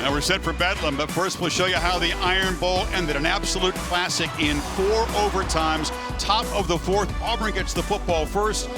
Now we're set for Bedlam, but first we'll show you how the Iron Bowl ended. An absolute classic in 4 overtimes. Top of the 4th, Auburn gets the football first.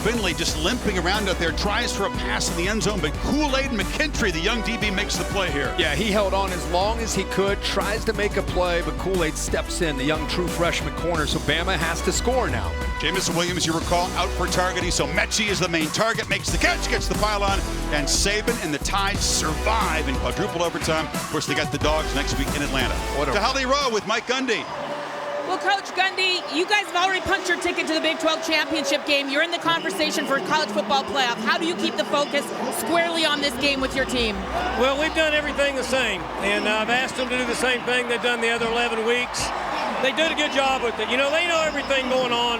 Finley just limping around out there, tries for a pass in the end zone, but Kool-Aid McKinstry, the young DB, makes the play here. Yeah, he held on as long as he could, tries to make a play, but Kool-Aid steps in, the young true freshman corner, so Bama has to score now. Jamison Williams, you recall, out for targeting, so Mechie is the main target, makes the catch, gets the pylon, and Saban and the Tide survive in quadruple overtime. Of course, they got the Dogs next week in Atlanta. To Holly Rowe with Mike Gundy. Well, Coach Gundy, you guys have already punched your ticket to the Big 12 championship game. You're in the conversation for college football playoff. How do you keep the focus squarely on this game with your team? Well, we've done everything the same, and I've asked them to do the same thing they've done the other 11 weeks. They did a good job with it. You know, they know everything going on.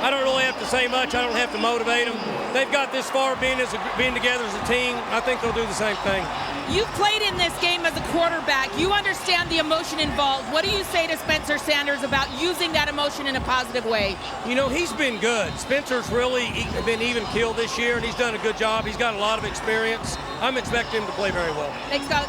I don't really have to say much. I don't have to motivate them. They've got this far being together as a team. I think they'll do the same thing. You've played in this game as a quarterback. You understand the emotion involved. What do you say to Spencer Sanders about using that emotion in a positive way? You know, he's been good. Spencer's really been even keeled this year, and he's done a good job. He's got a lot of experience. I'm expecting him to play very well. Thanks, Coach.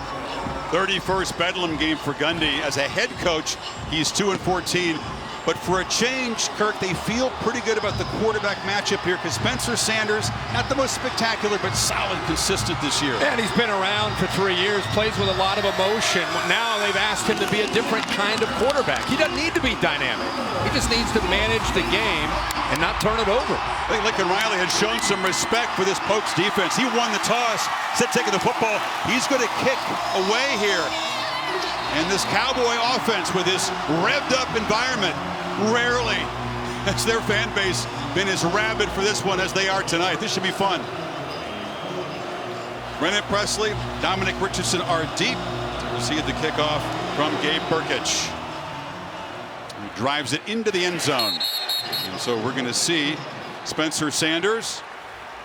31st Bedlam game for Gundy. As a head coach, he's 2-14. But for a change, Kirk, they feel pretty good about the quarterback matchup here because Spencer Sanders, not the most spectacular, but solid, consistent this year. And he's been around for 3 years, plays with a lot of emotion. Now they've asked him to be a different kind of quarterback. He doesn't need to be dynamic. He just needs to manage the game and not turn it over. I think Lincoln Riley had shown some respect for this Pokes defense. He won the toss, instead of taking the football. He's going to kick away here. And this Cowboy offense with this revved up environment, rarely has their fan base been as rabid for this one as they are tonight. This should be fun. Brennan Presley, Dominic Richardson are deep. We'll see the kickoff from Gabe Burkich. He drives it into the end zone. And so we're going to see Spencer Sanders.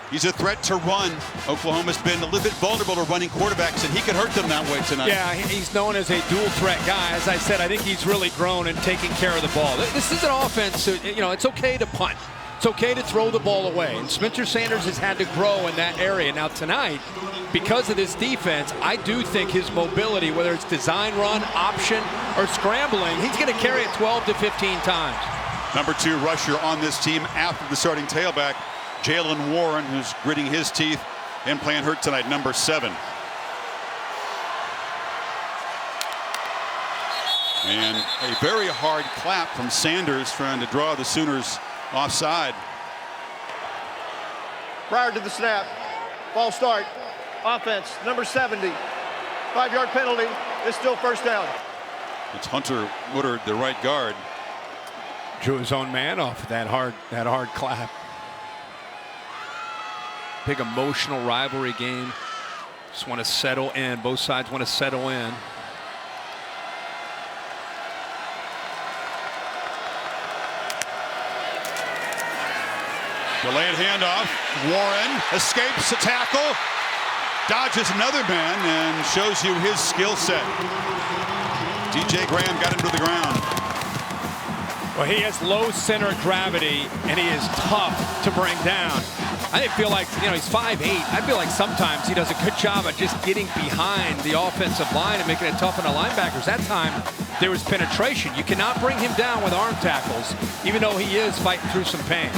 He's a threat to run. Oklahoma's been a little bit vulnerable to running quarterbacks, and he could hurt them that way tonight. Yeah, he's known as a dual threat guy. As I said, I think he's really grown in taking care of the ball. This is an offense, you know, it's okay to punt. It's okay to throw the ball away. And Spencer Sanders has had to grow in that area. Now tonight, because of this defense, I do think his mobility, whether it's design run, option, or scrambling, he's going to carry it 12 to 15 times. Number 2 rusher on this team after the starting tailback, Jalen Warren, who's gritting his teeth and playing hurt tonight, number 7. And a very hard clap from Sanders trying to draw the Sooners offside. Prior to the snap, ball start, offense, number 70. 5-yard penalty, it's still first down. It's Hunter Woodard, the right guard. Drew his own man off that hard clap. Big emotional rivalry game. Just want to settle in. Both sides want to settle in. Delayed handoff. Warren escapes a tackle, dodges another man, and shows you his skill set. DJ Graham got him to the ground. Well, he has low center of gravity, and he is tough to bring down. I feel like, you know, he's 5'8". I feel like sometimes he does a good job of just getting behind the offensive line and making it tough on the linebackers. That time, there was penetration. You cannot bring him down with arm tackles, even though he is fighting through some pain.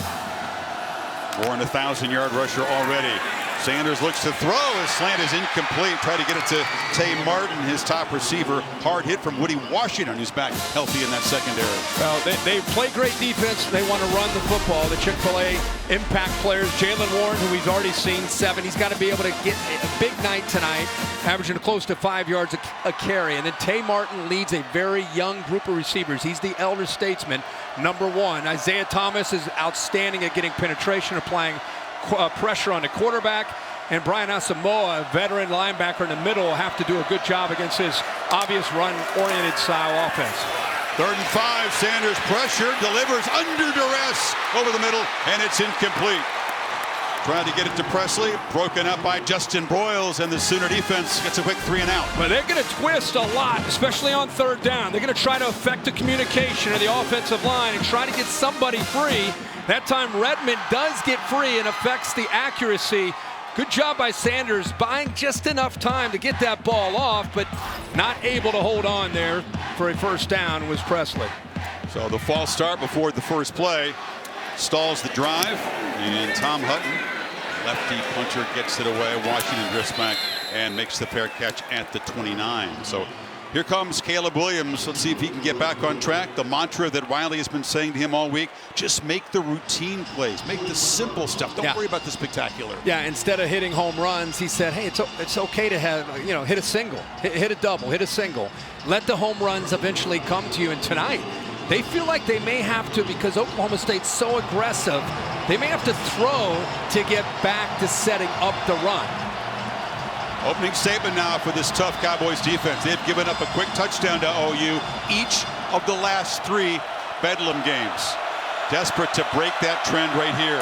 Warren, a 1,000-yard rusher already. Sanders looks to throw. His slant is incomplete. Try to get it to Tay Martin, his top receiver. Hard hit from Woody Washington, who's back healthy in that secondary. Well, they play great defense. They want to run the football. The Chick-fil-A impact players, Jalen Warren, who we've already seen 7. He's got to be able to get a big night tonight, averaging close to 5 yards a carry. And then Tay Martin leads a very young group of receivers. He's the elder statesman, number 1. Isaiah Thomas is outstanding at getting penetration, applying pressure on the quarterback, and Brian Asamoah, a veteran linebacker in the middle, will have to do a good job against his obvious run-oriented style offense. 3rd and 5, Sanders pressure, delivers under duress over the middle, and it's incomplete. Trying to get it to Presley, broken up by Justin Broyles, and the Sooner defense gets a quick 3 and out. But they're going to twist a lot, especially on 3rd down. They're going to try to affect the communication of the offensive line and try to get somebody free. That time Redmond does get free and affects the accuracy Good job by Sanders, buying just enough time to get that ball off, but not able to hold on there for a first down was Presley. So the false start before the first play stalls the drive, and Tom Hutton, lefty punter, gets it away. Washington drifts back and makes the fair catch at the 29. So here comes Caleb Williams. Let's see if he can get back on track. The mantra that Wiley has been saying to him all week: just make the routine plays, make the simple stuff. Don't worry about the spectacular. Yeah, instead of hitting home runs, he said, hey, it's okay to have, hit a single, hit a double, hit a single. Let the home runs eventually come to you. And tonight, they feel like they may have to, because Oklahoma State's so aggressive, they may have to throw to get back to setting up the run. Opening statement now for this tough Cowboys defense. They've given up a quick touchdown to OU each of the last 3 Bedlam games. Desperate to break that trend right here.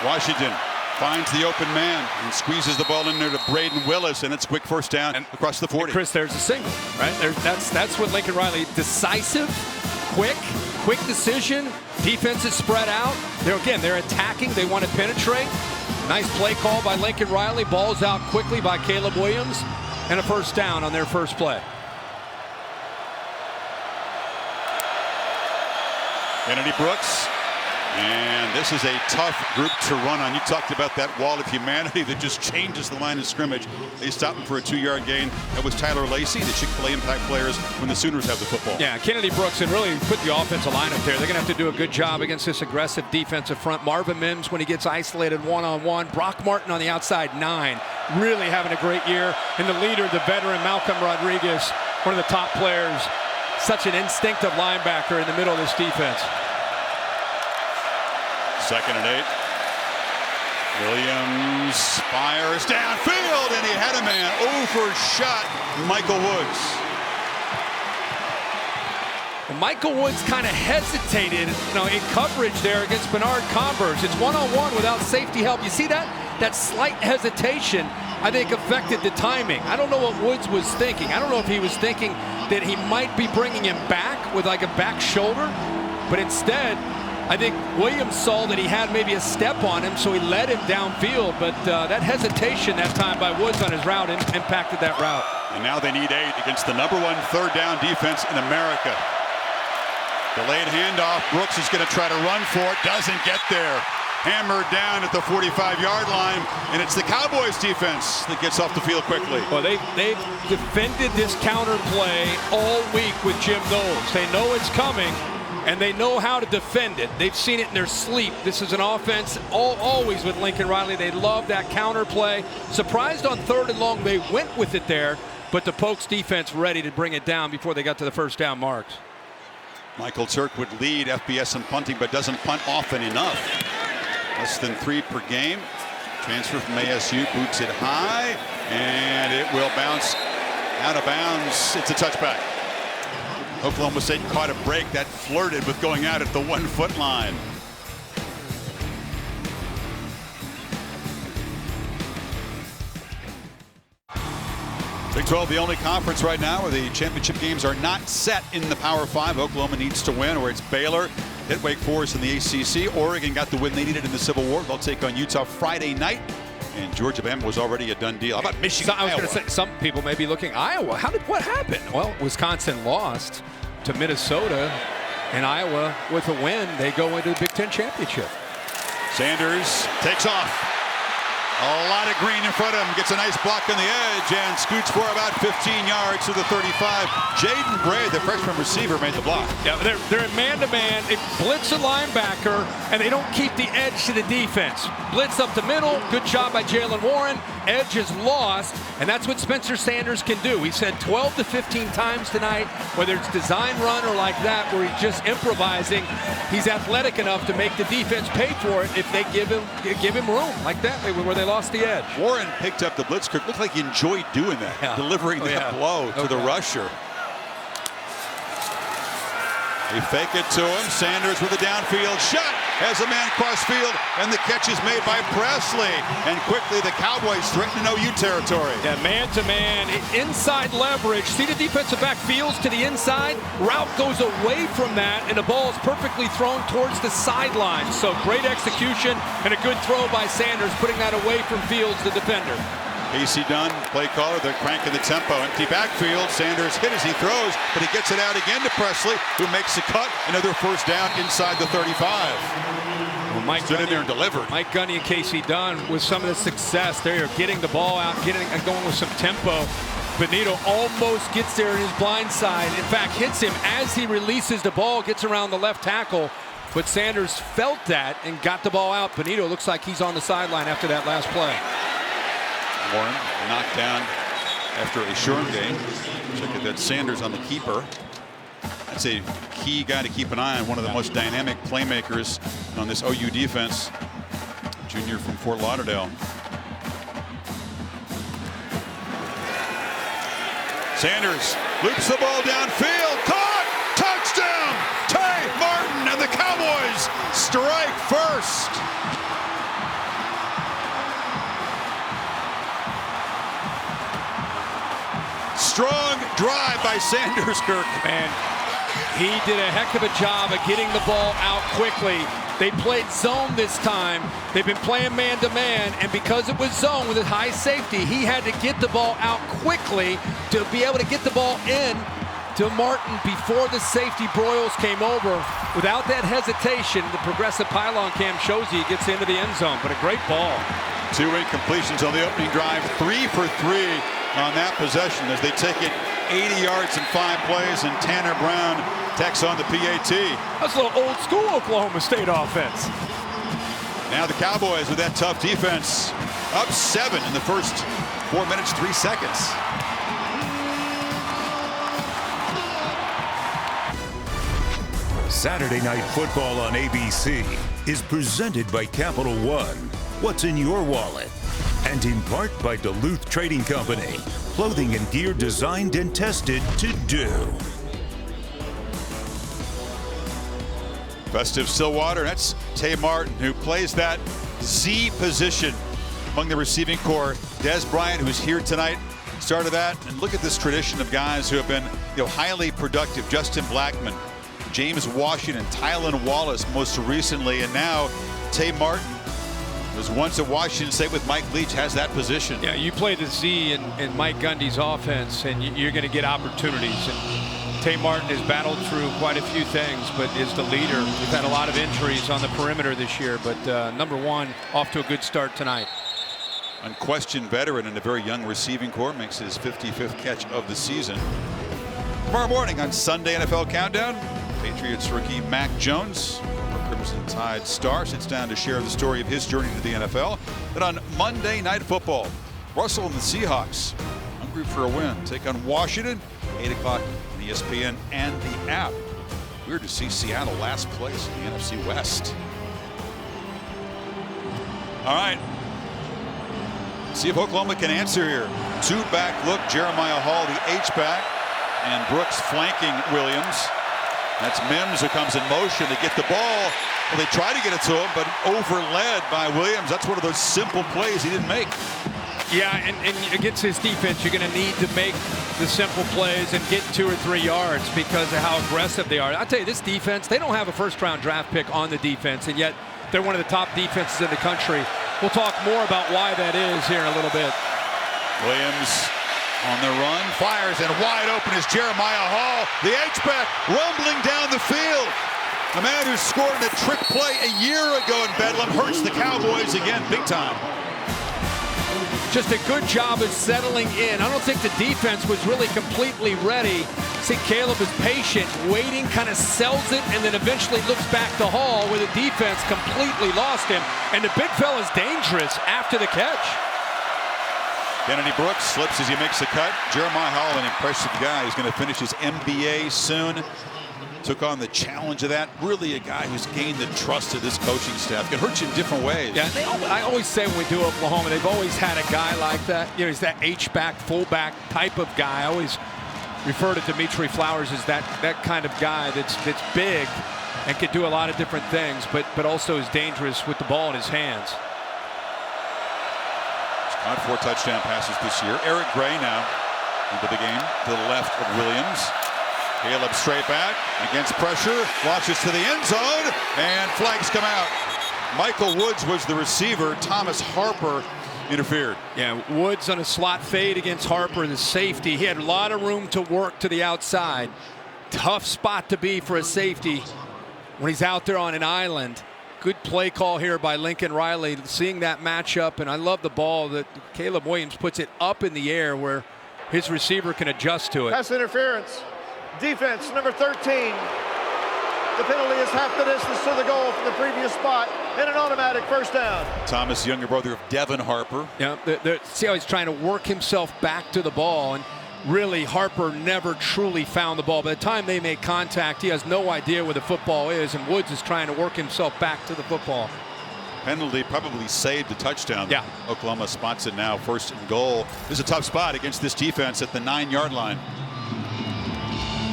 Washington finds the open man and squeezes the ball in there to Braden Willis, and it's a quick first down across the 40. Chris, there's a single, right? That's what Lincoln Riley, decisive, quick decision. Defense is spread out. They're attacking. They want to penetrate. Nice play call by Lincoln Riley. Ball's out quickly by Caleb Williams, and a first down on their first play. Kennedy Brooks. And this is a tough group to run on. You talked about that wall of humanity that just changes the line of scrimmage. They stopped him for a 2-yard gain. That was Tyler Lacey, the Chick-fil-A impact players when the Sooners have the football. Yeah, Kennedy Brooks, and really put the offensive line up there. They're going to have to do a good job against this aggressive defensive front. Marvin Mims, when he gets isolated one-on-one. Brock Martin on the outside, 9. Really having a great year. And the leader, the veteran Malcolm Rodriguez, one of the top players. Such an instinctive linebacker in the middle of this defense. 2nd and 8. Williams fires downfield, and he had a man. Over shot, Michael Woods. And Michael Woods kind of hesitated, in coverage there against Bernard Converse. It's one-on-one without safety help. You see that? That slight hesitation, I think, affected the timing. I don't know what Woods was thinking. I don't know if he was thinking that he might be bringing him back with like a back shoulder, but instead, I think Williams saw that he had maybe a step on him, so he led him downfield. But that hesitation that time by Woods on his route impacted that route. And now they need 8 against the #1 third down defense in America. Delayed handoff. Brooks is going to try to run for it. Doesn't get there. Hammered down at the 45-yard line. And it's the Cowboys defense that gets off the field quickly. Well, they've defended this counter play all week with Jim Knowles. They know it's coming, and they know how to defend it. They've seen it in their sleep. This is an offense always with Lincoln Riley. They love that counter play. Surprised on 3rd and long, they went with it there, but the Pokes defense ready to bring it down before they got to the first down marks. Michael Turk would lead FBS in punting, but doesn't punt often enough. Less than 3 per game. Transfer from ASU, boots it high, and it will bounce out of bounds. It's a touchback. Oklahoma State caught a break that flirted with going out at the 1-foot line. Big 12, the only conference right now where the championship games are not set in the Power 5. Oklahoma needs to win, or it's Baylor hit Wake Forest in the ACC. Oregon got the win they needed in the Civil War. They'll take on Utah Friday night. And Georgia Bama was already a done deal. How about Michigan? I was going to say, some people may be looking, Iowa. What happened? Well, Wisconsin lost to Minnesota, and Iowa with a win, they go into the Big Ten championship. Sanders takes off. A lot of green in front of him. Gets a nice block on the edge and scoots for about 15 yards to the 35. Jaden Bray, the freshman receiver, made the block. Yeah, they're in man-to-man. They blitz a linebacker, and they don't keep the edge to the defense. Blitz up the middle. Good job by Jalen Warren. Edge is lost, and that's what Spencer Sanders can do. He said 12 to 15 times tonight, whether it's design run or like that, where he's just improvising. He's athletic enough to make the defense pay for it if they give him room like that, where they lost the edge. Warren picked up the blitzkrieg. Looked like he enjoyed doing that, delivering that blow to the rusher. They fake it to him. Sanders with a downfield shot. has a man cross field, and the catch is made by Presley. And quickly the Cowboys threaten OU territory. Yeah, man-to-man, inside leverage. See the defensive back feels to the inside. Route goes away from that, and the ball is perfectly thrown towards the sideline. So great execution and a good throw by Sanders, putting that away from Fields, the defender. Casey Dunn, play caller, they're cranking the tempo. Empty backfield, Sanders hit as he throws, but he gets it out again to Presley, who makes the cut. Another first down inside the 35. Well, Mike stood in Gundy, there and delivered. Mike Gundy and Casey Dunn with some of the success. They are getting the ball out, getting and going with some tempo. Benito almost gets there in his blind side. In fact, hits him as he releases the ball, gets around the left tackle. But Sanders felt that and got the ball out. Benito looks like he's on the sideline after that last play. Warren knocked down after a short game. Check out that Sanders on the keeper. That's a key guy to keep an eye on. One of the most dynamic playmakers on this OU defense. Junior from Fort Lauderdale. Sanders loops the ball downfield. Caught! Touchdown! Tay Martin, and the Cowboys strike first. Strong drive by Sanders, Kirk. Man, he did a heck of a job of getting the ball out quickly. They played zone this time. They've been playing man-to-man, and because it was zone with a high safety, he had to get the ball out quickly to be able to get the ball in to Martin before the safety Broyles came over. Without that hesitation, the progressive pylon cam shows he gets into the end zone, but a great ball. 2 incompletions on the opening drive, 3 for 3 on that possession as they take it 80 yards in 5 plays, and Tanner Brown tacks on the PAT. That's a little old school Oklahoma State offense. Now the Cowboys with that tough defense, up 7 in the first 4 minutes, 3 seconds. Saturday Night Football on ABC is presented by Capital One. What's in your wallet? And in part by Duluth Trading Company. Clothing and gear designed and tested to do. Festive Stillwater, that's Tay Martin, who plays that Z position among the receiving corps. Des Bryant, who's here tonight, started that. And look at this tradition of guys who have been highly productive. Justin Blackman, James Washington, Tylan Wallace most recently, and now Tay Martin, was once at Washington State with Mike Leach, has that position. Yeah, you play the Z in Mike Gundy's offense, and you're going to get opportunities. And Tay Martin has battled through quite a few things, but is the leader. We've had a lot of injuries on the perimeter this year, but number one, off to a good start tonight. Unquestioned veteran in a very young receiving corps, makes his 55th catch of the season. Tomorrow morning on Sunday NFL Countdown, Patriots rookie Mac Jones, Crimson Tide star, sits down to share the story of his journey to the NFL. Then on Monday Night Football, Russell and the Seahawks, hungry for a win, take on Washington, 8 o'clock on ESPN and the app. Weird to see Seattle last place in the NFC West. All right. See if Oklahoma can answer here. 2-back look, Jeremiah Hall, the H-back, and Brooks flanking Williams. That's Mims who comes in motion to get the ball. Well, they try to get it to him, but overled by Williams. That's one of those simple plays he didn't make. Yeah, and against his defense, you're going to need to make the simple plays and get 2 or 3 yards because of how aggressive they are. I'll tell you, this defense, they don't have a first-round draft pick on the defense, and yet they're one of the top defenses in the country. We'll talk more about why that is here in a little bit. Williams on the run, fires, and wide open is Jeremiah Hall. The H-back rumbling down the field. The man who scored a trick play a year ago in Bedlam hurts the Cowboys again, big time. Just a good job of settling in. I don't think the defense was really completely ready. I think Caleb is patient, waiting, kind of sells it, and then eventually looks back to Hall where the defense completely lost him. And the big fella's dangerous after the catch. Kennedy Brooks slips as he makes the cut. Jeremiah Hall, an impressive guy. He's going to finish his MBA soon. Took on the challenge of that. Really a guy who's gained the trust of this coaching staff. Can hurt you in different ways. Yeah, I always say when we do Oklahoma, they've always had a guy like that. You know, he's that H-back, fullback type of guy. I always refer to Dimitri Flowers as that kind of guy that's big, and can do a lot of different things, but also is dangerous with the ball in his hands. He's caught 4 touchdown passes this year. Eric Gray now into the game to the left of Williams. Caleb straight back against pressure, launches to the end zone, and flags come out. Michael Woods was the receiver. Thomas Harper interfered. Yeah, Woods on a slot fade against Harper, the safety. He had a lot of room to work to the outside. Tough spot to be for a safety when he's out there on an island. Good play call here by Lincoln Riley, seeing that matchup, and I love the ball that Caleb Williams puts it up in the air where his receiver can adjust to it. Pass interference. Defense, number 13. The penalty is half the distance to the goal from the previous spot, and an automatic first down. Thomas, younger brother of Devin Harper. Yeah, see how he's trying to work himself back to the ball, and really Harper never truly found the ball. By the time they make contact, he has no idea where the football is, and Woods is trying to work himself back to the football. Penalty probably saved a touchdown. Yeah. Oklahoma spots it now, 1st and goal. This is a tough spot against this defense at the 9-yard line.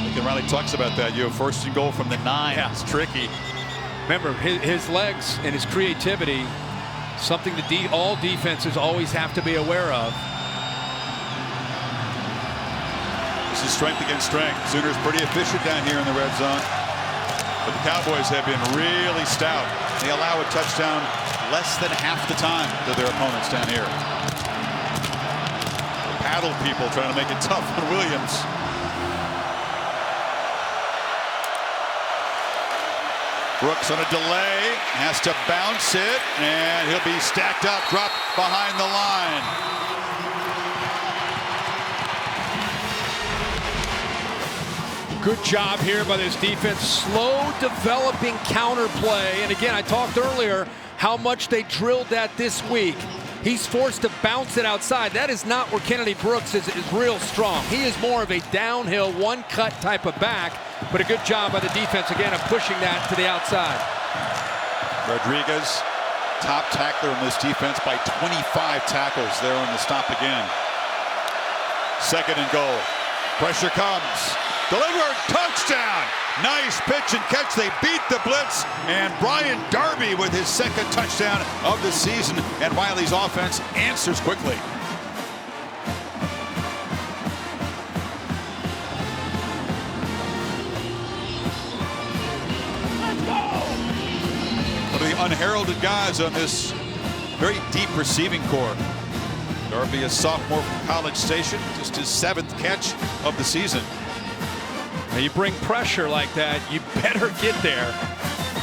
Lincoln Riley talks about that. You have 1st and goal from the 9. Yeah. It's tricky. Remember, his legs and his creativity, something that all defenses always have to be aware of. This is strength against strength. Sooners pretty efficient down here in the red zone. But the Cowboys have been really stout. They allow a touchdown less than half the time to their opponents down here. The paddle people trying to make it tough on Williams. Brooks on a delay, has to bounce it, and he'll be stacked up, dropped behind the line. Good job here by this defense. Slow developing counter play. And again, I talked earlier how much they drilled that this week. He's forced to bounce it outside. That is not where Kennedy Brooks is real strong. He is more of a downhill, one-cut type of back, but a good job by the defense, again, of pushing that to the outside. Rodriguez, top tackler in this defense by 25 tackles there on the stop again. 2nd and goal. Pressure comes. Delivered, touchdown! Nice pitch and catch. They beat the blitz, and Brian Darby with his 2nd touchdown of the season, and Riley's offense answers quickly. One of the unheralded guys on this very deep receiving corps. Darby, a sophomore from College Station, just his 7th catch of the season. Now you bring pressure like that, you better get there.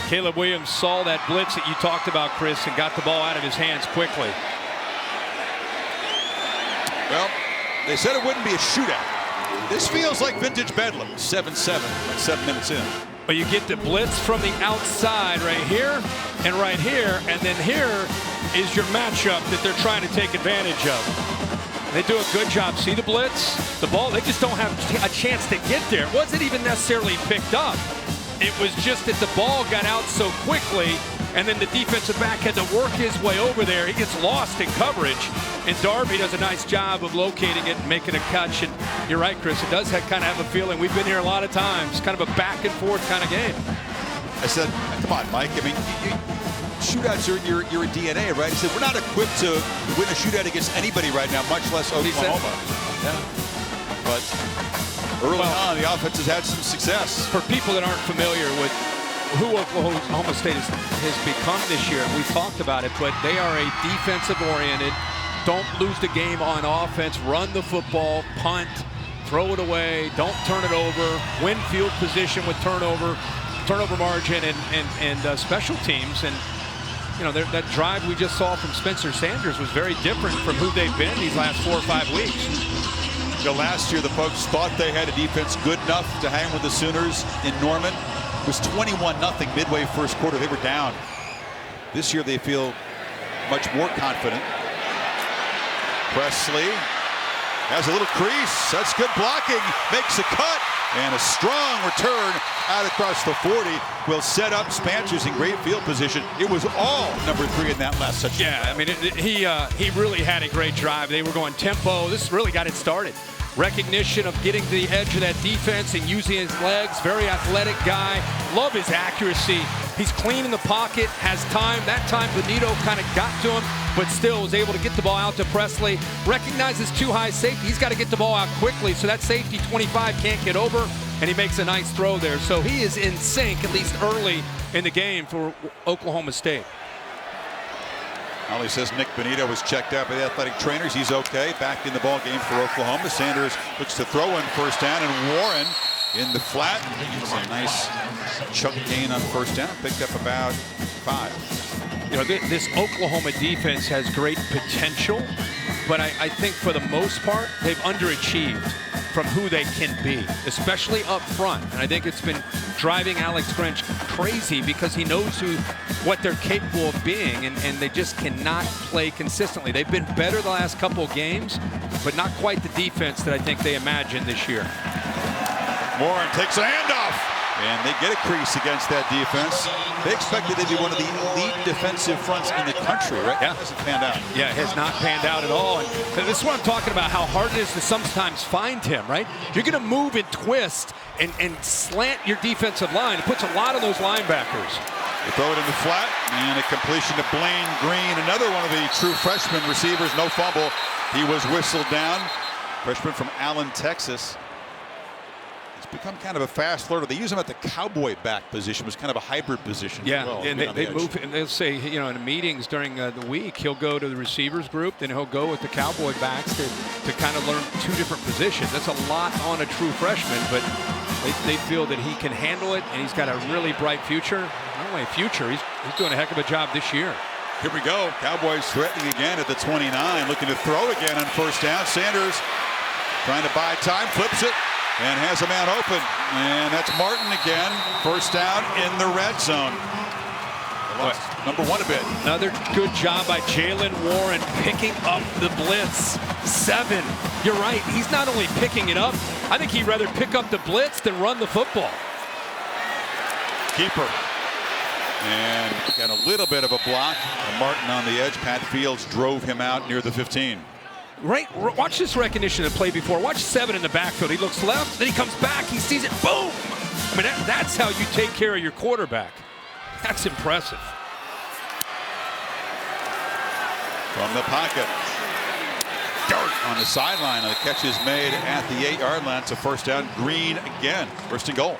Caleb Williams saw that blitz that you talked about, Chris, and got the ball out of his hands quickly. Well, they said it wouldn't be a shootout. This feels like vintage Bedlam. 7-7, like 7 minutes in. But you get the blitz from the outside right here and right here, and then here is your matchup that they're trying to take advantage of. They do a good job. See the blitz? The ball, they just don't have a chance to get there. It wasn't even necessarily picked up. It was just that the ball got out so quickly, and then the defensive back had to work his way over there. He gets lost in coverage, and Darby does a nice job of locating it and making a catch. And you're right, Chris, it does kind of have a feeling. We've been here a lot of times. Kind of a back and forth kind of game. I said, come on, Mike. I mean, shootouts are your DNA, right? He said, we're not equipped to win a shootout against anybody right now, much less Oklahoma. Yeah. But early on, the offense has had some success. For people that aren't familiar with who Oklahoma State has become this year, and we've talked about it, but they are a defensive-oriented, don't lose the game on offense, run the football, punt, throw it away, don't turn it over, win field position with turnover margin, and special teams. And you know, that drive we just saw from Spencer Sanders was very different from who they've been these last 4 or 5 weeks. You know, last year the folks thought they had a defense good enough to hang with the Sooners in Norman. It was 21-0 midway 1st quarter. They were down. This year they feel much more confident. Presley has a little crease. That's good blocking. Makes a cut. And a strong return out across the 40 will set up Spancers in great field position. It was all number 3 in that last touchdown. Yeah, I mean, he really had a great drive. They were going tempo. This really got it started. recognition of getting to the edge of that defense and using his legs. Very athletic guy. Love his accuracy. He's clean in the pocket, has time. That time Benito kind of got to him, but still was able to get the ball out to Presley. Recognizes too high safety. He's got to get the ball out quickly so that safety 25 can't get over, and he makes a nice throw there. So he is in sync, at least early in the game for Oklahoma State. Ollie says Nick Benito was checked out by the athletic trainers. He's okay. Back in the ball game for Oklahoma. Sanders looks to throw in first down, and Warren in the flat. It's a nice chunk gain on first down. Picked up about 5. You know, this Oklahoma defense has great potential, but I think for the most part, they've underachieved from who they can be, especially up front. And I think it's been driving Alex Grinch crazy because he knows what they're capable of being, and they just cannot play consistently. They've been better the last couple of games, but not quite the defense that I think they imagined this year. Warren takes a handoff, and they get a crease against that defense. They expected to be one of the elite defensive fronts in the country, right? Yeah. It hasn't panned out. Yeah, it has not panned out at all. And this is what I'm talking about, how hard it is to sometimes find him, right? You're going to move and twist and slant your defensive line. It puts a lot of those linebackers. They throw it in the flat, and a completion to Blaine Green, another one of the true freshman receivers. No fumble. He was whistled down. Freshman from Allen, Texas. Become kind of a fast learner. They use him at the cowboy back position. It was kind of a hybrid position. Yeah, as well, and they move, and they'll say, you know, in meetings during the week, he'll go to the receivers group, then he'll go with the cowboy backs to kind of learn 2 different positions. That's a lot on a true freshman, but they feel that he can handle it, and he's got a really bright future. Not only a future, he's doing a heck of a job this year. Here we go. Cowboys threatening again at the 29, looking to throw again on first down. Sanders trying to buy time, flips it, and has a man open, and that's Martin again. First down in the red zone. Number 1 a bit. Another good job by Jalen Warren picking up the blitz. 7. You're right. He's not only picking it up, I think he'd rather pick up the blitz than run the football. Keeper. And got a little bit of a block. Martin on the edge. Pat Fields drove him out near the 15. Right, watch this recognition of the play before. Watch 7 in the backfield. He looks left, then he comes back, he sees it, boom! I mean, that's how you take care of your quarterback. That's impressive. From the pocket. Dirt on the sideline. The catch is made at the 8-yard line. It's a first down. Green again. First and goal.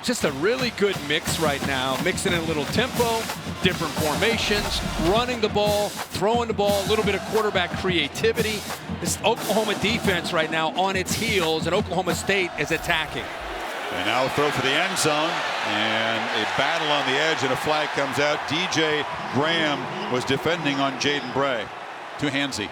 Just a really good mix right now. Mixing in a little tempo, different formations, running the ball, throwing the ball, a little bit of quarterback creativity. This Oklahoma defense right now on its heels, and Oklahoma State is attacking. And now a throw for the end zone, and a battle on the edge, and a flag comes out. DJ Graham was defending on Jaden Bray. Too handsy.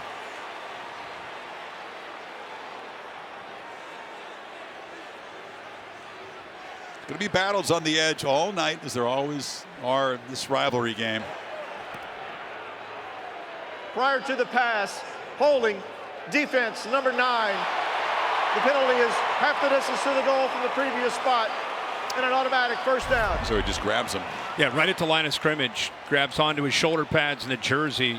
Going to be battles on the edge all night, as there always are in this rivalry game. Prior to the pass, holding, defense, number 9. The penalty is half the distance to the goal from the previous spot, and an automatic first down. So he just grabs him. Yeah, right at the line of scrimmage. Grabs onto his shoulder pads and the jersey.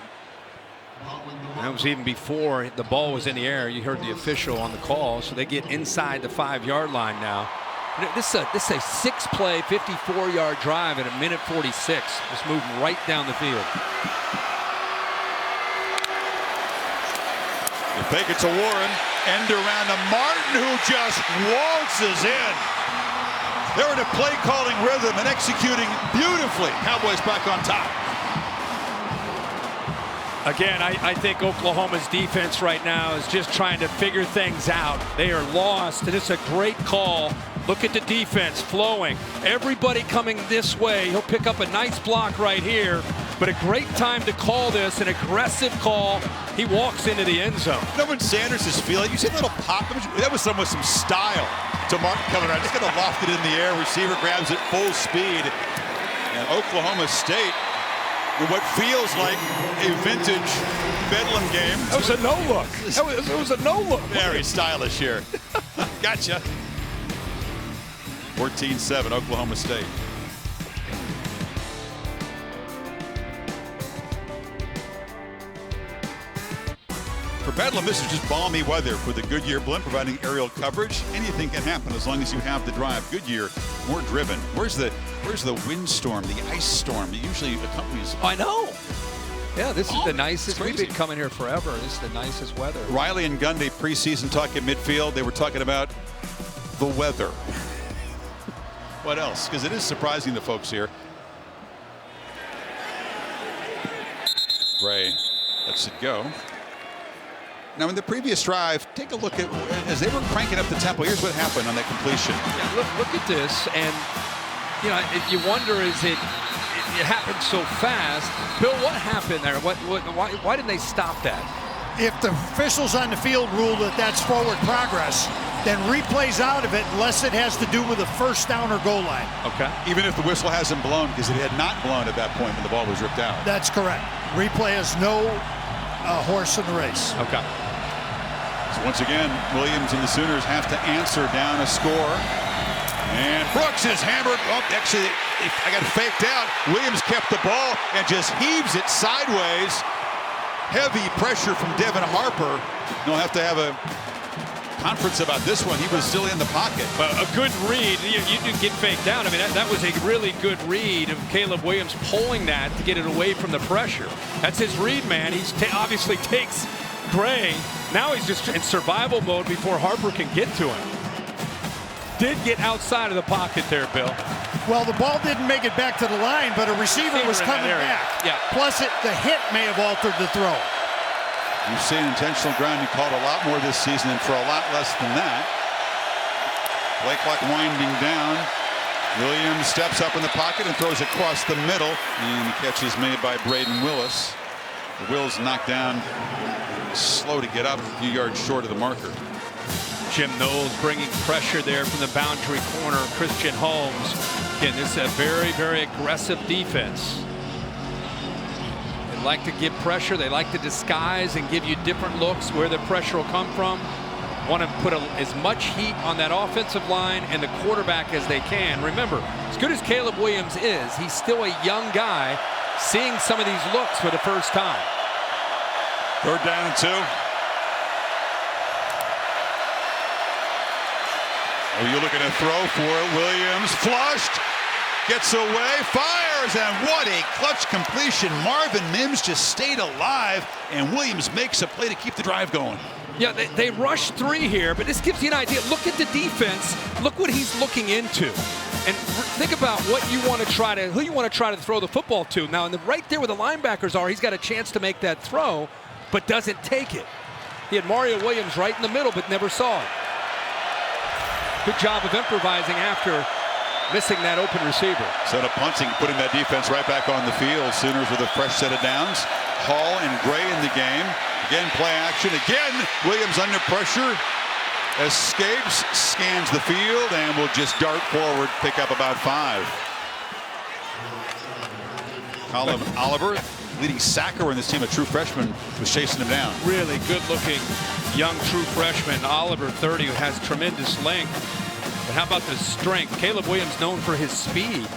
That was even before the ball was in the air. You heard the official on the call, so they get inside the 5-yard line now. This is a 6-play, 54-yard drive at 1:46. Just moving right down the field. They fake it to Warren. End around to Martin, who just waltzes in. They're in a play-calling rhythm and executing beautifully. Cowboys back on top. Again, I think Oklahoma's defense right now is just trying to figure things out. They are lost, and it's a great call. Look at the defense flowing. Everybody coming this way. He'll pick up a nice block right here, but a great time to call this, an aggressive call. He walks into the end zone. You know when Sanders is feeling, you see a little pop. That was some with some style to Martin coming around. Just going to loft it in the air. Receiver grabs it full speed. And Oklahoma State, in what feels like a vintage Bedlam game. That was a no-look. It was a no-look. Very stylish here. Gotcha. 14-7, Oklahoma State. For Bedlam, this is just balmy weather for the Goodyear blimp, providing aerial coverage. Anything can happen as long as you have the drive. Goodyear, more driven. Where's the windstorm, the ice storm that usually accompanies? I know. Yeah, this is the nicest. We've crazy. been coming here forever. This is the nicest weather. Riley and Gundy preseason talk at midfield. They were talking about the weather. What else? Because it is surprising to folks here. Ray lets it go. Now, in the previous drive, take a look at as they were cranking up the tempo. Here's what happened on that completion. Yeah, look at this, and you know, you wonder, is it happened so fast? Bill, what happened there? Why didn't they stop that? If the officials on the field rule that that's forward progress, then replays out of it unless it has to do with a first down or goal line. Okay. Even if the whistle hasn't blown, because it had not blown at that point when the ball was ripped out. That's correct. Replay has no horse in the race. Okay. So once again, Williams and the Sooners have to answer down a score. And Brooks is hammered. Oh, actually, I got faked out. Williams kept the ball and just heaves it sideways. Heavy pressure from Devin Harper. They'll have to have a conference about this one. He was still in the pocket. A good read. You didn't get faked out. I mean, that was a really good read of Caleb Williams pulling that to get it away from the pressure. That's his read, man. He obviously takes Gray. Now he's just in survival mode before Harper can get to him. Did get outside of the pocket there, Bill. Well, the ball didn't make it back to the line, but a receiver was coming back. Yeah. Plus, the hit may have altered the throw. You've seen intentional grounding called a lot more this season and for a lot less than that. Play clock winding down. Williams steps up in the pocket and throws across the middle. And the catch is made by Braden Willis. Wills knocked down, slow to get up, a few yards short of the marker. Jim Knowles bringing pressure there from the boundary corner. Christian Holmes. Again, this is a very, very aggressive defense. They like to give pressure. They like to disguise and give you different looks where the pressure will come from. Want to put as much heat on that offensive line and the quarterback as they can. Remember, as good as Caleb Williams is, he's still a young guy seeing some of these looks for the first time. 3rd down and 2. Oh, you look at a throw for it. Williams flushed, gets away, fires, and what a clutch completion. Marvin Mims just stayed alive, and Williams makes a play to keep the drive going. Yeah, they rushed 3 here, but this gives you an idea. Look at the defense. Look what he's looking into. And think about what you want to try to, who you want to try to throw the football to. Now, right there where the linebackers are, he's got a chance to make that throw, but doesn't take it. He had Mario Williams right in the middle, but never saw it. Good job of improvising after missing that open receiver. Instead of punting, putting that defense right back on the field. Sooners with a fresh set of downs. Hall and Gray in the game. Again, play action. Again, Williams under pressure. Escapes, scans the field, and will just dart forward, pick up about 5. Colin Oliver, leading sacker in this team, a true freshman, was chasing him down. Really good-looking young true freshman. Oliver, 30, who has tremendous length. But how about the strength? Caleb Williams known for his speed,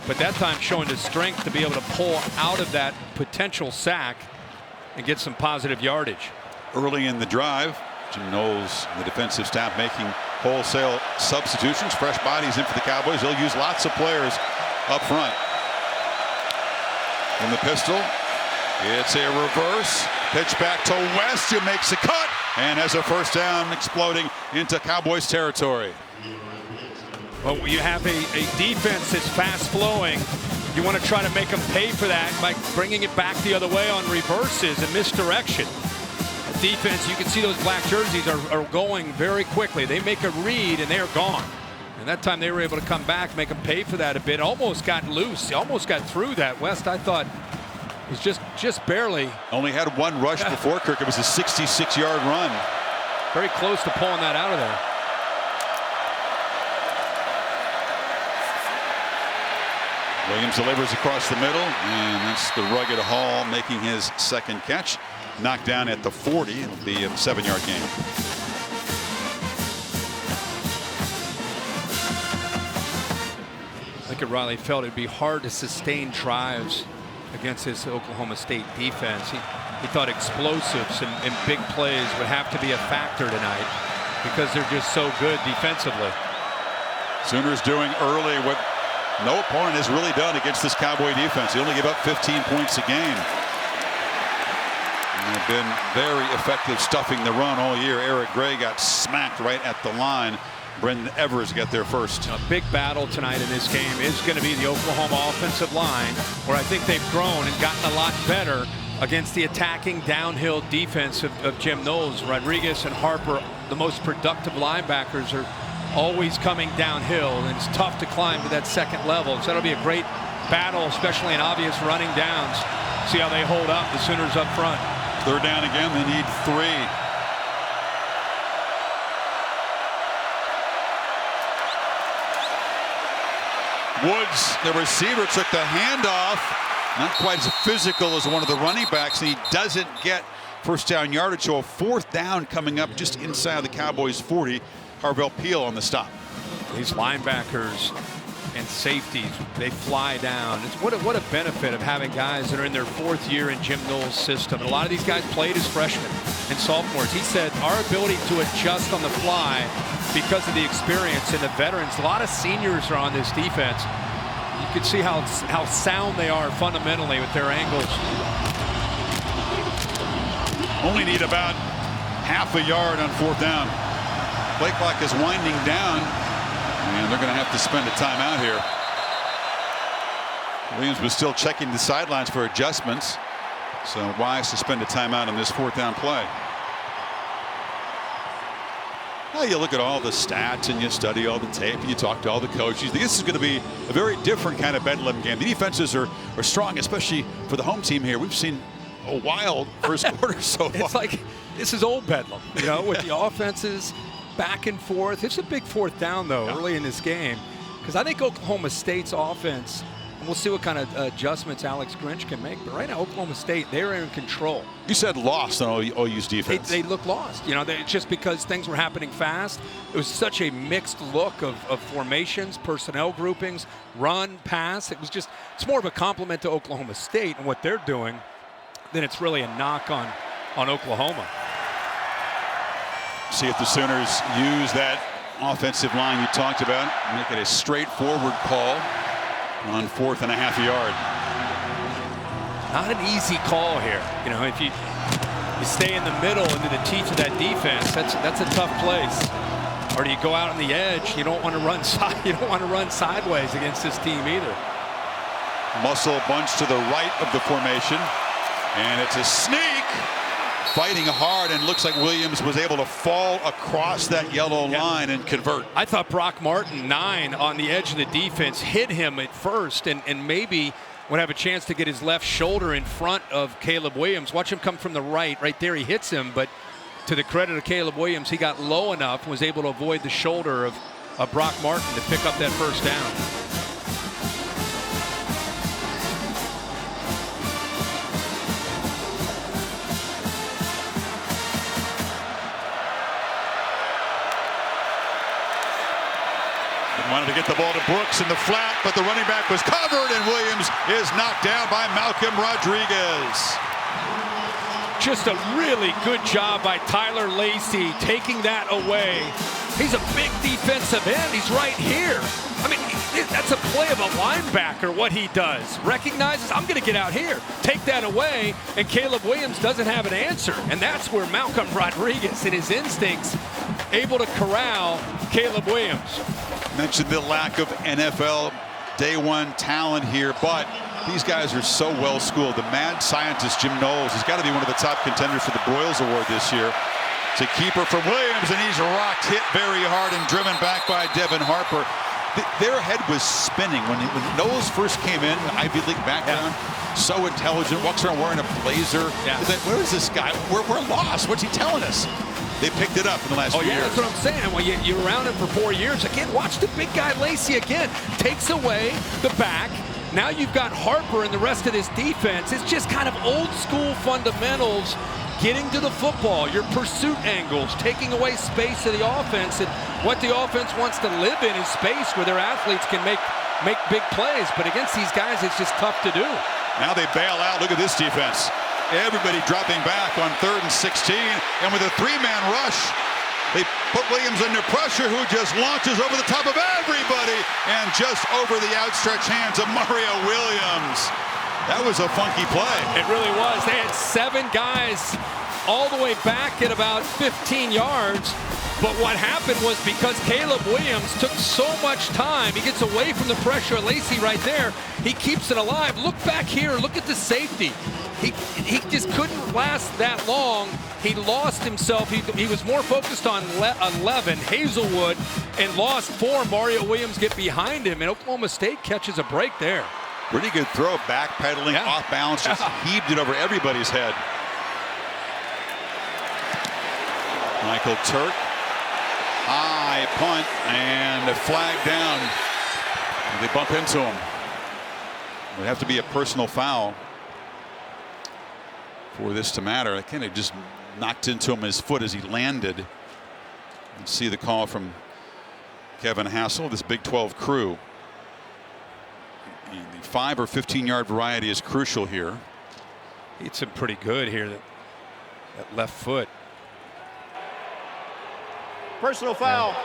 but that time showing the strength to be able to pull out of that potential sack and get some positive yardage. Early in the drive, Jim Knowles and the defensive staff making wholesale substitutions. Fresh bodies in for the Cowboys. They'll use lots of players up front. From the pistol, it's a reverse. Pitch back to West, who makes a cut and has a first down, exploding into Cowboys territory. Well, you have a defense that's fast flowing. You want to try to make them pay for that by bringing it back the other way on reverses and misdirection. The defense, you can see those black jerseys are going very quickly. They make a read and they're gone. And that time they were able to come back, make them pay for that a bit. Almost got loose, almost got through that. West, I thought, was just barely. Only had one rush before Kirk. It was a 66-yard run. Very close to pulling that out of there. Williams delivers across the middle, and that's the rugged Hall making his second catch. Knocked down at the 40. It'll be a 7-yard gain. I think Riley felt it'd be hard to sustain drives against this Oklahoma State defense. He thought explosives and big plays would have to be a factor tonight because they're just so good defensively. Sooners doing early what no opponent has really done against this Cowboy defense. They only give up 15 points a game. And they've been very effective stuffing the run all year. Eric Gray got smacked right at the line. Brendan Evers got there first. A big battle tonight in this game is going to be the Oklahoma offensive line, where I think they've grown and gotten a lot better against the attacking downhill defense of Jim Knowles. Rodriguez and Harper, the most productive linebackers, are always coming downhill, and it's tough to climb to that second level. So that'll be a great battle, especially in obvious running downs. See how they hold up, the Sooners up front. Third down again, they need 3. Woods, the receiver, took the handoff. Not quite as physical as one of the running backs, and he doesn't get first down yardage. So a 4th down coming up just inside the Cowboys 40. Harvell Peel on the stop. These linebackers and safeties, they fly down. It's what a benefit of having guys that are in their 4th year in Jim Knowles' system. And a lot of these guys played as freshmen and sophomores. He said our ability to adjust on the fly because of the experience and the veterans. A lot of seniors are on this defense. You can see how sound they are fundamentally with their angles. Only need about half a yard on 4th down. Play clock is winding down, and they're going to have to spend a timeout here. Williams was still checking the sidelines for adjustments, so wise to spend a timeout on this 4th down play. Well, you look at all the stats and you study all the tape and you talk to all the coaches. This is going to be a very different kind of Bedlam game. The defenses are strong, especially for the home team here. We've seen a wild first quarter so far. It's like this is old Bedlam, you know, with the offenses back and forth. It's a big 4th down, though, early in this game, because I think Oklahoma State's offense, and we'll see what kind of adjustments Alex Grinch can make, but right now Oklahoma State, they're in control. You said lost on OU's defense. They look lost. You know, just because things were happening fast. It was such a mixed look of formations, personnel groupings, run, pass. It's more of a compliment to Oklahoma State and what they're doing than it's really a knock on Oklahoma. See if the Sooners use that offensive line you talked about, make it a straightforward call on 4th and a half yard. Not an easy call here. You know, if you stay in the middle into the teeth of that defense, that's a tough place. Or do you go out on the edge? You don't want to run sideways against this team either. Muscle bunch to the right of the formation, and it's a sneak. Fighting hard, and looks like Williams was able to fall across that yellow line and convert. I thought Brock Martin, 9 on the edge of the defense, hit him at first and maybe would have a chance to get his left shoulder in front of Caleb Williams. Watch him come from the right there. He hits him, but to the credit of Caleb Williams, he got low enough and was able to avoid the shoulder of Brock Martin to pick up that first down. Wanted to get the ball to Brooks in the flat, but the running back was covered, and Williams is knocked down by Malcolm Rodriguez. Just a really good job by Tyler Lacey taking that away. He's a big defensive end. He's right here. I mean, that's a play of a linebacker, what he does. Recognizes, I'm going to get out here, take that away, and Caleb Williams doesn't have an answer. And that's where Malcolm Rodriguez, in his instincts, able to corral Caleb Williams. Mentioned the lack of NFL day one talent here, but these guys are so well schooled. The mad scientist Jim Knowles has got to be one of the top contenders for the Broyles Award this year. It's a keeper from Williams, and he's rocked, hit very hard, and driven back by Devin Harper. Their head was spinning when Knowles first came in, Ivy League background, so intelligent, walks around wearing a blazer. Like, where is this guy? We're lost. What's he telling us? They picked it up in the last few years. That's what I'm saying. Well, you're around him for 4 years. Again, watch the big guy Lacey again. Takes away the back. Now you've got Harper and the rest of this defense. It's just kind of old school fundamentals, getting to the football, your pursuit angles, taking away space of the offense. And what the offense wants to live in is space where their athletes can make big plays. But against these guys, it's just tough to do. Now they bail out. Look at this defense. Everybody dropping back on 3rd and 16. And with a 3-man rush, they put Williams under pressure, who just launches over the top of everybody and just over the outstretched hands of Mario Williams. That was a funky play. It really was. They had 7 guys all the way back at about 15 yards. But what happened was, because Caleb Williams took so much time, he gets away from the pressure of Lacey right there. He keeps it alive. Look back here. Look at the safety. He just couldn't last that long. He lost himself. He was more focused on 11, Hazelwood, and lost 4. Mario Williams get behind him, and Oklahoma State catches a break there. Pretty good throw, backpedaling, off balance, just heaved it over everybody's head. Michael Turk, high punt, and a flag down. They bump into him. It would have to be a personal foul for this to matter. I kind of just knocked into him his foot as he landed. You see the call from Kevin Hassel, this Big 12 crew. The 5 or 15-yard variety is crucial here. It's pretty good here, that left foot. Personal foul,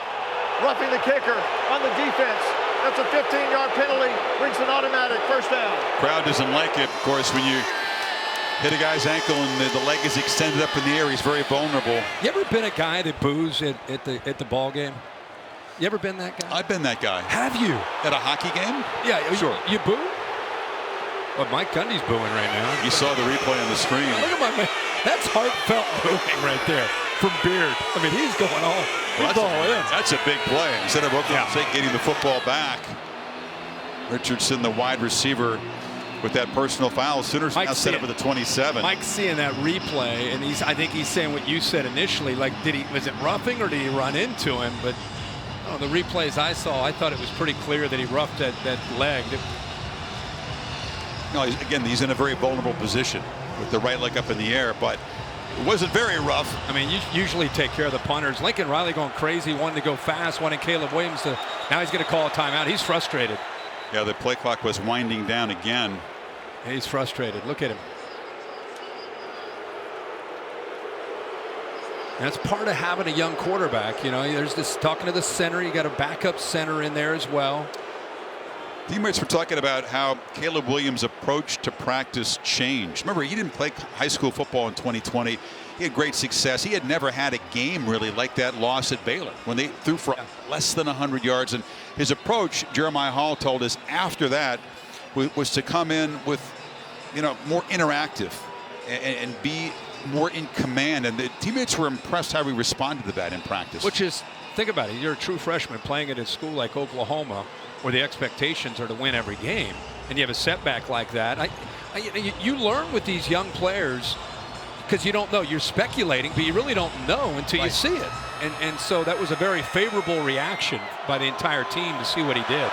roughing the kicker on the defense. That's a 15-yard penalty, brings an automatic first down. Crowd doesn't like it, of course, when you hit a guy's ankle and the leg is extended up in the air. He's very vulnerable. You ever been a guy that boos at the ball game? You ever been that guy? I've been that guy. Have you? At a hockey game? Yeah, sure. You boo? Well, Mike Gundy's booing right now. You saw the replay on the screen. Look at my man. That's heartfelt booing right there from Beard. I mean, he's going all. That's a big play. Instead of Oklahoma State getting the football back, Richardson, the wide receiver, with that personal foul. Sooners now set up with a 27. Mike's seeing that replay, and I think he's saying what you said initially. Like, was it roughing or did he run into him? But the replays I saw, I thought it was pretty clear that he roughed that leg. No, again, he's in a very vulnerable position with the right leg up in the air, but it wasn't very rough. I mean, you usually take care of the punters. Lincoln Riley going crazy, wanting to go fast, wanting Caleb Williams to. Now he's going to call a timeout. He's frustrated. Yeah, the play clock was winding down again. And he's frustrated. Look at him. That's part of having a young quarterback. You know, there's this talking to the center. You got a backup center in there as well. Teammates were talking about how Caleb Williams' approach to practice changed. Remember, he didn't play high school football in 2020. He had great success. He had never had a game really like that loss at Baylor when they threw for less than 100 yards. And his approach, Jeremiah Hall told us after that, was to come in with, more interactive and be more in command. And the teammates were impressed how he responded to that in practice. Which is, think about it, you're a true freshman playing at a school like Oklahoma, where the expectations are to win every game, and you have a setback like that. You learn with these young players because you don't know. You're speculating, but you really don't know until you see it. And so that was a very favorable reaction by the entire team to see what he did.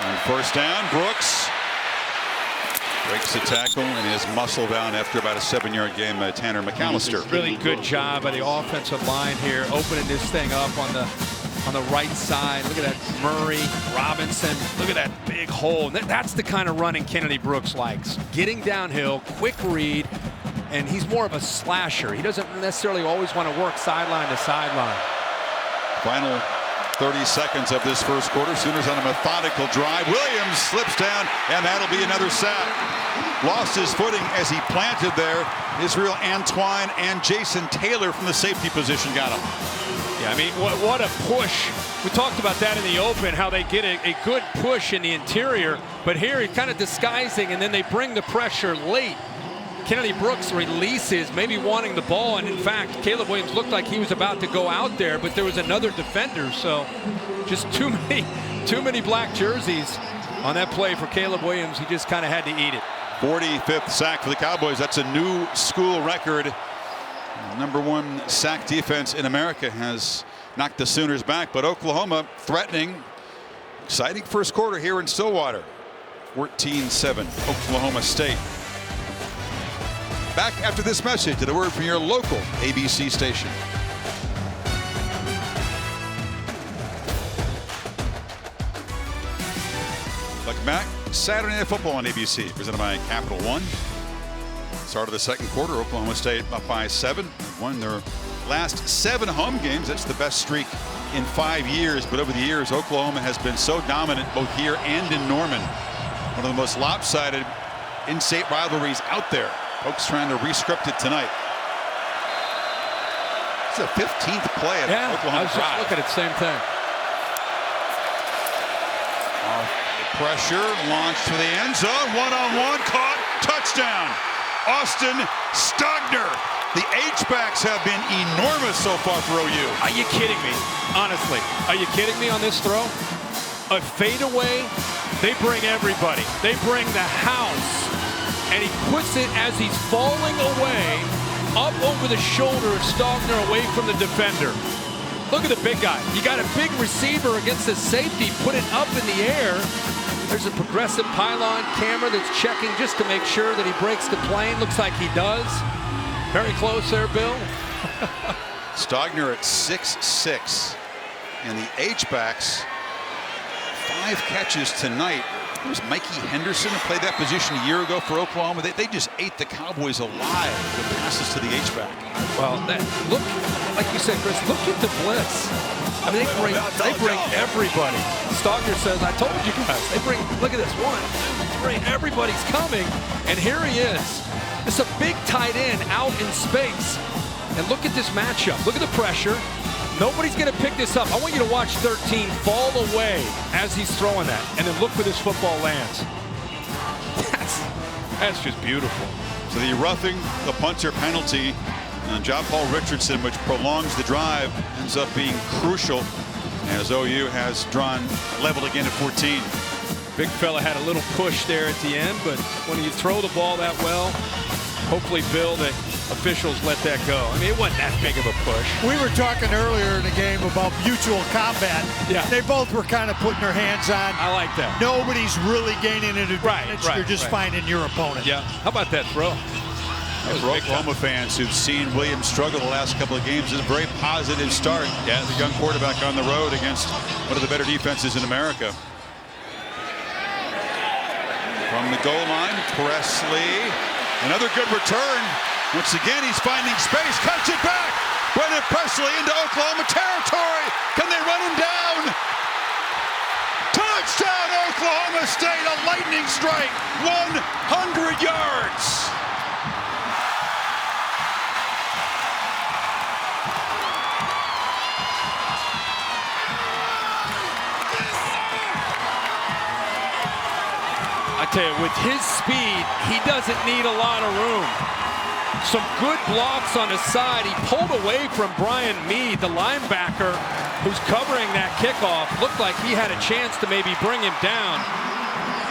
And first down, Brooks breaks the tackle and is muscled down after about a 7-yard game. Tanner McAllister. Really good job by the offensive line here, opening this thing up on the right side. Look at that, Murray, Robinson. Look at that big hole. That's the kind of running Kennedy Brooks likes. Getting downhill, quick read, and he's more of a slasher. He doesn't necessarily always want to work sideline to sideline. Final 30 seconds of this first quarter. Sooners on a methodical drive. Williams slips down, and that'll be another sack. Lost his footing as he planted there. Israel Antoine and Jason Taylor from the safety position got him. Yeah, I mean, what a push. We talked about that in the open, how they get a good push in the interior. But here he's kind of disguising, and then they bring the pressure late. Kennedy Brooks releases, maybe wanting the ball. And, in fact, Caleb Williams looked like he was about to go out there, but there was another defender. So just too many black jerseys on that play for Caleb Williams. He just kind of had to eat it. 45th sack for the Cowboys. That's a new school record. #1 sack defense in America has knocked the Sooners back, but Oklahoma threatening. Exciting first quarter here in Stillwater. 14-7 Oklahoma State. Back after this message and a word from your local ABC station. Welcome back. Saturday Night Football on ABC, presented by Capital One. Start of the second quarter, Oklahoma State up by 7. They've won their last 7 home games. That's the best streak in 5 years. But over the years, Oklahoma has been so dominant both here and in Norman. One of the most lopsided in-state rivalries out there. Folks trying to re-script it tonight. It's the 15th play of Oklahoma. I was just looking at the same thing. Pressure launched to the end zone. One-on-one caught. Touchdown. Austin Stogner. The H-backs have been enormous so far for OU. Are you kidding me? Honestly, are you kidding me on this throw? A fadeaway. They bring everybody. They bring the house. And he puts it as he's falling away up over the shoulder of Stogner away from the defender. Look at the big guy. You got a big receiver against the safety. Put it up in the air. There's a progressive pylon camera that's checking just to make sure that he breaks the plane. Looks like he does. Very close there, Bill. Stogner at 6'6". And the H-backs, 5 catches tonight. It was Mikey Henderson who played that position a year ago for Oklahoma. They just ate the Cowboys alive with passes to the H-back. Well, look, like you said, Chris, look at the blitz. I mean, they bring everybody. Stogner says, I told you guys. They bring, look at this, 1, 2, 3, everybody's coming. And here he is. It's a big tight end out in space. And look at this matchup. Look at the pressure. Nobody's going to pick this up. I want you to watch 13 fall away as he's throwing that. And then look where this football lands. That's just beautiful. So the roughing the punter penalty on John Paul Richardson, which prolongs the drive, ends up being crucial as OU has drawn level again at 14. Big fella had a little push there at the end, but when you throw the ball that well, hopefully, Bill, the officials let that go. I mean, it wasn't that big of a push. We were talking earlier in the game about mutual combat. Yeah. They both were kind of putting their hands on. I like that. Nobody's really gaining an advantage. Right, You're just finding your opponent. Yeah. How about that throw? For Oklahoma fans who've seen Williams struggle the last couple of games, it's a very positive start. Yeah, the young quarterback on the road against one of the better defenses in America. From the goal line, Presley. Another good return. Once again, he's finding space, cuts it back. Brennan Presley into Oklahoma territory. Can they run him down? Touchdown, Oklahoma State, a lightning strike, 100 yards. I tell you, with his speed, he doesn't need a lot of room. Some good blocks on his side. He pulled away from Brian Mead, the linebacker, who's covering that kickoff. Looked like he had a chance to maybe bring him down.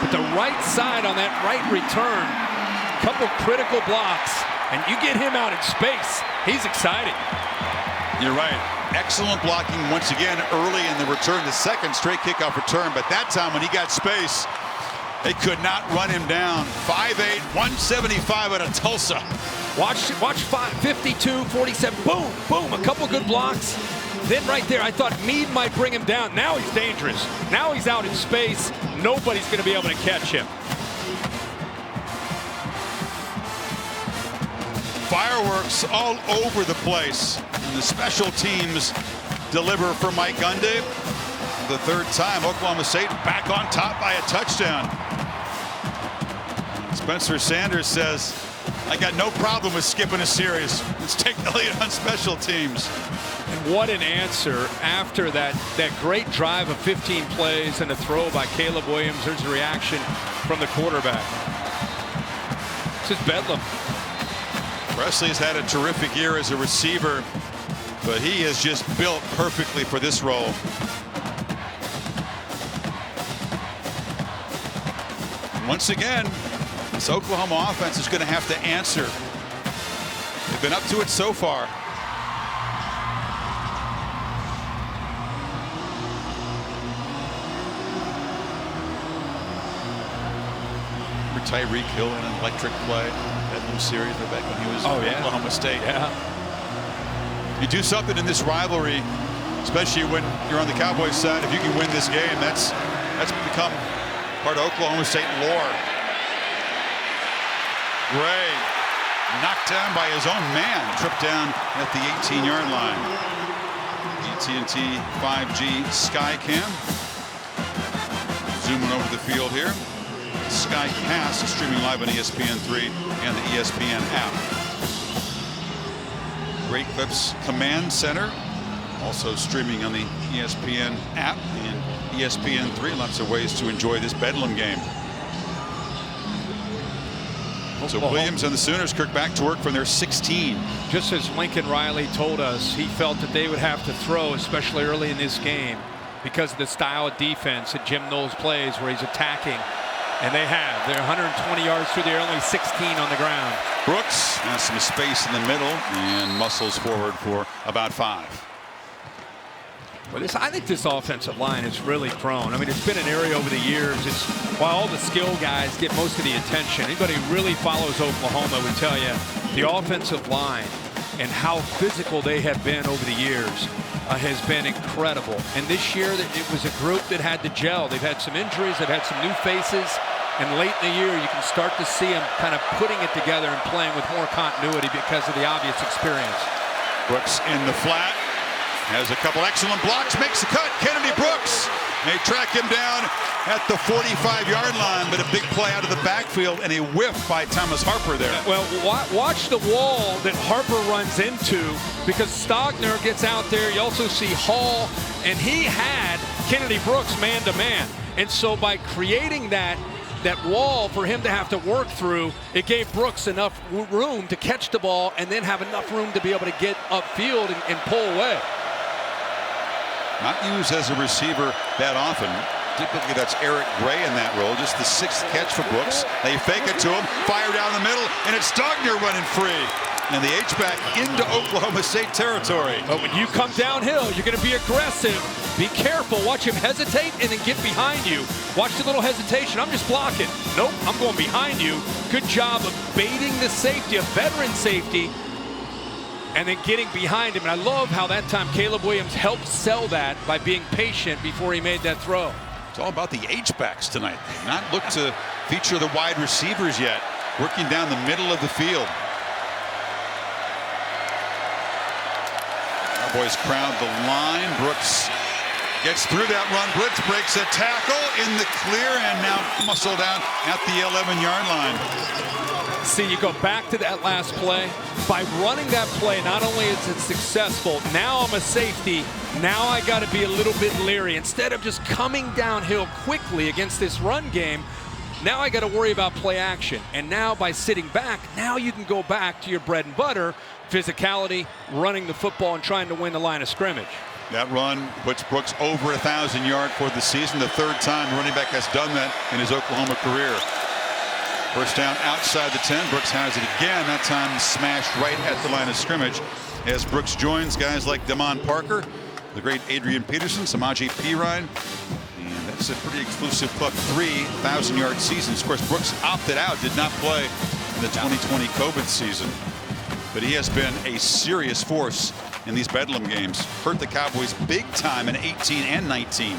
But the right side on that right return, couple critical blocks, and you get him out in space. He's exciting. You're right. Excellent blocking once again early in the return, the second straight kickoff return. But that time when he got space, they could not run him down. 5'8", 175 out of Tulsa. Watch 52, 47, boom, boom, a couple good blocks. Then right there, I thought Mead might bring him down. Now he's dangerous. Now he's out in space. Nobody's going to be able to catch him. Fireworks all over the place. And the special teams deliver for Mike Gundy. The third time, Oklahoma State back on top by a touchdown. Spencer Sanders says, I got no problem with skipping a series. Let's take the lead on special teams. And what an answer after that great drive of 15 plays and a throw by Caleb Williams. There's a reaction from the quarterback. This is Bedlam. Presley's had a terrific year as a receiver, but he is just built perfectly for this role. Once again, this Oklahoma offense is going to have to answer. They've been up to it so far. Remember Tyreek Hill in an electric play, Bedlam series back when he was at Oklahoma State. Yeah. You do something in this rivalry, especially when you're on the Cowboys side. If you can win this game, that's become part of Oklahoma State lore. Gray knocked down by his own man, tripped down at the 18-yard line. AT&T 5G Skycam. Zooming over the field here. Skycast is streaming live on ESPN3 and the ESPN app. Great Clips Command Center, also streaming on the ESPN app and ESPN3. Lots of ways to enjoy this Bedlam game. So Williams and the Sooners, Kirk, back to work from their 16. Just as Lincoln Riley told us, he felt that they would have to throw, especially early in this game, because of the style of defense that Jim Knowles plays, where he's attacking. And they have. They're 120 yards through there, only 16 on the ground. Brooks has some space in the middle and muscles forward for about 5. Well, I think this offensive line has really grown. I mean, it's been an area over the years. It's while all the skill guys get most of the attention. Anybody who really follows Oklahoma would tell you the offensive line and how physical they have been over the years has been incredible. And this year, it was a group that had to gel. They've had some injuries. They've had some new faces. And late in the year, you can start to see them kind of putting it together and playing with more continuity because of the obvious experience. Brooks in the flat. Has a couple excellent blocks, makes the cut. Kennedy Brooks. They track him down at the 45-yard line, but a big play out of the backfield and a whiff by Thomas Harper there. Well, watch the wall that Harper runs into, because Stogner gets out there. You also see Hall, and he had Kennedy Brooks man-to-man. And so by creating that wall for him to have to work through, it gave Brooks enough room to catch the ball and then have enough room to be able to get upfield and pull away. Not used as a receiver that often. Typically that's Eric Gray in that role. Just the 6th catch for Brooks. They fake it to him, fire down the middle, and it's Stogner running free. And the H-back into Oklahoma State territory. But when you come downhill, you're going to be aggressive. Be careful. Watch him hesitate and then get behind you. Watch the little hesitation. I'm just blocking. Nope, I'm going behind you. Good job of baiting the safety, a veteran safety, and then getting behind him. And I love how that time Caleb Williams helped sell that by being patient before he made that throw. It's all about the H-backs tonight. They've not looked to feature the wide receivers yet. Working down the middle of the field. Cowboys crowd the line. Brooks gets through that run. Blitz breaks a tackle in the clear and now muscled out at the 11-yard line. See, you go back to that last play. By running that play, not only is it successful, now I'm a safety. Now I got to be a little bit leery. Instead of just coming downhill quickly against this run game, now I got to worry about play action. And now by sitting back, now you can go back to your bread and butter, physicality, running the football and trying to win the line of scrimmage. That run puts Brooks over 1,000 yards for the season. The 3rd time running back has done that in his Oklahoma career. First down outside the 10. Brooks has it again. That time smashed right at the line of scrimmage. As Brooks joins guys like Damon Parker, the great Adrian Peterson, Samaje Perine. And that's a pretty exclusive club. 3,000-yard seasons. Of course, Brooks opted out, did not play in the 2020 COVID season. But he has been a serious force in these Bedlam games. Hurt the Cowboys big time in 18 and 19.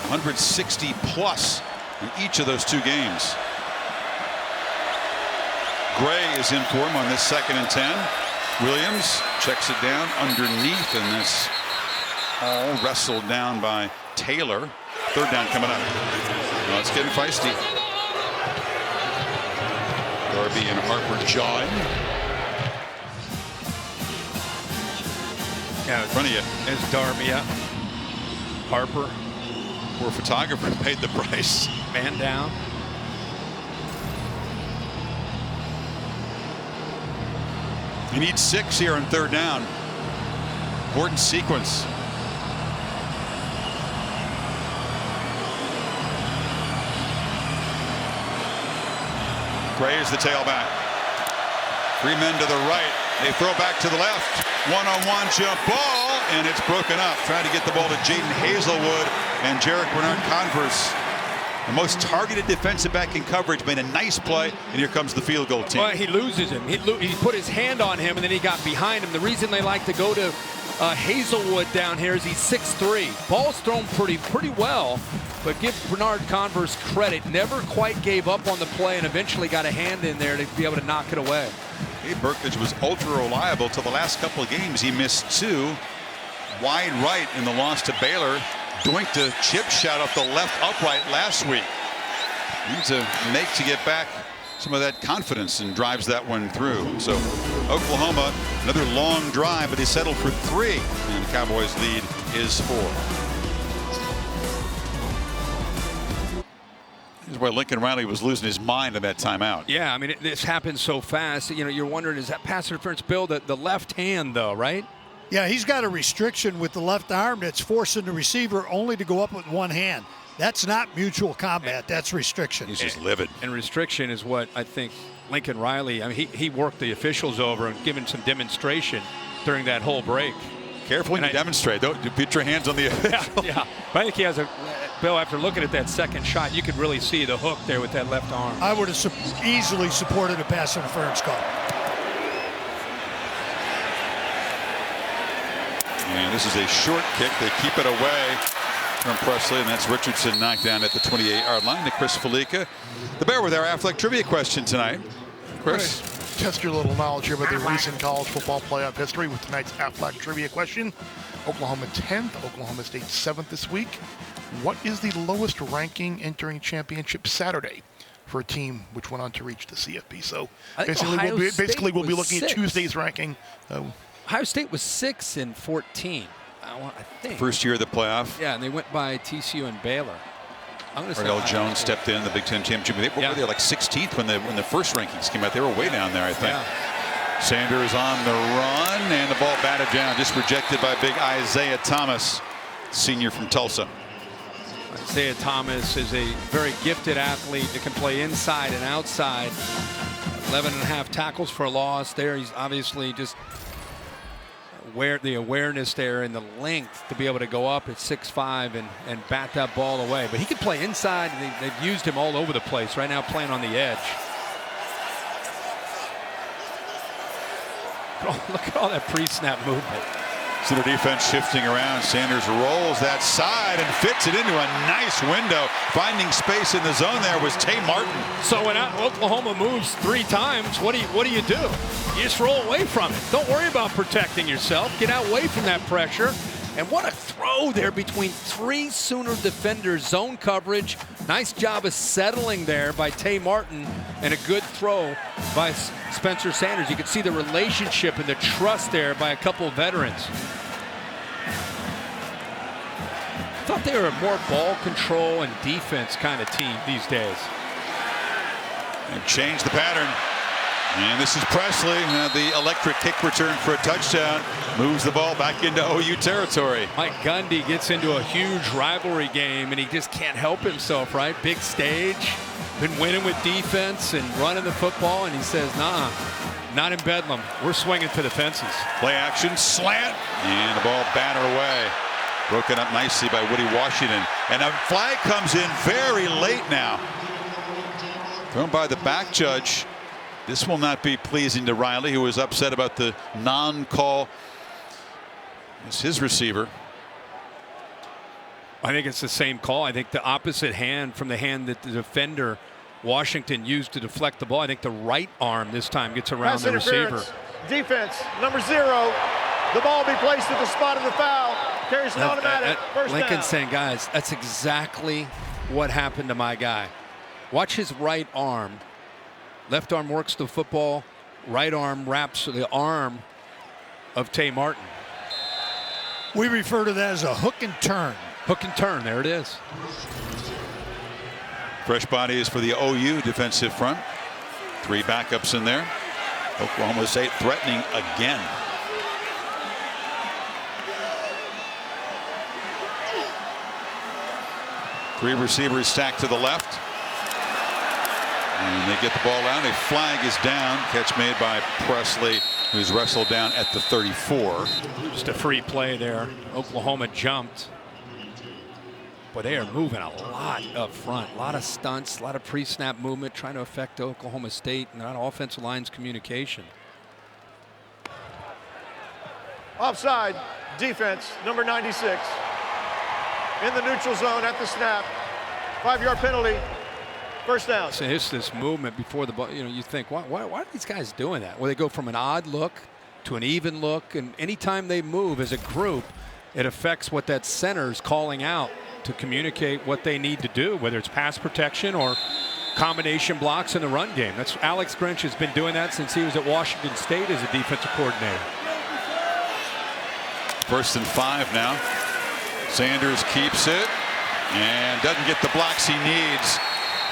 160 plus in each of those 2 games. Gray is in for him on this 2nd and 10. Williams checks it down underneath, and this all wrestled down by Taylor. 3rd down coming up. Well, it's getting feisty. Darby and Harper jawing. Yeah, in front of you. There's Darby, yeah. Harper. Poor photographer paid the price. Man down. You need 6 here on 3rd down. Important sequence. Gray is the tailback. 3 men to the right. They throw back to the left. One-on-one jump ball, and it's broken up. Trying to get the ball to Jaden Hazelwood and Jarek Bernard-Converse. The most targeted defensive back in coverage, made a nice play, and here comes the field goal team. Well, he loses him. He put his hand on him, and then he got behind him. The reason they like to go to Hazelwood down here is he's 6'3". Ball's thrown pretty well, But give Bernard Converse credit. Never quite gave up on the play and eventually got a hand in there to be able to knock it away. Gabe Burkage was ultra reliable till the last couple of games. He missed 2 wide right in the loss to Baylor. Doinked a chip shot off the left upright last week. Needs a make to get back some of that confidence and drives that one through. So Oklahoma, another long drive, but they settled for 3, and the Cowboys lead is 4. This is why Lincoln Riley was losing his mind in that timeout. Yeah, I mean, this happens so fast. You know, you're wondering, is that pass interference, Bill? The left hand, though, right? Yeah, he's got a restriction with the left arm that's forcing the receiver only to go up with one hand. That's not mutual combat. That's restriction. He's just livid. And restriction is what I think Lincoln Riley, I mean, he worked the officials over and given some demonstration during that whole break. Careful when you demonstrate. Don't put your hands on the official. Yeah. But I think he has a, Bill, after looking at that second shot, you could really see the hook there with that left arm. I would have easily supported a pass interference call. And this is a short kick. They keep it away from Presley, and that's Richardson knocked down at the 28-yard line to Chris Felica. The Bear with our Affleck trivia question tonight. Chris? Test your little knowledge here about the recent college football playoff history with tonight's Affleck trivia question. Oklahoma 10th, Oklahoma State 7th this week. What is the lowest ranking entering championship Saturday for a team which went on to reach the CFP? So basically we'll be looking at Tuesday's ranking. Ohio State was 6 in 14, I think. First year of the playoff. Yeah, and they went by TCU and Baylor. Ardell Jones stepped in the Big Ten championship. They were like 16th when the first rankings came out. They were way down there, I think. Yeah. Sanders on the run, and the ball batted down, just rejected by big Isaiah Thomas, senior from Tulsa. Isaiah Thomas is a very gifted athlete that can play inside and outside. 11.5 tackles for a loss there. He's obviously just the awareness there and the length to be able to go up at 6'5" and bat that ball away. But he can play inside, and they've used him all over the place. Right now playing on the edge. Look at all that pre-snap movement. So the defense shifting around. Sanders rolls that side and fits it into a nice window. Finding space in the zone there was Tay Martin. So when Oklahoma moves 3 times, what do you do? You just roll away from it. Don't worry about protecting yourself. Get out away from that pressure. And what a throw there between 3 Sooner defenders. Zone coverage. Nice job of settling there by Tay Martin, and a good throw by Spencer Sanders. You can see the relationship and the trust there by a couple of veterans. I thought they were a more ball control and defense kind of team these days. And change the pattern. And this is Presley, the electric kick return for a touchdown. Moves the ball back into OU territory. Mike Gundy gets into a huge rivalry game, and he just can't help himself, right? Big stage, been winning with defense and running the football, and he says, nah, not in Bedlam. We're swinging for the fences. Play action, slant, and the ball batted away. Broken up nicely by Woody Washington. And a flag comes in very late now. Thrown by the back judge. This will not be pleasing to Riley, who was upset about the non-call. It's his receiver. I think it's the same call. I think the opposite hand from the hand that the defender Washington used to deflect the ball. I think the right arm this time gets around the receiver. Defense, number 0. The ball be placed at the spot of the foul. Carries an automatic first down. Lincoln's saying, guys, that's exactly what happened to my guy. Watch his right arm. Left arm works the football. Right arm wraps the arm of Tay Martin. We refer to that as a hook and turn. Hook and turn, there it is. Fresh bodies for the OU defensive front. 3 backups in there. Oklahoma State threatening again. Three receivers stacked to the left. And they get the ball out. A flag is down. Catch made by Presley, who's wrestled down at the 34. Just a free play there. Oklahoma jumped. But they are moving a lot up front. A lot of stunts, a lot of pre-snap movement, trying to affect Oklahoma State and that offensive line's communication. Offside, defense, number 96. In the neutral zone at the snap. 5-yard penalty. First down. So it's this movement before the ball. You know, you think, why are these guys doing that? Well, they go from an odd look to an even look, and anytime they move as a group, it affects what that center's calling out to communicate what they need to do, whether it's pass protection or combination blocks in the run game. That's Alex Grinch has been doing that since he was at Washington State as a defensive coordinator. 1st and 5 now. Sanders keeps it and doesn't get the blocks he needs.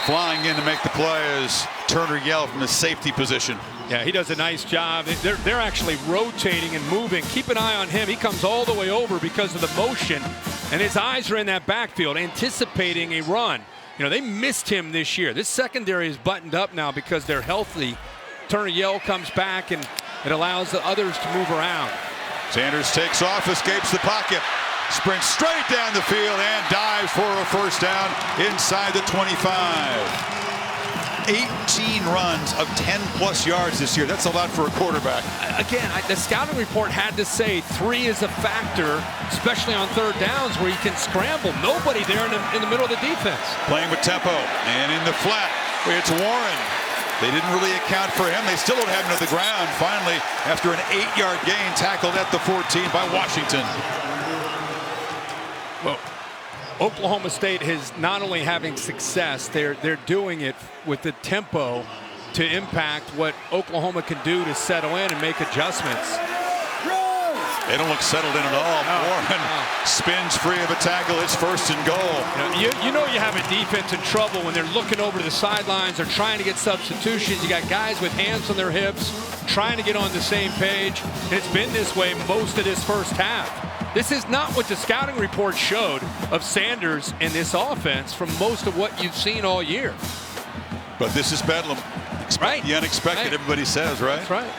Flying in to make the play is Turner Yell from the safety position. Yeah, he does a nice job. They're actually rotating and moving. Keep an eye on him. He comes all the way over because of the motion, and his eyes are in that backfield, anticipating a run. You know, they missed him this year. This secondary is buttoned up now because they're healthy. Turner Yell comes back, and it allows the others to move around. Sanders takes off, escapes the pocket, sprints straight down the field, and dives for a first down inside the 25. 18 runs of 10-plus yards this year. That's a lot for a quarterback. Again, the scouting report had to say 3 is a factor, especially on 3rd downs where you can scramble. Nobody there in the middle of the defense. Playing with tempo, and in the flat, it's Warren. They didn't really account for him. They still don't have him to the ground. Finally, after an 8-yard gain, tackled at the 14 by Washington. Well, Oklahoma State is not only having success, they're doing it with the tempo to impact what Oklahoma can do to settle in and make adjustments. They don't look settled in at all. Warren spins free of a tackle. It's 1st and goal. You know you have a defense in trouble when they're looking over to the sidelines. They're trying to get substitutions. You got guys with hands on their hips trying to get on the same page. And it's been this way most of this first half. This is not what the scouting report showed of Sanders in this offense from most of what you've seen all year. But this is Bedlam. Expect the unexpected, right. Everybody says, right? That's right.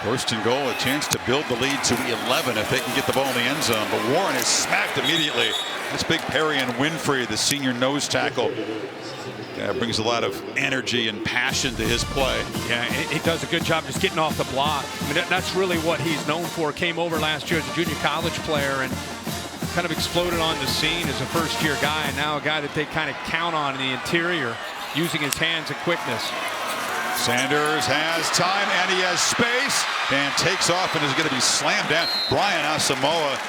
First and goal, a chance to build the lead to 11 if they can get the ball in the end zone. But Warren is smacked immediately. That's big Perry and Winfrey, the senior nose tackle. Brings a lot of energy and passion to his play. Yeah, he does a good job just getting off the block. I mean, that's really what he's known for. Came over last year as a junior college player and kind of exploded on the scene as a first-year guy, and now a guy that they kind of count on in the interior, using his hands and quickness. Sanders has time and he has space and takes off and is going to be slammed down. Brian Asamoah,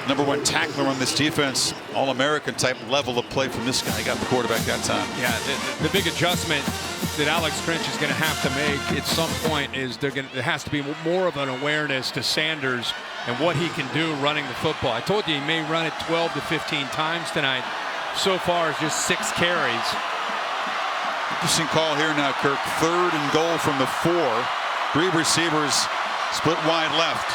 #1 tackler on this defense, All-American type level of play from this guy. He got the quarterback that time. Yeah, the big adjustment that Alex Grinch is going to have to make at some point is there has to be more of an awareness to Sanders and what he can do running the football. I told you he may run it 12 to 15 times tonight. So far, it's just 6 carries. Interesting call here now, Kirk. 3rd and goal from the 4. 3 receivers split wide left.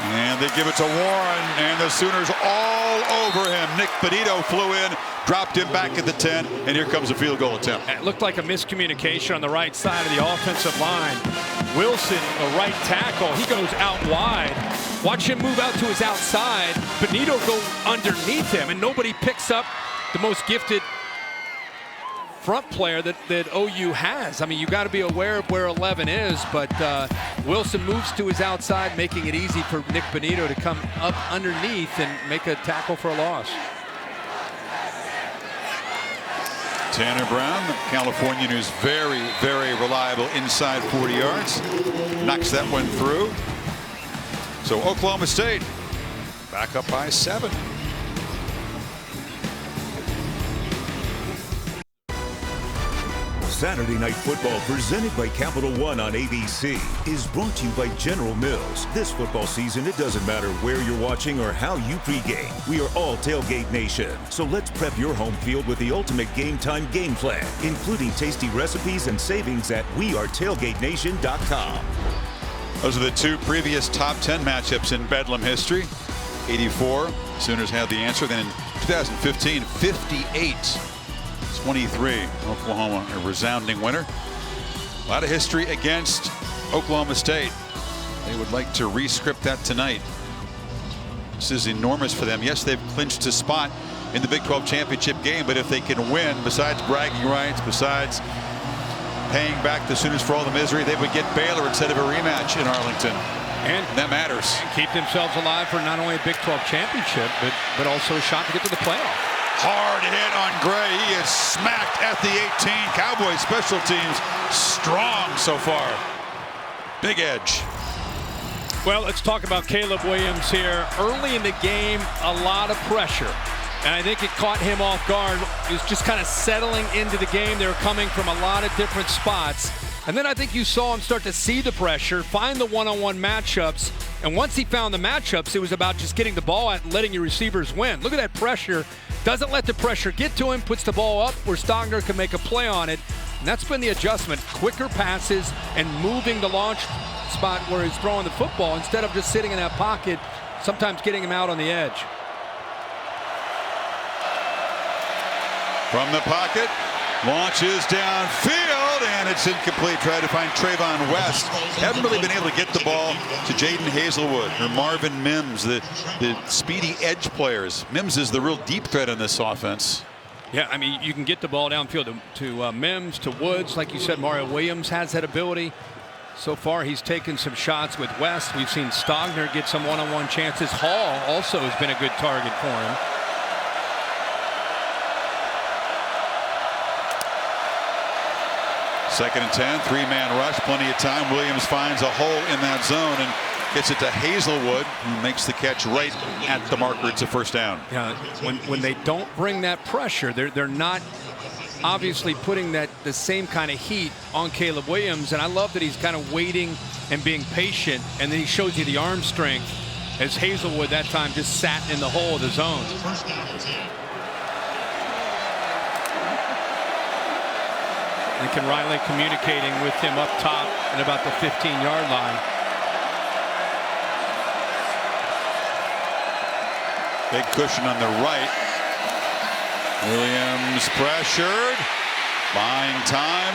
And they give it to Warren, and the Sooners all over him. Nick Benito flew in, dropped him back at the 10, and here comes a field goal attempt. It looked like a miscommunication on the right side of the offensive line. Wilson, a right tackle, he goes out wide. Watch him move out to his outside. Benito go underneath him, and nobody picks up the most gifted front player that OU has. I mean, you got to be aware of where 11 is, but Wilson moves to his outside, making it easy for Nick Benito to come up underneath and make a tackle for a loss. Tanner Brown, the Californian, who's very, very reliable inside 40 yards. Knocks that one through. So Oklahoma State back up by 7. Saturday Night Football, presented by Capital One on ABC, is brought to you by General Mills. This football season, it doesn't matter where you're watching or how you pregame. We are all Tailgate Nation. So let's prep your home field with the ultimate game time game plan, including tasty recipes and savings at wearetailgatenation.com. Those are the 2 previous top 10 matchups in Bedlam history. 84, Sooners had the answer. Then in 2015, 58-23, Oklahoma, a resounding winner. A lot of history against Oklahoma State. They would like to re-script that tonight. This is enormous for them. Yes, they've clinched a spot in the Big 12 championship game, but if they can win, besides bragging rights, besides paying back the Sooners for all the misery. They would get Baylor instead of a rematch in Arlington. And that matters. And keep themselves alive for not only a Big 12 championship, but also a shot to get to the playoff. Hard hit on Gray. He is smacked at the 18. Cowboys special teams strong so far. Big edge. Well, let's talk about Caleb Williams here. Early in the game, a lot of pressure. And I think it caught him off guard. He was just kind of settling into the game. They were coming from a lot of different spots. And then I think you saw him start to see the pressure, find the one-on-one matchups. And once he found the matchups, it was about just getting the ball out and letting your receivers win. Look at that pressure. Doesn't let the pressure get to him, puts the ball up where Stogner can make a play on it. And that's been the adjustment. Quicker passes and moving the launch spot where he's throwing the football instead of just sitting in that pocket, sometimes getting him out on the edge. From the pocket, launches downfield, and it's incomplete. Try to find Trayvon West. Haven't really been able to get the ball to Jaden Hazelwood or Marvin Mims, the speedy edge players. Mims is the real deep threat in this offense. Yeah, I mean, you can get the ball downfield to Mims, to Woods. Like you said, Mario Williams has that ability. So far, he's taken some shots with West. We've seen Stogner get some one-on-one chances. Hall also has been a good target for him. Second and 10, three-man rush, plenty of time. Williams finds a hole in that zone and gets it to Hazelwood, who makes the catch right at the marker. It's a first down. Yeah, when they don't bring that pressure, they're not obviously putting the same kind of heat on Caleb Williams. And I love that he's kind of waiting and being patient, and then he shows you the arm strength as Hazelwood that time just sat in the hole of the zone. Lincoln Riley communicating with him up top at about the 15-yard line. Big cushion on the right. Williams pressured, buying time,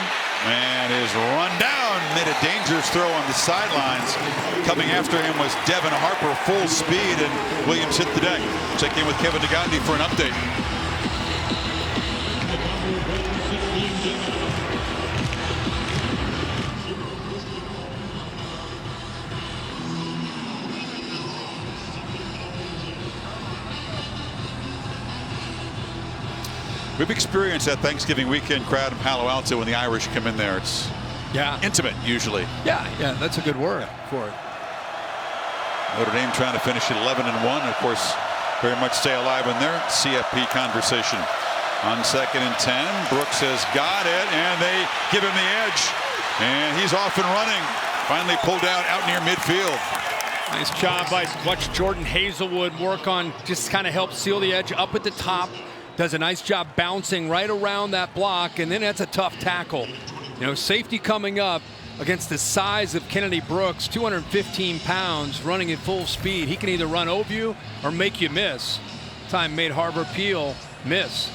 and is run down. Made a dangerous throw on the sidelines. Coming after him was Devin Harper, full speed, and Williams hit the deck. Check in with Kevin DeGandhi for an update. We've experienced that Thanksgiving weekend crowd in Palo Alto when the Irish come in there. It's intimate usually. Yeah, that's a good word for it. Notre Dame trying to finish at 11-1. Of course, very much stay alive in their CFP conversation. On second and 10, Brooks has got it, and they give him the edge. And he's off and running. Finally pulled out near midfield. Nice job by watch Jordan Hazelwood work on, just kind of help seal the edge up at the top. Does a nice job bouncing right around that block, and then that's a tough tackle. You know, safety coming up against the size of Kennedy Brooks, 215 pounds, running at full speed. He can either run over you or make you miss. Time made Harvard Peel miss.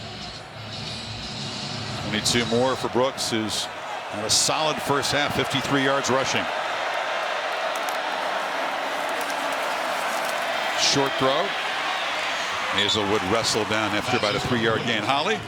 22 more for Brooks, who's had a solid first half, 53 yards rushing. Short throw. Hazelwood wrestled down after about a 3-yard gain. Holly?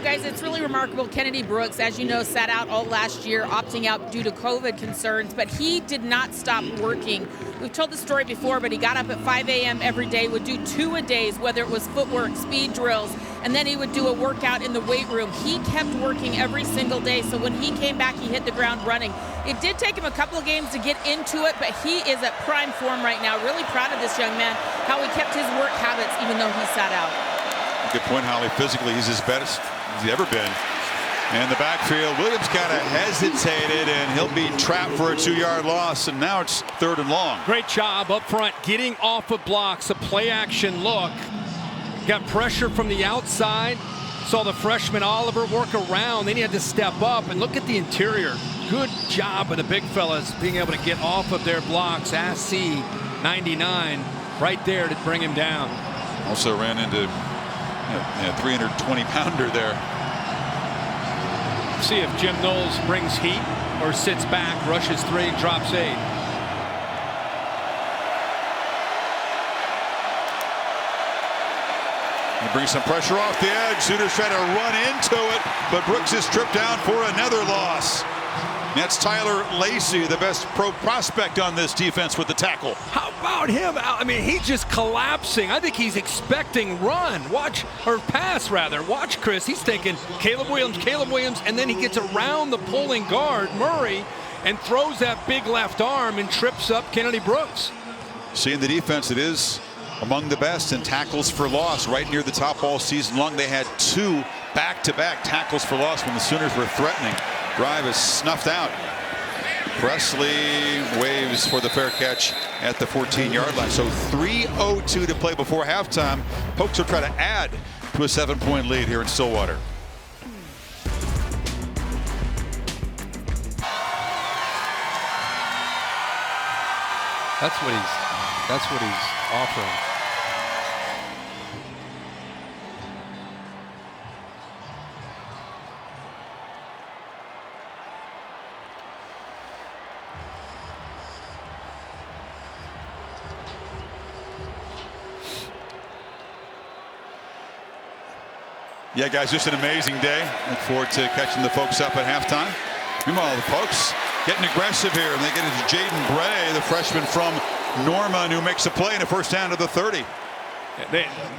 Guys, it's really remarkable. Kennedy Brooks, as you know, sat out all last year, opting out due to COVID concerns, but he did not stop working. We've told the story before, but he got up at 5 a.m. every day, would do 2-a-days, whether it was footwork, speed drills, and then he would do a workout in the weight room. He kept working every single day, so when he came back, he hit the ground running. It did take him a couple of games to get into it, but he is at prime form right now. Really proud of this young man, how he kept his work habits even though he sat out. Good point, Holly. Physically, he's his best he's ever been. In the backfield, Williams kind of hesitated, and he'll be trapped for a 2-yard loss, and now it's 3rd and long. Great job up front, getting off of blocks, a play-action look. Got pressure from the outside. Saw the freshman Oliver work around. Then he had to step up, and look at the interior. Good job of the big fellas being able to get off of their blocks. SC 99 right there to bring him down. Also ran into a 320-pounder there. See if Jim Knowles brings heat or sits back, rushes 3, drops 8. He brings some pressure off the edge. Sooners try to run into it, but Brooks is stripped down for another loss. That's Tyler Lacey, the best pro prospect on this defense with the tackle. How about him? I mean, he's just collapsing. I think he's expecting run. Watch, or pass rather. Watch, Chris. He's thinking Caleb Williams, and then he gets around the pulling guard, Murray, and throws that big left arm and trips up Kennedy Brooks. Seeing the defense, it is among the best in tackles for loss, right near the top all season long. They had 2 back-to-back tackles for loss when the Sooners were threatening. Drive is snuffed out. Presley waves for the fair catch at the 14-yard line. So 3:02 to play before halftime. Pokes will try to add to a 7-point lead here in Stillwater. That's what he's offering. Yeah, guys, just an amazing day. Look forward to catching the folks up at halftime. Meanwhile, the folks getting aggressive here, and they get it to Jaden Bray, the freshman from Norman, who makes a play in the first down to the 30.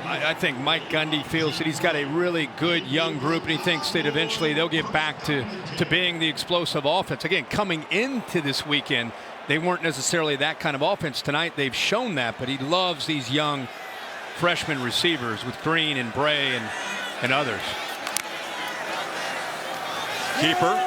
I think Mike Gundy feels that he's got a really good young group, and he thinks that eventually they'll get back to being the explosive offense. Again, coming into this weekend, they weren't necessarily that kind of offense. Tonight, they've shown that, but he loves these young freshman receivers with Green and Bray and others. Keeper.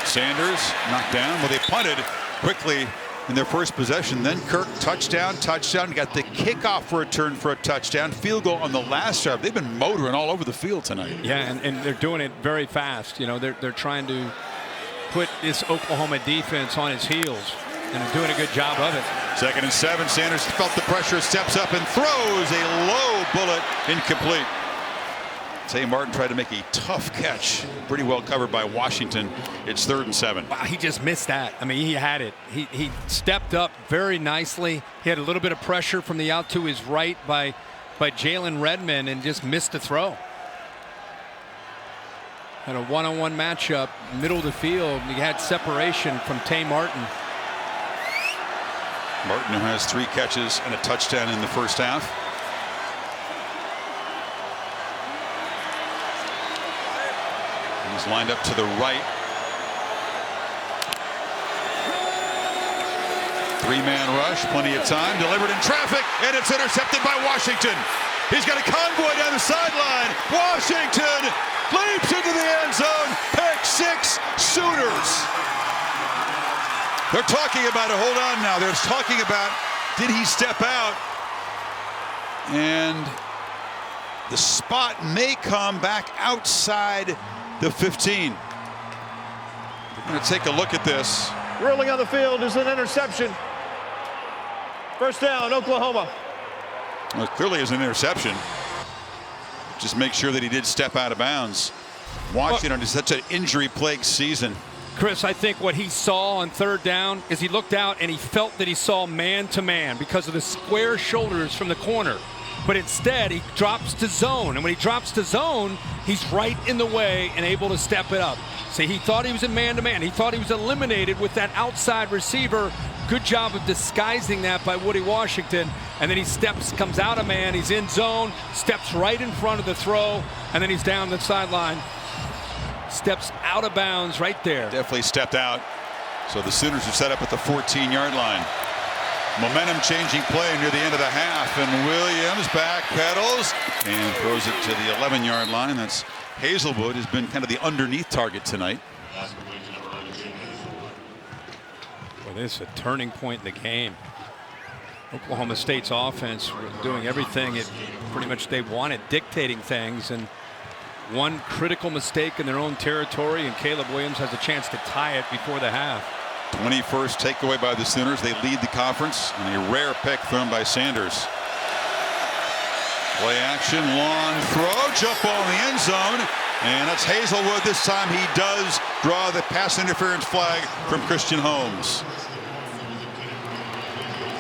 Sanders knocked down. Well, they punted quickly in their first possession. Then Kirk, touchdown. Got the kickoff return for a touchdown. Field goal on the last drive. They've been motoring all over the field tonight. Yeah, and they're doing it very fast. You know, they're trying to put this Oklahoma defense on its heels, and they're doing a good job of it. 2nd and 7. Sanders felt the pressure, steps up and throws a low bullet, incomplete. Tay Martin tried to make a tough catch, pretty well covered by Washington. It's 3rd and 7. Wow, he just missed that. I mean, he had it. He stepped up very nicely. He had a little bit of pressure from the out to his right by Jalen Redmond and just missed the throw. Had a one-on-one matchup, middle of the field. He had separation from Tay Martin. Martin, who has 3 catches and a touchdown in the first half. He's lined up to the right. 3-man rush, plenty of time, delivered in traffic, and it's intercepted by Washington. He's got a convoy down the sideline. Washington leaps into the end zone. Pick 6, Sooners. They're talking about it. Hold on now. They're talking about, did he step out? And the spot may come back outside the 15. We're going to take a look at this. Rolling on the field is an interception. First down, Oklahoma. Well, it clearly is an interception. Just make sure that he did step out of bounds. Washington is such an injury-plagued season. Chris, I think what he saw on 3rd down is he looked out and he felt that he saw man-to-man because of the square shoulders from the corner. But instead, he drops to zone. And when he drops to zone, he's right in the way and able to step it up. See, he thought he was in man-to-man. He thought he was eliminated with that outside receiver. Good job of disguising that by Woody Washington. And then he comes out of man. He's in zone, steps right in front of the throw, and then he's down the sideline. Steps out of bounds right there. Definitely stepped out. So the Sooners are set up at the 14-yard line. Momentum changing play near the end of the half, and Williams backpedals and throws it to the 11-yard line. That's Hazelwood, has been kind of the underneath target tonight. Well, this is a turning point in the game. Oklahoma State's offense doing everything pretty much they wanted, dictating things, and one critical mistake in their own territory, and Caleb Williams has a chance to tie it before the half. 21st takeaway by the Sooners. They lead the conference, and a rare pick thrown by Sanders. Play action, long throw, jump ball in the end zone, and that's Hazelwood. This time he does draw the pass interference flag from Christian Holmes.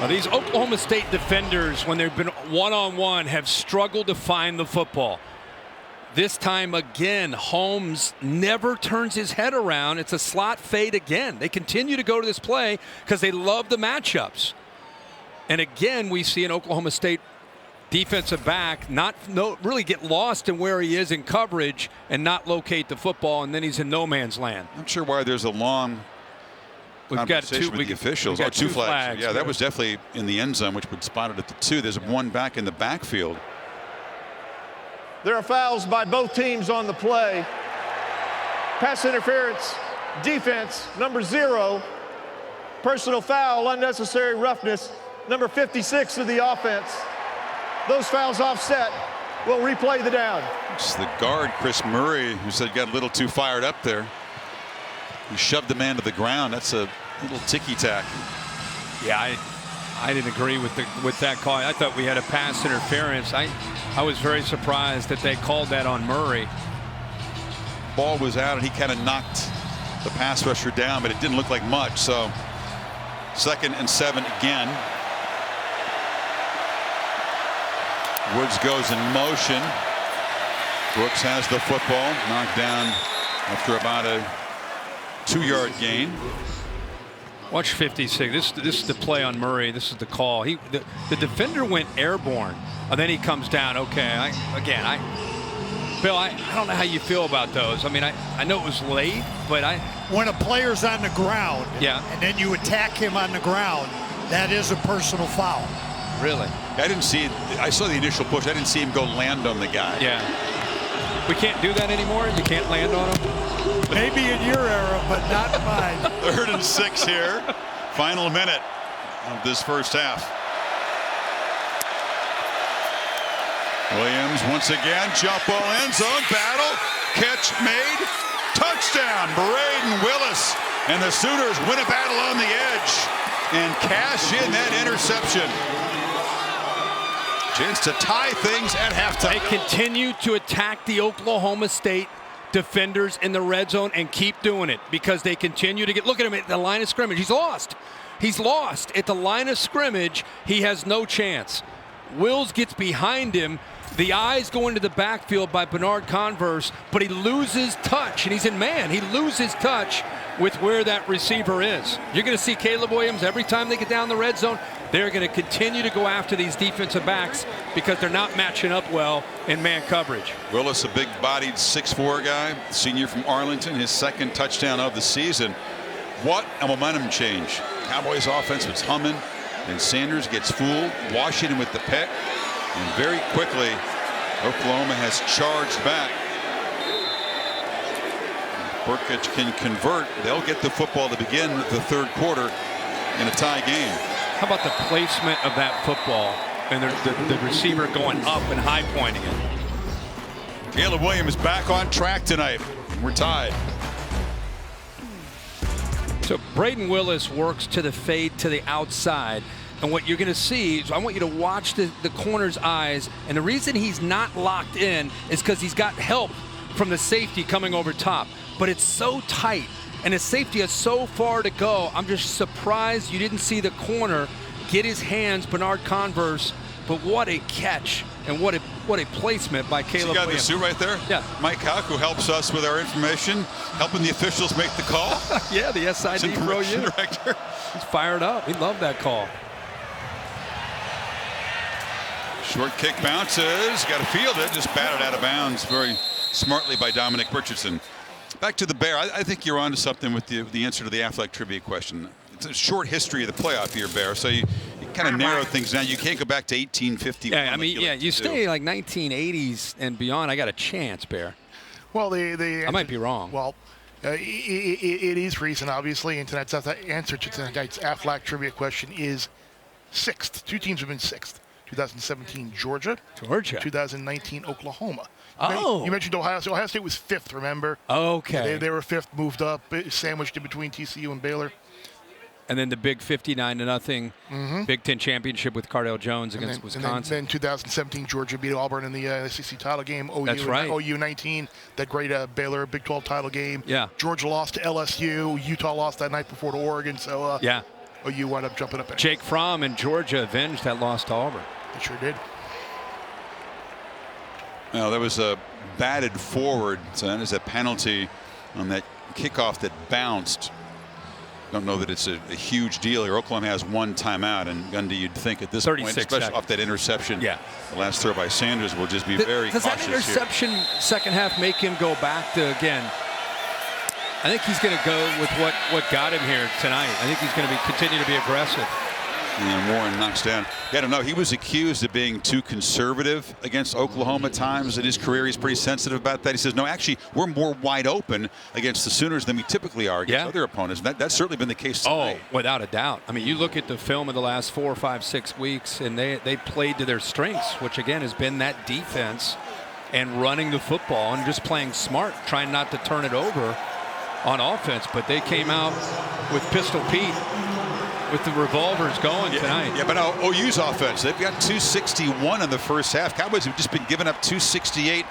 Now, these Oklahoma State defenders, when they've been one-on-one, have struggled to find the football. This time again, Holmes never turns his head around. It's a slot fade again. They continue to go to this play because they love the matchups. And again, we see an Oklahoma State defensive back really get lost in where he is in coverage and not locate the football, and then he's in no man's land. I'm sure why there's a long conversation with the officials. We've got two flags. Yeah, right. that was definitely in the end zone, which would spot it at the 2. There's one back in the backfield. There are fouls by both teams on the play. Pass interference, defense, number 0. Personal foul, unnecessary roughness, number 56 of the offense. Those fouls offset. We'll replay the down. It's the guard, Chris Murray, who said got a little too fired up there. He shoved the man to the ground. That's a little ticky-tack. Yeah, I didn't agree with that call. I thought we had a pass interference. I was very surprised that they called that on Murray. Ball was out, and he kind of knocked the pass rusher down, but it didn't look like much. So 2nd and 7 again. Woods goes in motion. Brooks has the football, knocked down after about a 2-yard gain. Watch 56. This is the play on Murray. This is the call. The defender went airborne, and then he comes down. Okay, Bill, I don't know how you feel about those. I mean, I know it was late, but when a player's on the ground, yeah, and then you attack him on the ground, that is a personal foul. Really? I didn't see it. I saw the initial push. I didn't see him go land on the guy. Yeah. We can't do that anymore? You can't land on him? Maybe in your era, but not in mine. 3rd and 6 here. Final minute of this first half. Williams once again, jump ball, end zone, battle, catch made, touchdown, Braden Willis. And the Sooners win a battle on the edge and cash in that interception. Chance to tie things at halftime. They continue to attack the Oklahoma State defenders in the red zone and keep doing it because they continue to look at him at the line of scrimmage. He's lost. He's lost at the line of scrimmage. He has no chance. Wills gets behind him. The eyes go into the backfield by Bernard Converse, but he loses touch, and he's in man. He loses touch with where that receiver is. You're going to see Caleb Williams every time they get down the red zone. They're going to continue to go after these defensive backs because they're not matching up well in man coverage. Willis, a big-bodied 6'4" guy, senior from Arlington, his 2nd touchdown of the season. What a momentum change. Cowboys offense was humming, and Sanders gets fooled. Washington with the pick, and very quickly Oklahoma has charged back. Burkett can convert. They'll get the football to begin the 3rd quarter in a tie game. How about the placement of that football and the receiver going up and high pointing it? Caleb Williams back on track tonight. We're tied. So Braden Willis works to the fade to the outside. And what you're going to see is I want you to watch the corner's eyes. And the reason he's not locked in is because he's got help from the safety coming over top. But it's so tight, and the safety has so far to go. I'm just surprised you didn't see the corner get his hands, Bernard Converse. But what a catch, and what a placement by Caleb Williams. Williams. The suit right there? Yeah. Mike Houck, who helps us with our information, helping the officials make the call. Yeah, the SID pro unit director. He's fired up. He loved that call. Short kick bounces. Got to field it. Just batted out of bounds very smartly by Dominic Richardson. Back to the Bear. I think you're onto something with the answer to the Affleck trivia question. It's a short history of the playoff here, Bear. So you kind of narrow things down. You can't go back to 1850. Yeah, I mean, you stay like 1980s and beyond. I got a chance, Bear. Well, I might be wrong. Well, it is recent, obviously, and tonight's answer to tonight's Affleck trivia question is 6th. 2 teams have been 6th. 2017 Georgia. 2019 Oklahoma. Oh. You mentioned Ohio State. Ohio State was 5th, remember? Okay. They were 5th, moved up, sandwiched in between TCU and Baylor. And then the big 59-0 Big Ten championship with Cardale Jones against Wisconsin. And then 2017 Georgia beat Auburn in the SEC title game. That's right. OU 19, that great Baylor Big 12 title game. Yeah. Georgia lost to LSU. Utah lost that night before to Oregon. So yeah. OU wound up jumping up. Jake Fromm and Georgia avenged that loss to Auburn. They sure did. Well, there was a batted forward, so that is a penalty on that kickoff that bounced. Don't know that it's a huge deal here. Oklahoma has one timeout, and Gundy, you'd think at this point, especially seconds. off that interception, Yeah. the last throw by Sanders, will just be very Does cautious that interception here. second half make him go back to, again, I think he's going to go with what got him here tonight. I think he's going to continue to be aggressive. And Warren knocks down. I don't know. He was accused of being too conservative against Oklahoma at times in his career. He's pretty sensitive about that. He says, no, actually, we're more wide open against the Sooners than we typically are against other opponents. That's certainly been the case tonight. Oh, without a doubt. I mean, you look at the film of the last 4, 5, 6 weeks, and they played to their strengths, which, again, has been that defense and running the football and just playing smart, trying not to turn it over on offense. But they came out with Pistol Pete, with the revolvers going tonight. Yeah, but OU's offense, they've got 261 in the first half. Cowboys have just been giving up 268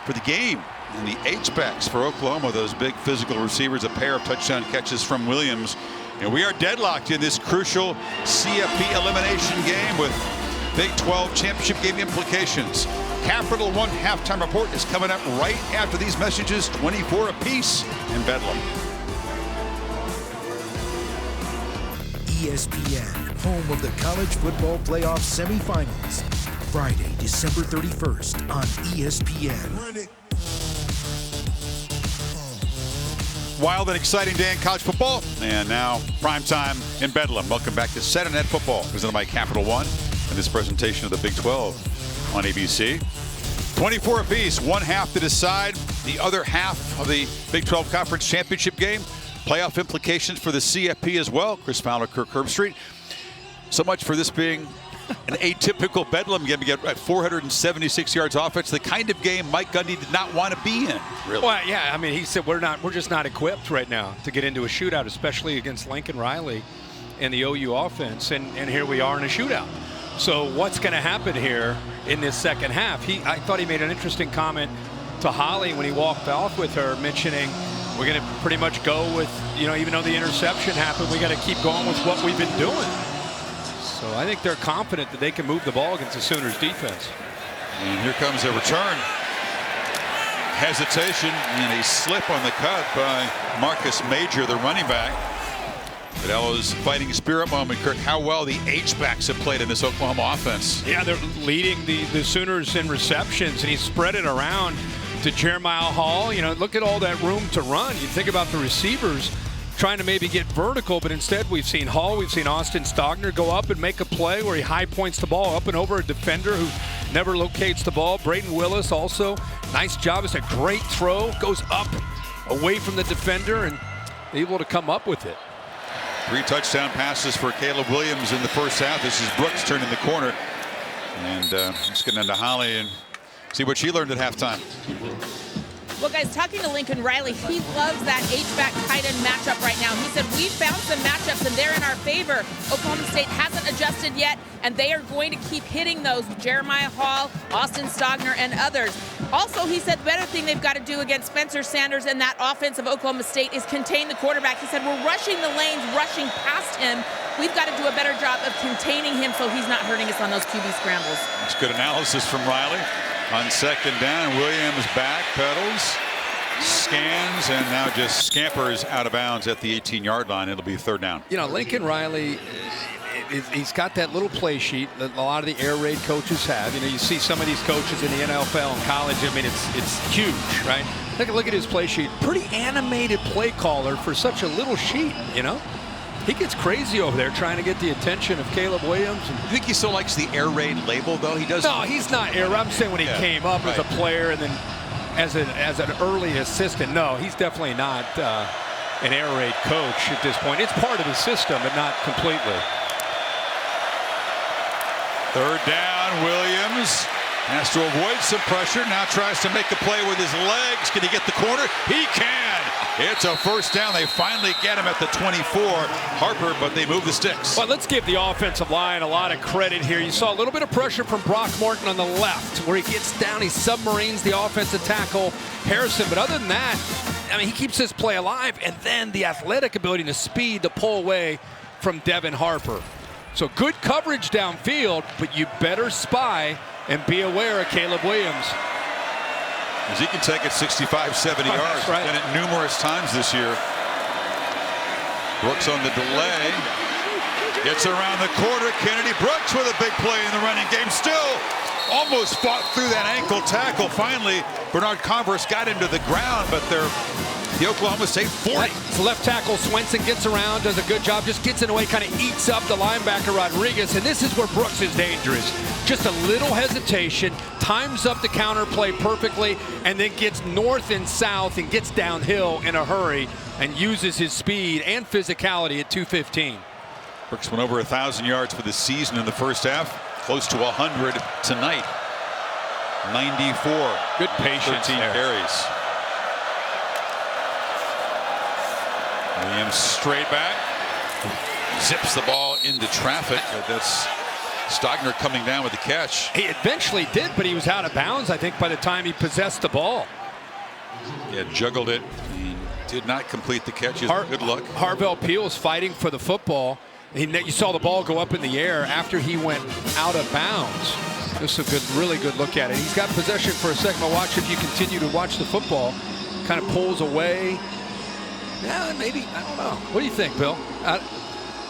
for the game. And the H-backs for Oklahoma, those big physical receivers, a pair of touchdown catches from Williams. And we are deadlocked in this crucial CFP elimination game with Big 12 championship game implications. Capital One halftime report is coming up right after these messages, 24 apiece in Bedlam. ESPN, home of the college football playoff semifinals. Friday, December 31st on ESPN. Wild and exciting day in college football, and now prime time in Bedlam. Welcome back to Saturday Night Football, presented by Capital One, and this presentation of the Big 12 on ABC. 24 apiece, one half to decide the other half of the Big 12 Conference Championship game. Playoff implications for the CFP as well. Chris Fowler, Kirk Herbstreit. So much for this being an atypical Bedlam game. You get 476 yards offense, the kind of game Mike Gundy did not want to be in. Really. Well, yeah, I mean, he said we're just not equipped right now to get into a shootout, especially against Lincoln Riley and the OU offense, and here we are in a shootout. So what's going to happen here in this second half? I thought he made an interesting comment to Holly when he walked off with her, mentioning we're going to pretty much go with, even though the interception happened, we got to keep going with what we've been doing. So I think they're confident that they can move the ball against the Sooners defense. And here comes a return. Hesitation and a slip on the cut by Marcus Major, the running back. Fidelo's fighting spirit moment, Kirk. How well the H-backs have played in this Oklahoma offense. Yeah, they're leading the Sooners in receptions, and he spread it around to Jeremiah Hall. Look at all that room to run. You think about the receivers trying to maybe get vertical, but instead we've seen Hall, we've seen Austin Stogner go up and make a play where he high points the ball up and over a defender who never locates the ball. Braden Willis also, nice job. It's a great throw, goes up away from the defender and able to come up with it. 3 touchdown passes for Caleb Williams in the first half. This is Brooks turning the corner. And let's get into Holly and see what she learned at halftime. Well, guys, talking to Lincoln Riley, he loves that H-back tight end matchup right now. He said, we found some matchups, and they're in our favor. Oklahoma State hasn't adjusted yet, and they are going to keep hitting those with Jeremiah Hall, Austin Stogner, and others. Also, he said the better thing they've got to do against Spencer Sanders and that offense of Oklahoma State is contain the quarterback. He said, we're rushing the lanes, rushing past him. We've got to do a better job of containing him so he's not hurting us on those QB scrambles. That's good analysis from Riley. On second down, Williams back pedals, scans, and now just scampers out of bounds at the 18-yard line. It'll be third down. Lincoln Riley, he's got that little play sheet that a lot of the air raid coaches have. You see some of these coaches in the NFL and college. I mean, it's huge, right? Take a look at his play sheet. Pretty animated play caller for such a little sheet, He gets crazy over there trying to get the attention of Caleb Williams. You think he still likes the air raid label, though? He doesn't. No, he's not air. I'm saying when he came up as a player and then as an early assistant. No, he's definitely not an air raid coach at this point. It's part of the system, but not completely. Third down, Williams has to avoid some pressure. Now tries to make the play with his legs. Can he get the corner? He can. It's a first down. They finally get him at the 24. Harper, but they move the sticks. Well, let's give the offensive line a lot of credit here. You saw a little bit of pressure from Brock Morton on the left, where he gets down, he submarines the offensive tackle, Harrison. But other than that, he keeps this play alive. And then the athletic ability and the speed to pull away from Devin Harper. So good coverage downfield, but you better spy and be aware of Caleb Williams. Because he can take it 65, 70 yards. That's right. Done it numerous times this year. Brooks on the delay. Gets around the corner. Kennedy Brooks with a big play in the running game. Still almost fought through that ankle tackle. Finally, Bernard Converse got him to the ground, but the Oklahoma State 40. So left tackle Swenson gets around, does a good job, just gets in the way, kind of eats up the linebacker Rodriguez, and this is where Brooks is dangerous. Just a little hesitation, times up the counter play perfectly, and then gets north and south and gets downhill in a hurry and uses his speed and physicality at 215. Brooks went over 1,000 yards for the season in the first half, close to 100 tonight. 94. Good patience 13 there. carries. Williams straight back. Zips the ball into traffic. That's Stogner coming down with the catch. He eventually did, but he was out of bounds, I think, by the time he possessed the ball. Yeah, juggled it. He did not complete the catch. Good luck. Harvell Peel's fighting for the football. You saw the ball go up in the air after he went out of bounds. This is a good, really good look at it. He's got possession for a second, but watch if you continue to watch the football. Kind of pulls away. Yeah, maybe, I don't know. What do you think, Bill?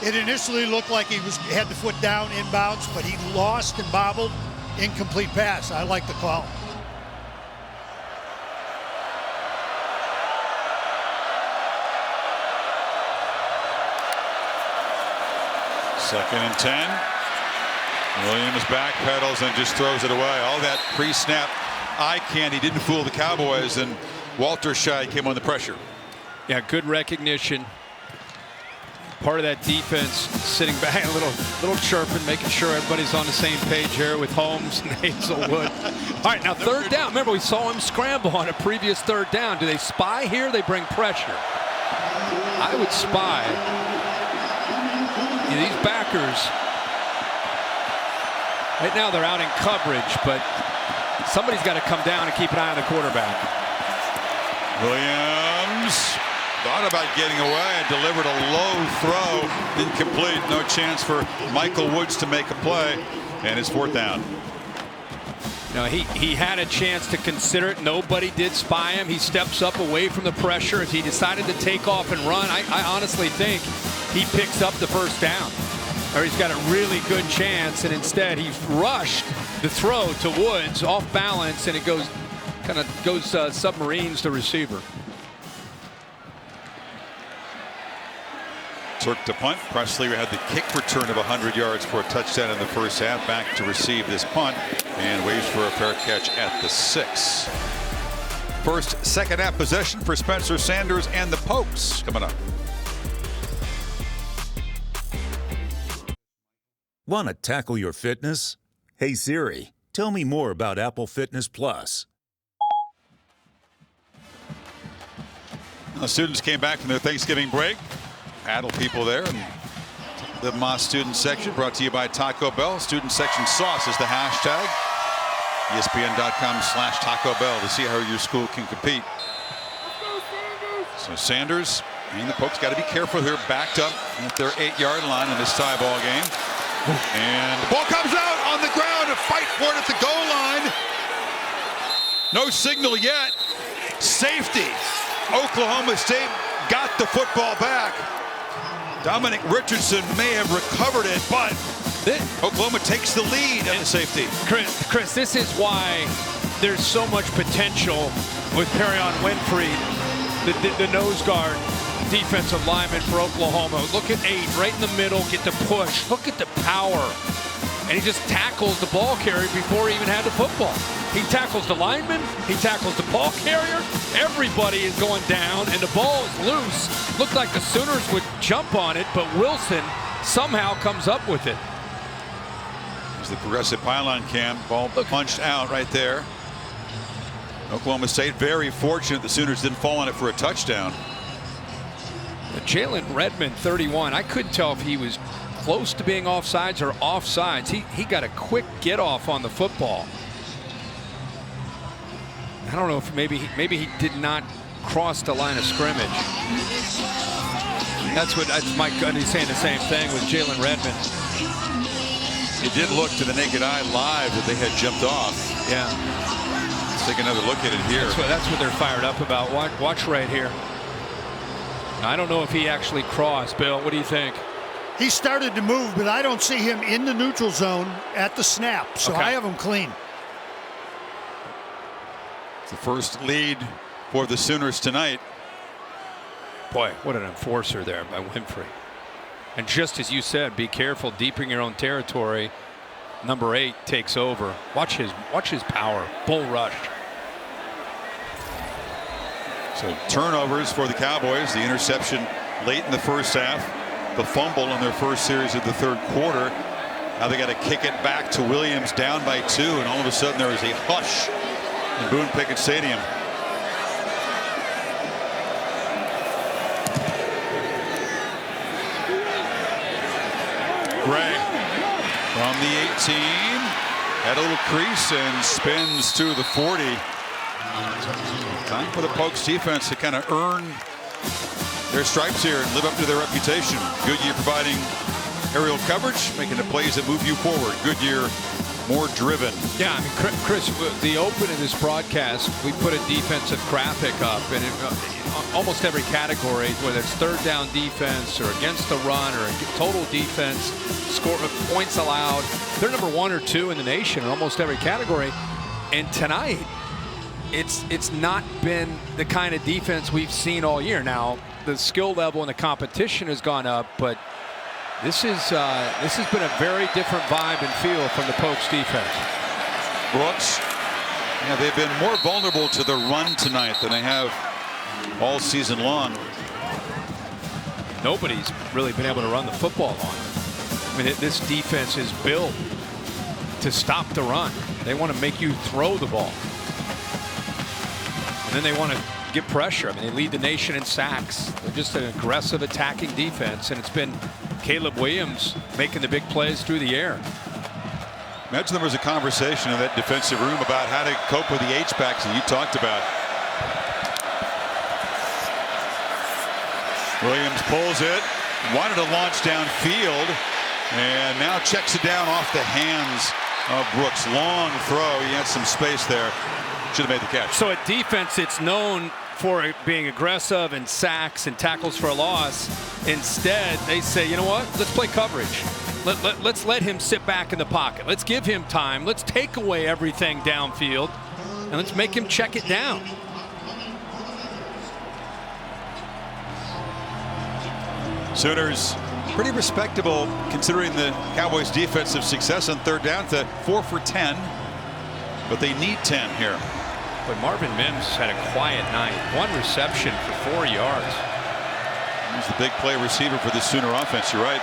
It initially looked like he had the foot down inbounds, but he lost and bobbled. Incomplete pass. I like the call. Second and 10. Williams backpedals and just throws it away. All that pre-snap eye candy didn't fool the Cowboys, and Walter Scheid came on the pressure. Yeah, good recognition. Part of that defense sitting back, a little chirping, making sure everybody's on the same page here with Holmes and Hazelwood. All right, now third down. Remember, we saw him scramble on a previous third down. Do they spy here? They bring pressure. I would spy. You know, these backers, right now they're out in coverage, but somebody's got to come down and keep an eye on the quarterback. Williams thought about getting away and delivered a low throw. Incomplete. No chance for Michael Woods to make a play. And it's fourth down. No, he had a chance to consider it. Nobody did spy him. He steps up away from the pressure. If he decided to take off and run, I honestly think he picks up the first down. Or he's got a really good chance, and instead he rushed the throw to Woods off balance, and it goes submarines to receiver. Took to punt. Presley had the kick return of 100 yards for a touchdown in the first half. Back to receive this punt and waits for a fair catch at the 6. First, second half possession for Spencer Sanders and the Pokes coming up. Want to tackle your fitness? Hey Siri, tell me more about Apple Fitness Plus. The students came back from their Thanksgiving break. Paddle people there in the Moss student section, brought to you by Taco Bell. Student section sauce is the hashtag. ESPN.com/Taco Bell to see how your school can compete. So Sanders and the Pokes got to be careful. They're backed up at their 8-yard line in this tie ball game. And the ball comes out on the ground to fight for it at the goal line. No signal yet. Safety. Oklahoma State got the football back. Dominic Richardson may have recovered it, but Oklahoma takes the lead at the safety. Chris, this is why there's so much potential with Perion Winfrey, the nose guard defensive lineman for Oklahoma. Look at 8 right in the middle, get the push. Look at the power. And he just tackles the ball carrier before he even had the football. He tackles the lineman, he tackles the ball carrier. Everybody is going down, and the ball is loose. Looked like the Sooners would jump on it, but Wilson somehow comes up with it. There's the progressive pylon cam. Ball punched out right there. Oklahoma State very fortunate the Sooners didn't fall on it for a touchdown. Jalen Redmond, 31. I couldn't tell if he was close to being offsides or offsides. He got a quick get off on the football. I don't know if maybe he did not cross the line of scrimmage. That's Mike Gundy's saying the same thing with Jalen Redmond. It did look to the naked eye live that they had jumped off. Yeah. take another look at it here. That's what they're fired up about. Watch right here. I don't know if he actually crossed. Bill, what do you think? He started to move, but I don't see him in the neutral zone at the snap, so Okay. I have him clean. It's the first lead for the Sooners tonight. Boy, what an enforcer there by Winfrey. And just as you said, be careful, deep in your own territory. Number 8 takes over. Watch his power. Bull rush. So turnovers for the Cowboys. The interception late in the first half. The fumble in their first series of the third quarter. Now they got to kick it back to Williams, down by 2, and all of a sudden there is a hush in Boone Pickett Stadium. Gray from the 18, had a little crease and spins to the 40. Time for the Pokes defense to kind of earn their stripes here and live up to their reputation. Goodyear providing aerial coverage, making the plays that move you forward. Goodyear more driven. Yeah, I mean, Chris, the open in this broadcast, we put a defensive graphic up, and almost every category, whether it's third down defense or against the run or total defense, score points allowed, they're number 1 or 2 in the nation in almost every category. And tonight, it's not been the kind of defense we've seen all year. Now, the skill level and the competition has gone up, but this has been a very different vibe and feel from the Pokes defense. Brooks, yeah, they've been more vulnerable to the run tonight than they have all season long. Nobody's really been able to run the football on them. I mean, this defense is built to stop the run. They want to make you throw the ball. And then they want to get pressure. I mean, they lead the nation in sacks. They're just an aggressive attacking defense, and it's been Caleb Williams making the big plays through the air. Imagine there was a conversation in that defensive room about how to cope with the H-backs that you talked about. Williams pulls it, wanted to launch downfield, and now checks it down off the hands of Brooks. Long throw. He had some space there. Should have made the catch. So at defense, it's known for it being aggressive and sacks and tackles for a loss. Instead, they say, you know what? Let's play coverage. Let's let him sit back in the pocket. Let's give him time. Let's take away everything downfield, and let's make him check it down. Sooners pretty respectable considering the Cowboys' defensive success on third down to 4 for 10, but they need 10 here. But Marvin Mims had a quiet night. 1 reception for 4 yards. He's the big play receiver for the Sooner offense. You're right.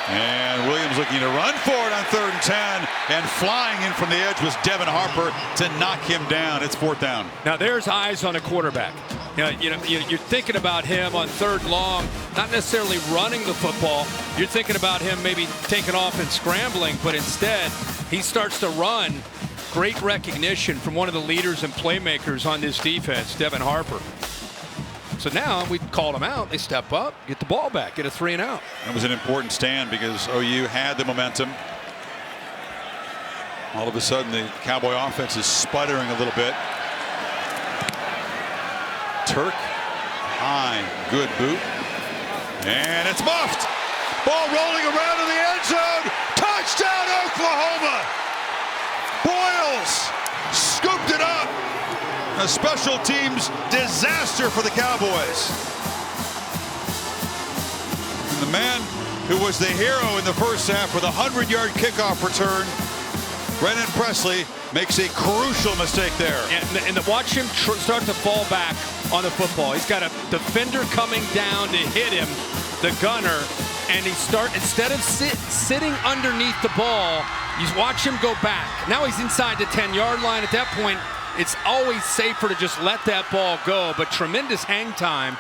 And Williams looking to run for it on 3rd and 10, and flying in from the edge was Devin Harper to knock him down. It's 4th down. Now there's eyes on a quarterback. You're thinking about him on 3rd long, not necessarily running the football. You're thinking about him maybe taking off and scrambling, but instead he starts to run. Great recognition from one of the leaders and playmakers on this defense, Devin Harper. So now we called him out. They step up, get the ball back, get a 3 and out. That was an important stand because OU had the momentum. All of a sudden, the Cowboy offense is sputtering a little bit. Turk, high, good boot. And it's muffed. Ball rolling around in the end zone. Touchdown, Oklahoma. Boyles scooped it up. A special teams disaster for the Cowboys. And the man who was the hero in the first half with a 100-yard kickoff return, Brennan Presley, makes a crucial mistake there. And watch him start to fall back on the football. He's got a defender coming down to hit him, the gunner, and instead of sitting underneath the ball, you watch him go back. Now he's inside the 10-yard line. At that point, it's always safer to just let that ball go, but tremendous hang time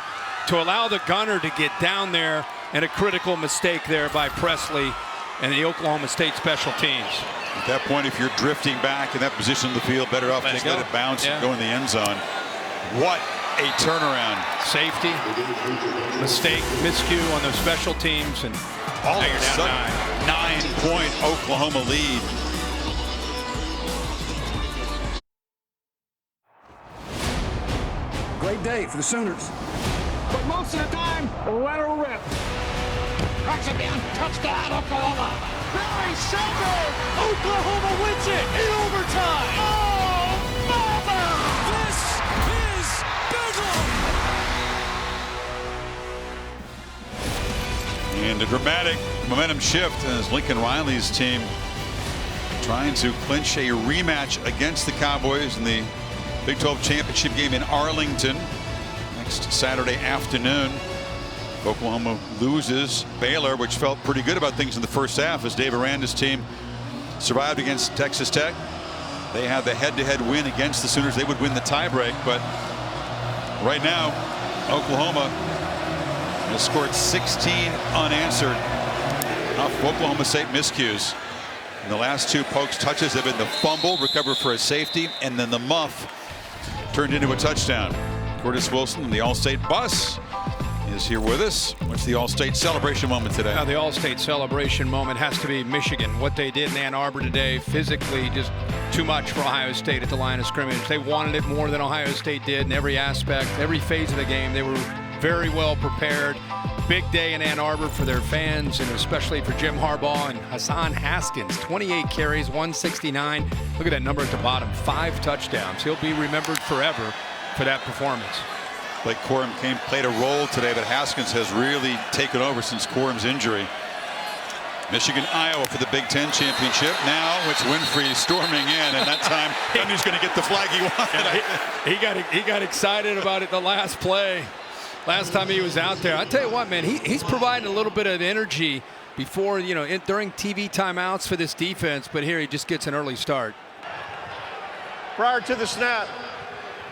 to allow the gunner to get down there, and a critical mistake there by Presley and the Oklahoma State special teams. At that point, if you're drifting back in that position of the field, better off just let it bounce and go in the end zone. What a turnaround. Safety, mistake, miscue on those special teams, and all of a sudden, 9-point Oklahoma lead. play for the Sooners. But most of the time, let her rip. Cracks it down, touchdown, Oklahoma. Barry Sanders, Oklahoma wins it in overtime. Oh, mama! This is Bedlam. And a dramatic momentum shift as Lincoln Riley's team trying to clinch a rematch against the Cowboys in the Big 12 championship game in Arlington next Saturday afternoon. Oklahoma loses Baylor, which felt pretty good about things in the first half as Dave Aranda's team survived against Texas Tech. They had the head-to-head win against the Sooners. They would win the tiebreak, but right now Oklahoma has scored 16 unanswered off Oklahoma State miscues. And the last two Pokes touches have been the fumble recovered for a safety, and then the muff turned into a touchdown. Curtis Wilson in the All-State bus is here with us. What's the All-State celebration moment today? Now, the All-State celebration moment has to be Michigan. What they did in Ann Arbor today, physically just too much for Ohio State at the line of scrimmage. They wanted it more than Ohio State did in every aspect, every phase of the game. They were very well prepared. Big day in Ann Arbor for their fans, and especially for Jim Harbaugh and Hassan Haskins. 28 carries, 169. Look at that number at the bottom, 5 touchdowns. He'll be remembered forever for that performance. Blake Corum played a role today, but Haskins has really taken over since Corum's injury. Michigan, Iowa for the Big Ten championship. Now it's Winfrey storming in, and that time Gundy's going to get the flag he wanted. He got excited about it the last play. Last time he was out there. I tell you what, man, he's providing a little bit of energy before, during TV timeouts for this defense, but here he just gets an early start. Prior to the snap,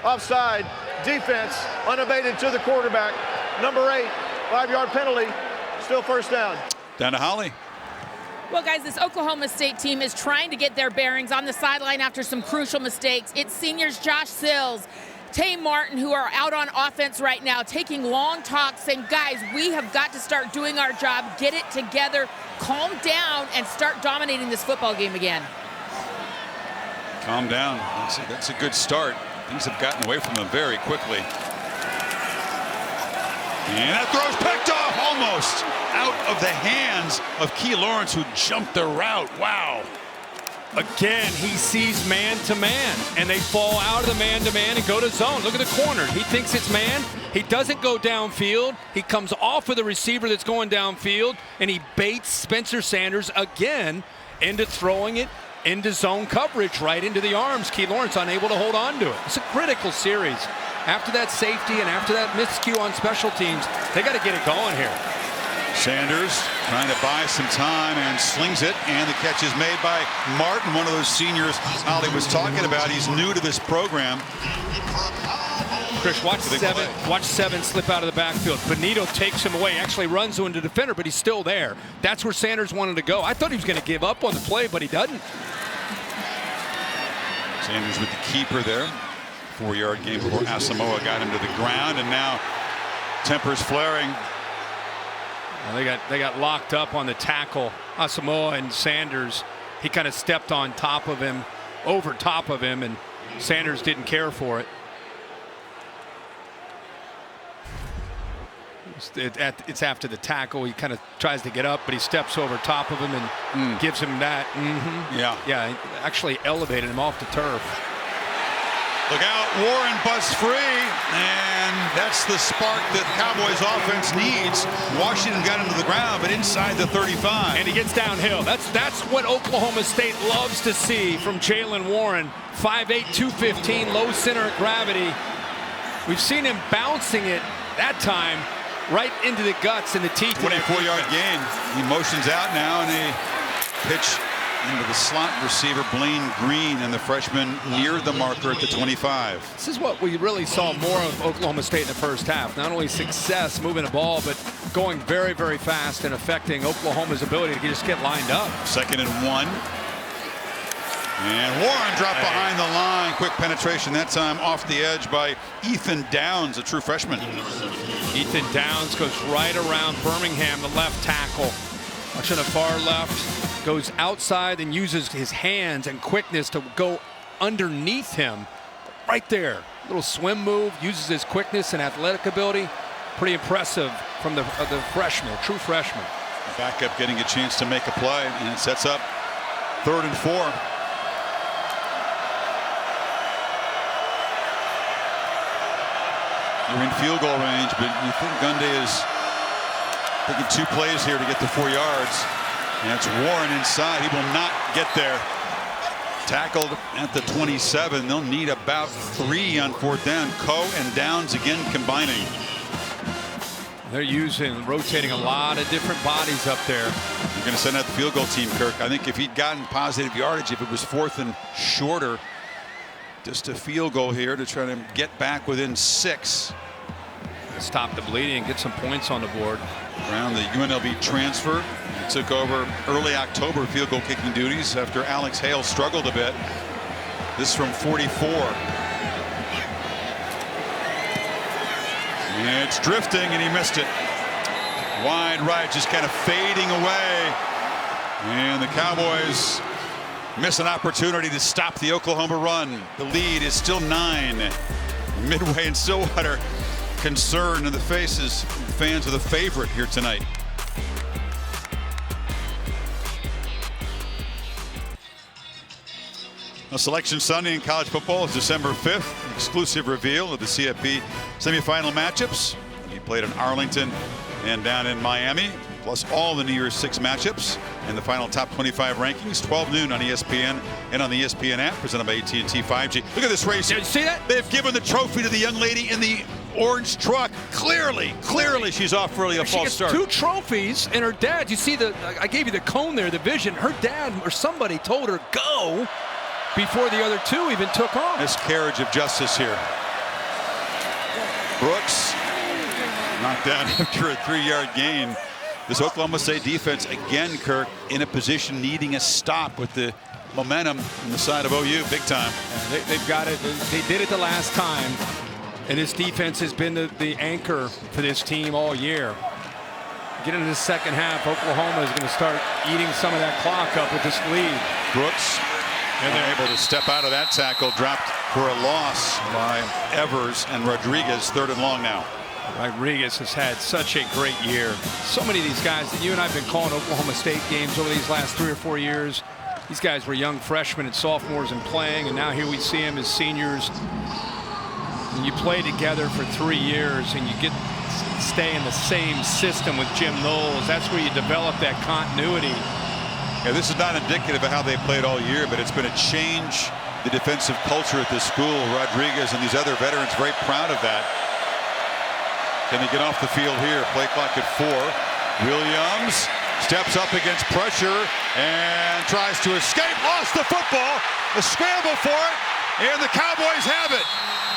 offside, defense, unabated to the quarterback. Number 8, 5-yard penalty, still first down. Down to Holly. Well, guys, this Oklahoma State team is trying to get their bearings on the sideline after some crucial mistakes. It's seniors Josh Sills, Tay Martin, who are out on offense right now, taking long talks, saying, guys, we have got to start doing our job, get it together, calm down, and start dominating this football game again. Calm down. That's a good start. Things have gotten away from them very quickly. And that throw's picked off, almost out of the hands of Key Lawrence, who jumped the route. Wow. Again, he sees man-to-man, and they fall out of the man-to-man and go to zone. Look at the corner. He thinks it's man. He doesn't go downfield. He comes off with a receiver that's going downfield, and he baits Spencer Sanders again into throwing it into zone coverage right into the arms. Key Lawrence unable to hold on to it. It's a critical series. After that safety and after that miscue on special teams, they got to get it going here. Sanders trying to buy some time and slings it, and the catch is made by Martin, one of those seniors Holly was talking about. He's new to this program. Chris, watch seven slip out of the backfield. Benito takes him away, actually runs into the defender, but he's still there. That's where Sanders wanted to go. I thought he was going to give up on the play, but he doesn't. Sanders with the keeper there. 4-yard gain before Asamoah got him to the ground, and now tempers flaring. Well, they got locked up on the tackle. Asamoah and Sanders, he kind of stepped on top of him, over top of him, and Sanders didn't care for it. It's after the tackle. He kind of tries to get up, but he steps over top of him and gives him that. Yeah, he actually elevated him off the turf. Look out, Warren busts free, and that's the spark that Cowboys offense needs. Washington got him to the ground, but inside the 35. And he gets downhill. That's what Oklahoma State loves to see from Jaylen Warren. 5'8", 215, low center of gravity. We've seen him bouncing it that time right into the guts and the teeth. 24-yard gain. He motions out now, and a pitch into the slot receiver, Blaine Green, and the freshman near the marker at the 25. This is what we really saw more of Oklahoma State in the first half. Not only success moving the ball, but going very, very fast and affecting Oklahoma's ability to just get lined up. 2nd and 1. And Warren dropped behind the line. Quick penetration that time off the edge by Ethan Downs, a true freshman. Ethan Downs goes right around Birmingham, the left tackle. Watching the far left, goes outside and uses his hands and quickness to go underneath him. Right there. Little swim move, uses his quickness and athletic ability. Pretty impressive from the freshman, true freshman. Backup getting a chance to make a play, and it sets up 3rd and 4. You're in field goal range, but you think Gundy is taking 2 plays here to get to 4 yards. And it's Warren inside. He will not get there. Tackled at the 27. They'll need about 3 on 4th down. Coe and Downs again combining. They're rotating a lot of different bodies up there. You're going to send out the field goal team, Kirk. I think if he'd gotten positive yardage, if it was 4th and shorter, just a field goal here to try to get back within 6. Stop the bleeding and get some points on the board. Brown, the UNLV transfer, took over early October field goal kicking duties after Alex Hale struggled a bit. This from 44. And it's drifting, and he missed it. Wide right, just kind of fading away. And the Cowboys miss an opportunity to stop the Oklahoma run. The lead is still 9. Midway in Stillwater. Concern in the faces of the fans of the favorite here tonight. Now, Selection Sunday in college football is December 5th. Exclusive reveal of the CFP semifinal matchups. He played in Arlington and down in Miami, plus all the New Year's 6 matchups and the final top 25 rankings. 12 noon on ESPN and on the ESPN app, presented by AT&T 5G. Look at this race. Did you see that? They've given the trophy to the young lady in the orange truck. Clearly she's off for really a false start. 2 trophies, and her dad, you see I gave you the cone there, the vision. Her dad or somebody told her go before the other 2 even took off. Miscarriage of justice here. Brooks knocked down after a 3-yard gain. This Oklahoma State defense again, Kirk, in a position needing a stop with the momentum on the side of OU big time. They've got it. They did it the last time. And this defense has been the anchor for this team all year. Get into the second half, Oklahoma is going to start eating some of that clock up with this lead. Brooks, and they're able to step out of that tackle, dropped for a loss by Evers and Rodriguez, 3rd and long now. Rodriguez has had such a great year. So many of these guys that you and I have been calling Oklahoma State games over these last 3 or 4 years. These guys were young freshmen and sophomores and playing, and now here we see them as seniors. And you play together for 3 years and you stay in the same system with Jim Knowles. That's where you develop that continuity. Yeah, this is not indicative of how they played all year, but it's been a change, the defensive culture at this school. Rodriguez and these other veterans very proud of that. Can he get off the field here? Play clock at 4. Williams steps up against pressure and tries to escape. Lost the football. A scramble for it, and the Cowboys have it.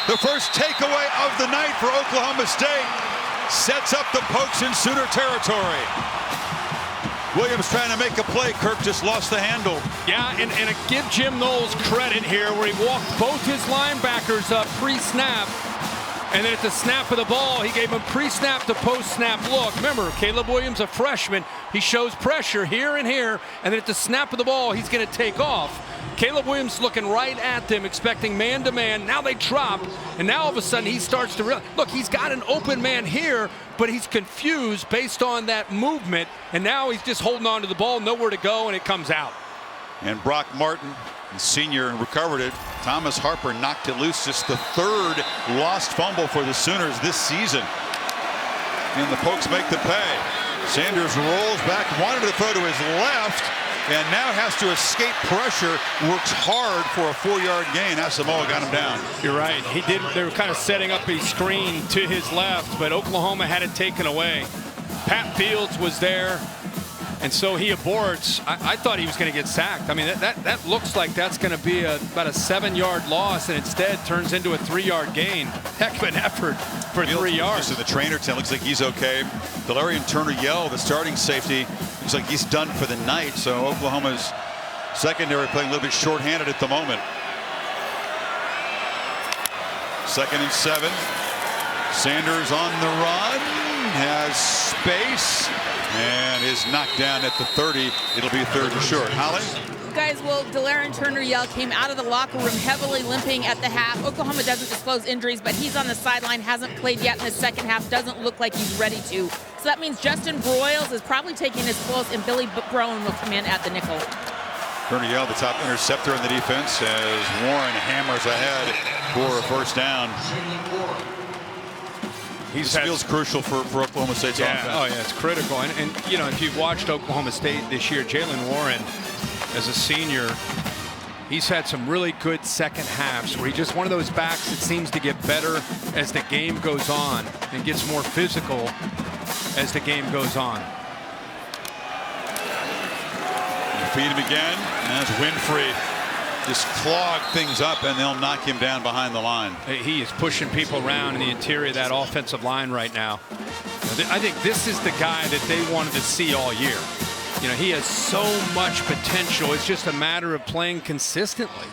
The first takeaway of the night for Oklahoma State sets up the Pokes in Sooner territory. Williams trying to make a play. Kirk just lost the handle. Yeah, and give Jim Knowles credit here where he walked both his linebackers up pre-snap. And then at the snap of the ball, he gave him pre-snap to post-snap look. Remember, Caleb Williams, a freshman, he shows pressure here and here, and then at the snap of the ball, he's going to take off. Caleb Williams looking right at them, expecting man-to-man. Now they drop, and now all of a sudden he starts to realize, look, he's got an open man here, but he's confused based on that movement, and now he's just holding on to the ball, nowhere to go, and it comes out. And Brock Martin, the senior, recovered it. Thomas Harper knocked it loose. Just the 3rd lost fumble for the Sooners this season. And the Pokes make the pay. Sanders rolls back, wanted to throw to his left, and now has to escape pressure. Works hard for a 4-yard gain. Asamoah got him down. You're right. He did. They were kind of setting up a screen to his left, but Oklahoma had it taken away. Pat Fields was there. And so he aborts. I thought he was going to get sacked. I mean, that looks like that's going to be about a 7-yard loss, and instead turns into a 3-yard gain. Heck of an effort for 3 yards. Just in the trainer tent, looks like he's okay. Delarian Turner-Yell, the starting safety, looks like he's done for the night. So Oklahoma's secondary playing a little bit shorthanded at the moment. 2nd and 7. Sanders on the run, has space, and is knocked down at the 30. It'll be 3rd and short. Holly? guys, well, Delaren Turner-Yell came out of the locker room heavily limping at the half. Oklahoma doesn't disclose injuries, but he's on the sideline, hasn't played yet in the second half, doesn't look like he's ready to. So that means Justin Broyles is probably taking his place, and Billy Brown will come in at the nickel. Turner-Yell, the top interceptor in the defense, as Warren hammers ahead for a first down. This feels crucial for Oklahoma State's offense. Oh, yeah, it's critical. And, you know, if you've watched Oklahoma State this year, Jalen Warren, as a senior, he's had some really good second halves where he's just one of those backs that seems to get better as the game goes on and gets more physical as the game goes on. Feed him again, and that's Winfrey. Just clog things up, and they'll knock him down behind the line. He is pushing people around in the interior of that offensive line right now. I think this is the guy that they wanted to see all year. You know, he has so much potential. It's just a matter of playing consistently.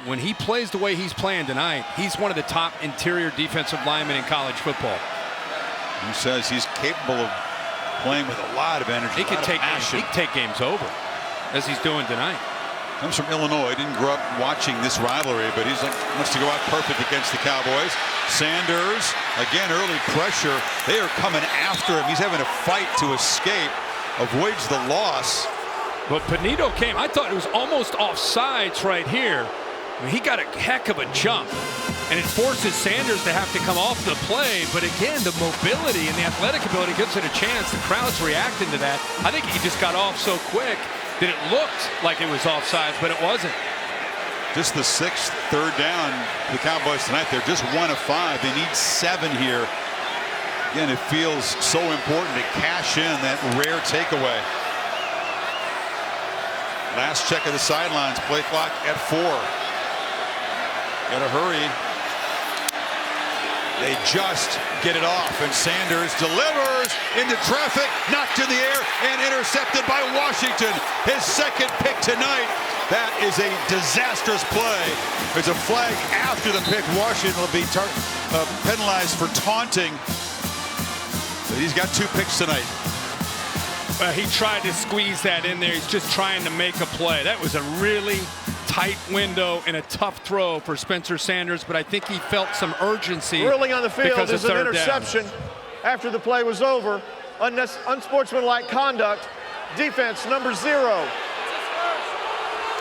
When he plays the way he's playing tonight, he's one of the top interior defensive linemen in college football. He says he's capable of playing with a lot of energy. He can take games over, as he's doing tonight. Comes from Illinois. Didn't grow up watching this rivalry, but he's like, wants to go out perfect against the Cowboys. Sanders, again, early pressure. They are coming after him. He's having a fight to escape, avoids the loss. But Panito came. I thought it was almost offsides right here. I mean, he got a heck of a jump, and it forces Sanders to have to come off the play. But again, the mobility and the athletic ability gives it a chance. The crowd's reacting to that. I think he just got off so quick that it looked like it was offsides, but it wasn't. Just the 6th third down for the Cowboys tonight. They're just 1 of 5. They need 7 here. Again, it feels so important to cash in that rare takeaway. Last check of the sidelines. Play clock at 4. Gotta hurry. They just get it off, and Sanders delivers into traffic, knocked in the air, and intercepted by Washington. His second pick tonight. That is a disastrous play. There's a flag after the pick. Washington will be penalized for taunting. But he's got 2 picks tonight. He tried to squeeze that in there. He's just trying to make a play. That was a really tight window and a tough throw for Spencer Sanders, but I think he felt some urgency. Ruling on the field is an interception down. After the play was over. Unsportsmanlike conduct. Defense number 0.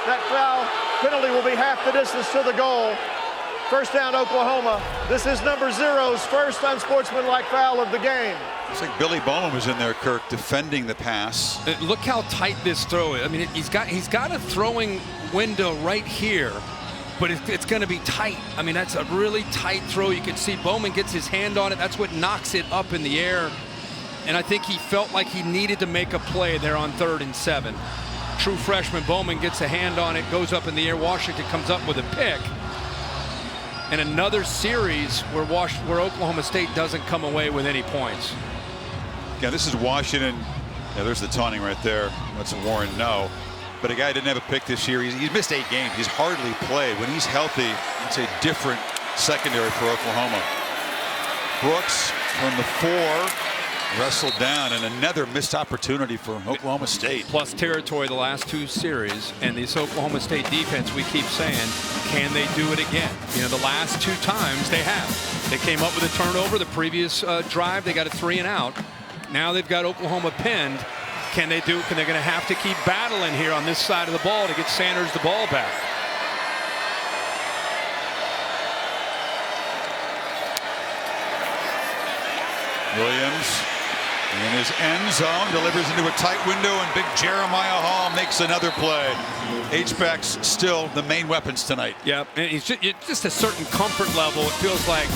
That foul penalty will be half the distance to the goal. First down, Oklahoma. This is number 0's first unsportsmanlike foul of the game. Looks like Billy Bowman was in there, Kirk, defending the pass. Look how tight this throw is. I mean, he's got a throwing window right here, but it's going to be tight. I mean, that's a really tight throw. You can see Bowman gets his hand on it. That's what knocks it up in the air. And I think he felt like he needed to make a play there on 3rd and 7. True freshman Bowman gets a hand on it, goes up in the air. Washington comes up with a pick. And another series where Oklahoma State doesn't come away with any points. Yeah, this is Washington. Yeah, there's the taunting right there. Lets Warren know. But a guy didn't have a pick this year. He's missed 8 games. He's hardly played. When he's healthy, it's a different secondary for Oklahoma. Brooks from the 4. Wrestled down, and another missed opportunity for Oklahoma State. Plus territory the last 2 series, and this Oklahoma State defense, we keep saying, can they do it again? You know, the last 2 times they have. They came up with a turnover the previous drive. They got a 3 and out. Now they've got Oklahoma pinned. Can they do it? They're going to have to keep battling here on this side of the ball to get Sanders the ball back. Williams in his end zone, delivers into a tight window, and big Jeremiah Hall makes another play. H-backs still the main weapons tonight. Yeah, and it's just a certain comfort level, it feels like,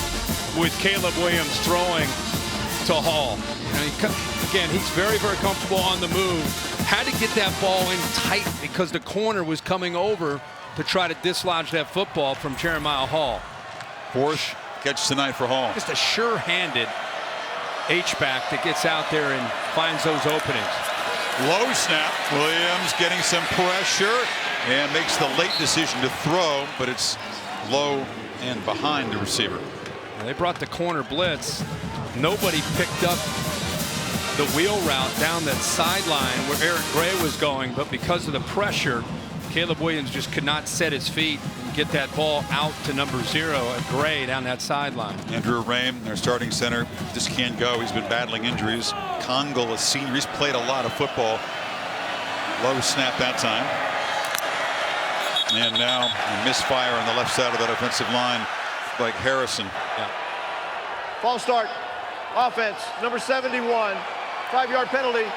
with Caleb Williams throwing to Hall. You know, again, he's very, very comfortable on the move. Had to get that ball in tight because the corner was coming over to try to dislodge that football from Jeremiah Hall. 4th catch tonight for Hall. Just a sure-handed H-back that gets out there and finds those openings. Low snap. Williams getting some pressure and makes the late decision to throw, but it's low and behind the receiver. They brought the corner blitz. Nobody picked up the wheel route down that sideline where Eric Gray was going, but because of the pressure, Caleb Williams just could not set his feet and get that ball out to number 0 at Gray down that sideline. Andrew Rame, their starting center, just can't go. He's been battling injuries. Congle, a senior, he's played a lot of football. Low snap that time. And now a misfire on the left side of that offensive line like Harrison. Yeah. False start. Offense, number 71. 5-yard penalty.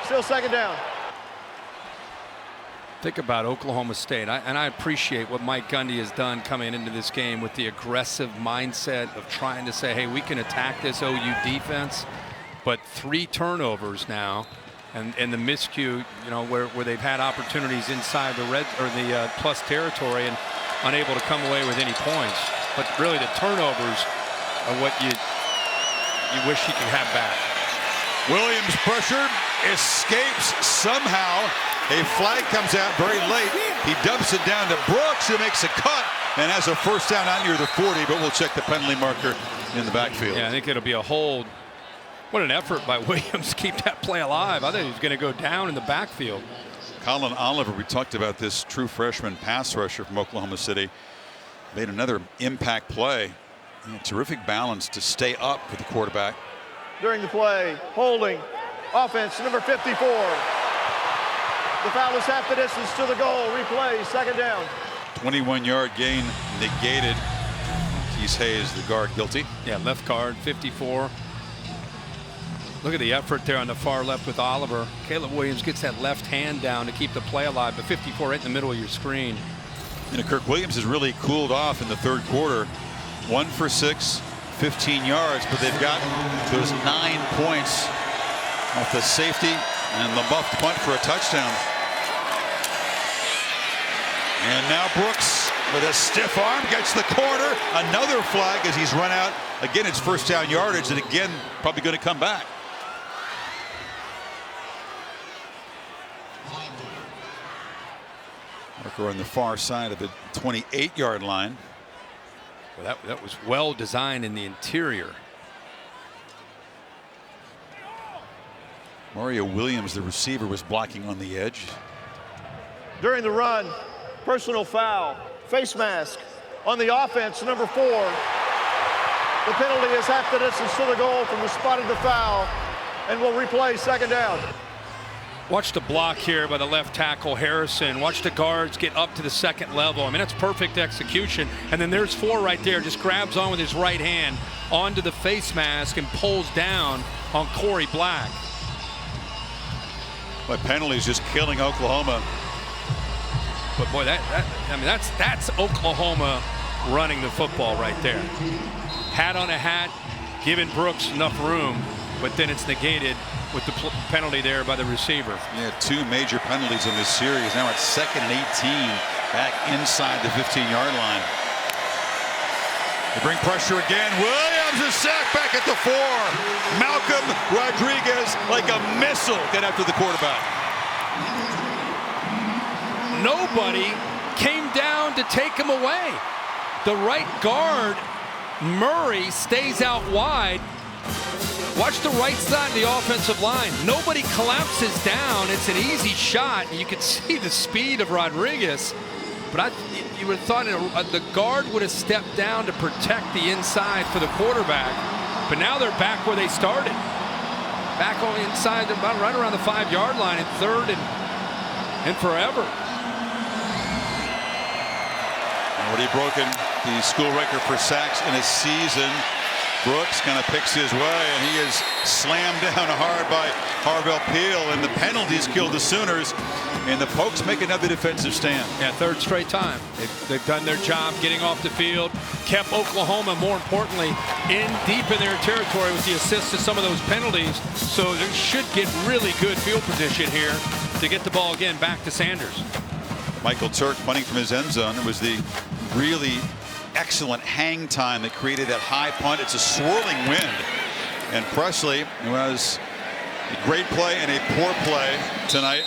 Still second down. Think about Oklahoma State, and I appreciate what Mike Gundy has done coming into this game with the aggressive mindset of trying to say, hey, we can attack this OU defense, but 3 turnovers now, and the miscue, you know, where they've had opportunities inside the red or the plus territory and unable to come away with any points. But really, the turnovers are what you wish you could have back. Williams pressured, escapes somehow. A flag comes out very late. He dumps it down to Brooks, who makes a cut and has a first down out near the 40, but we'll check the penalty marker in the backfield. Yeah, I think it'll be a hold. What an effort by Williams to keep that play alive. I think he was going to go down in the backfield. Colin Oliver, we talked about this true freshman pass rusher from Oklahoma City, made another impact play. Terrific balance to stay up for the quarterback. During the play, holding, offense, number 54. The foul is half the distance to the goal. Replay, second down. 21-yard gain negated. Keith Hayes, the guard, guilty. Yeah, left guard, 54. Look at the effort there on the far left with Oliver. Caleb Williams gets that left hand down to keep the play alive, but 54 right in the middle of your screen. You know, Kirk Williams has really cooled off in the third quarter. 1 for 6, 15 yards, but they've got those 9 points off the safety and the muffed punt for a touchdown. And now Brooks with a stiff arm gets the corner. Another flag as he's run out. Again, it's first down yardage, and again, probably going to come back. Marker on the far side of the 28-yard line. Well, that was well designed in the interior. Mario Williams, the receiver, was blocking on the edge. During the run, personal foul, face mask on the offense, number 4. The penalty is half the distance to the goal from the spot of the foul, and will replay second down. Watch the block here by the left tackle Harrison. Watch the guards get up to the second level. I mean, that's perfect execution. And then there's 4 right there. Just grabs on with his right hand onto the face mask and pulls down on Corey Black. But penalties just killing Oklahoma. But boy, that's Oklahoma running the football right there. Hat on a hat, giving Brooks enough room, but then it's negated with the penalty there by the receiver. Yeah, 2 major penalties in this series. Now it's 2nd and 18, back inside the 15-yard line. They bring pressure again. Williams is sacked back at the 4. Malcolm Rodriguez, like a missile, get after the quarterback. Nobody came down to take him away. The right guard, Murray, stays out wide. Watch the right side of the offensive line. Nobody collapses down. It's an easy shot. You can see the speed of Rodriguez. But you would have thought the guard would have stepped down to protect the inside for the quarterback. But now they're back where they started. Back on the inside, they're about right around the 5-yard line in 3rd and forever. Already broken the school record for sacks in a season. Brooks kind of picks his way, and he is slammed down hard by Harvell Peel, and the penalties killed the Sooners, and the Pokes make another defensive stand. Yeah, 3rd straight time. They've done their job getting off the field, kept Oklahoma, more importantly, deep in their territory with the assist to some of those penalties, so they should get really good field position here to get the ball again back to Sanders. Michael Turk punting from his end zone. It was the really excellent hang time that created that high punt. It's a swirling wind, and Presley, who has a great play and a poor play tonight,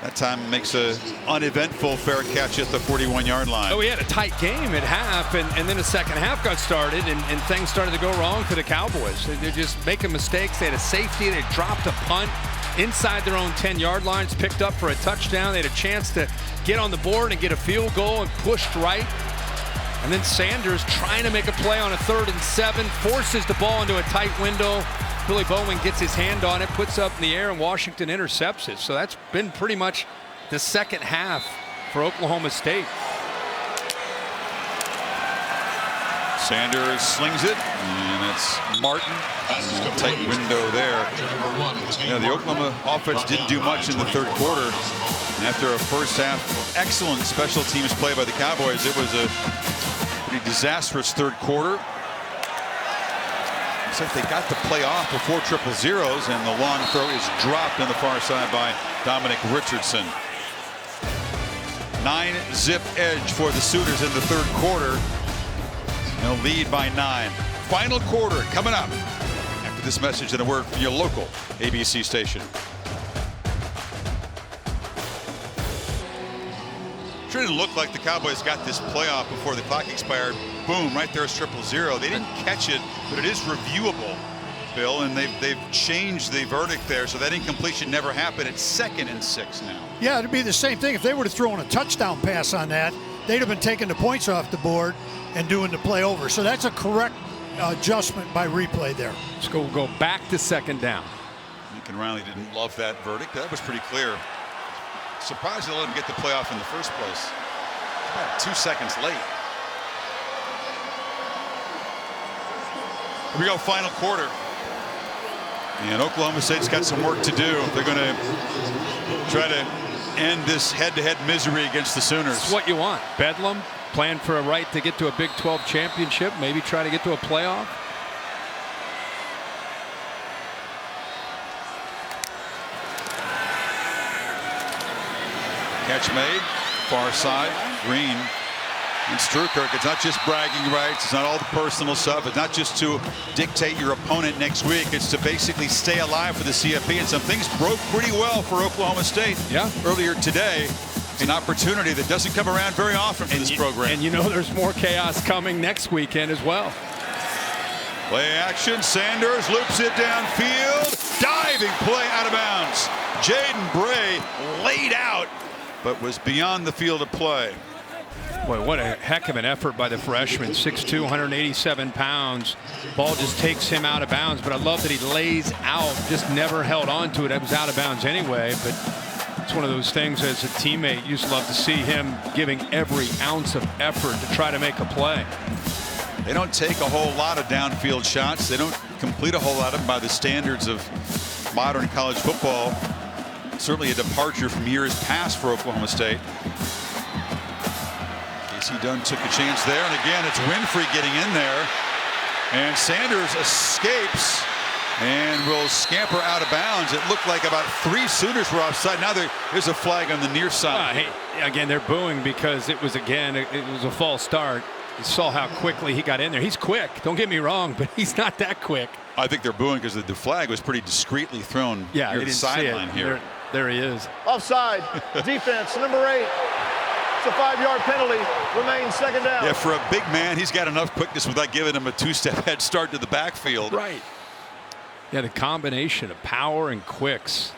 That time makes a uneventful fair catch at the 41-yard line. Oh, we had a tight game at half, and then the second half got started, and things started to go wrong for the Cowboys. They're just making mistakes. They had a safety. They dropped a punt inside their own 10-yard lines, picked up for a touchdown. They had a chance to get on the board and get a field goal and pushed right. And then Sanders, trying to make a play on a 3rd and 7, forces the ball into a tight window. Billy Bowman gets his hand on it, puts up in the air, and Washington intercepts it. So that's been pretty much the second half for Oklahoma State. Sanders slings it, and it's Martin. Tight window there. Yeah, the Oklahoma offense didn't do much in the 3rd quarter. And after a first half excellent special teams play by the Cowboys, it was a pretty disastrous 3rd quarter. Except they got the play off before 000s, and the long throw is dropped on the far side by Dominic Richardson. 9-zip edge for the Sooners in the 3rd quarter. They'll lead by 9. Final quarter coming up after this message and a word from your local ABC station. Sure didn't look like the Cowboys got this playoff before the clock expired. Boom, right there's 000. They didn't catch it, but it is reviewable, Bill, and they've changed the verdict there, so that incompletion never happened. It's 2nd and 6 now. Yeah, it'd be the same thing. If they would have thrown a touchdown pass on that, they'd have been taking the points off the board and doing the play over. So that's a correct adjustment by replay there. Let's go back to 2nd down. Lincoln Riley didn't love that verdict. That was pretty clear. Surprised they let him get the playoff in the first place. About 2 seconds late. Here we go, final quarter. And Oklahoma State's got some work to do. They're going to try to end this head-to-head misery against the Sooners. It's what you want. Bedlam, plan for a right to get to a Big 12 championship, maybe try to get to a playoff. Catch made, far side, Green and Struikirk. It's not just bragging rights. It's not all the personal stuff. It's not just to dictate your opponent next week. It's to basically stay alive for the CFP. And some things broke pretty well for Oklahoma State earlier today. An opportunity that doesn't come around very often for this program. And you know there's more chaos coming next weekend as well. Play action. Sanders loops it downfield. Diving play out of bounds. Jaden Bray laid out, but was beyond the field of play. Boy, what a heck of an effort by the freshman. 6'2", 187 pounds. Ball just takes him out of bounds, but I love that he lays out, just never held on to it. It was out of bounds anyway, but it's one of those things as a teammate, you just love to see him giving every ounce of effort to try to make a play. They don't take a whole lot of downfield shots. They don't complete a whole lot of them by the standards of modern college football. Certainly a departure from years past for Oklahoma State. Casey Dunn took a chance there, and again it's Winfrey getting in there, and Sanders escapes and will scamper out of bounds. It looked like about 3 Sooners were offside. Now there's a flag on the near side. Hey, again, they're booing because it was a false start. You saw how quickly he got in there. He's quick, don't get me wrong, but he's not that quick. I think they're booing because the flag was pretty discreetly thrown near the sideline here. There he is. Offside. Defense, number 8. It's a 5-yard penalty. Remains 2nd down. Yeah, for a big man, he's got enough quickness without giving him a 2-step head start to the backfield. Right. Yeah, the combination of power and quicks.